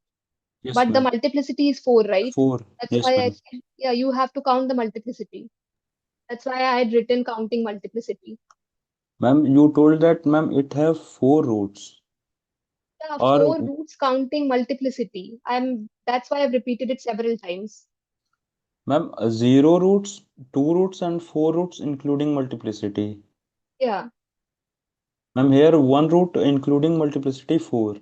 yes, but the ma'am, multiplicity is 4, right? 4. That's Yes, why I ma'am. said, yeah, you have to count the multiplicity. That's why I had written counting multiplicity. Ma'am, you told that, ma'am, it have 4 roots. Yeah, Or, 4 roots counting multiplicity. That's why I've repeated it several times. ma'am, 0 roots, 2 roots, and 4 roots, including multiplicity. Yeah, Ma'am, here 1 root, including multiplicity, 4.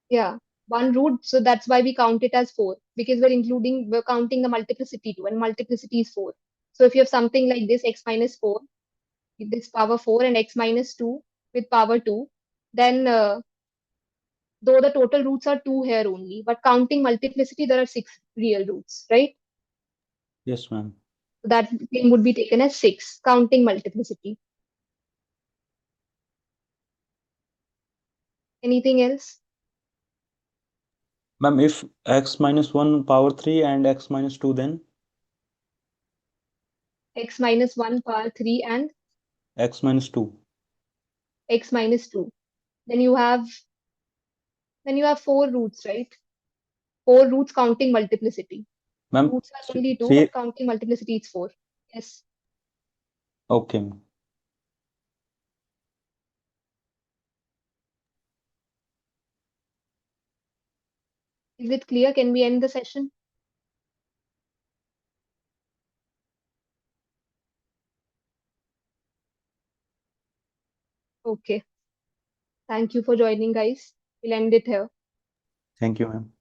yeah. One root, so that's why we count it as 4, because we're counting the multiplicity too, and multiplicity is 4. So if you have something like this, x minus 4, with this power 4, and x minus 2 with power 2, then though the total roots are 2 here only, but counting multiplicity, there are 6 real roots, right? Yes, ma'am. So that thing would be taken as 6, counting multiplicity. Anything else? Ma'am, if x minus 1 power 3 and x minus 2, then X minus 1 power 3 and x minus 2. x minus 2. Then you have 4 roots, right? 4 roots counting multiplicity. Ma'am, Roots are only 2, 3. but counting multiplicity is 4. Yes. Okay, ma'am. Is it clear? Can we end the session? Okay. Thank you for joining, guys. We'll end it here. Thank you, ma'am.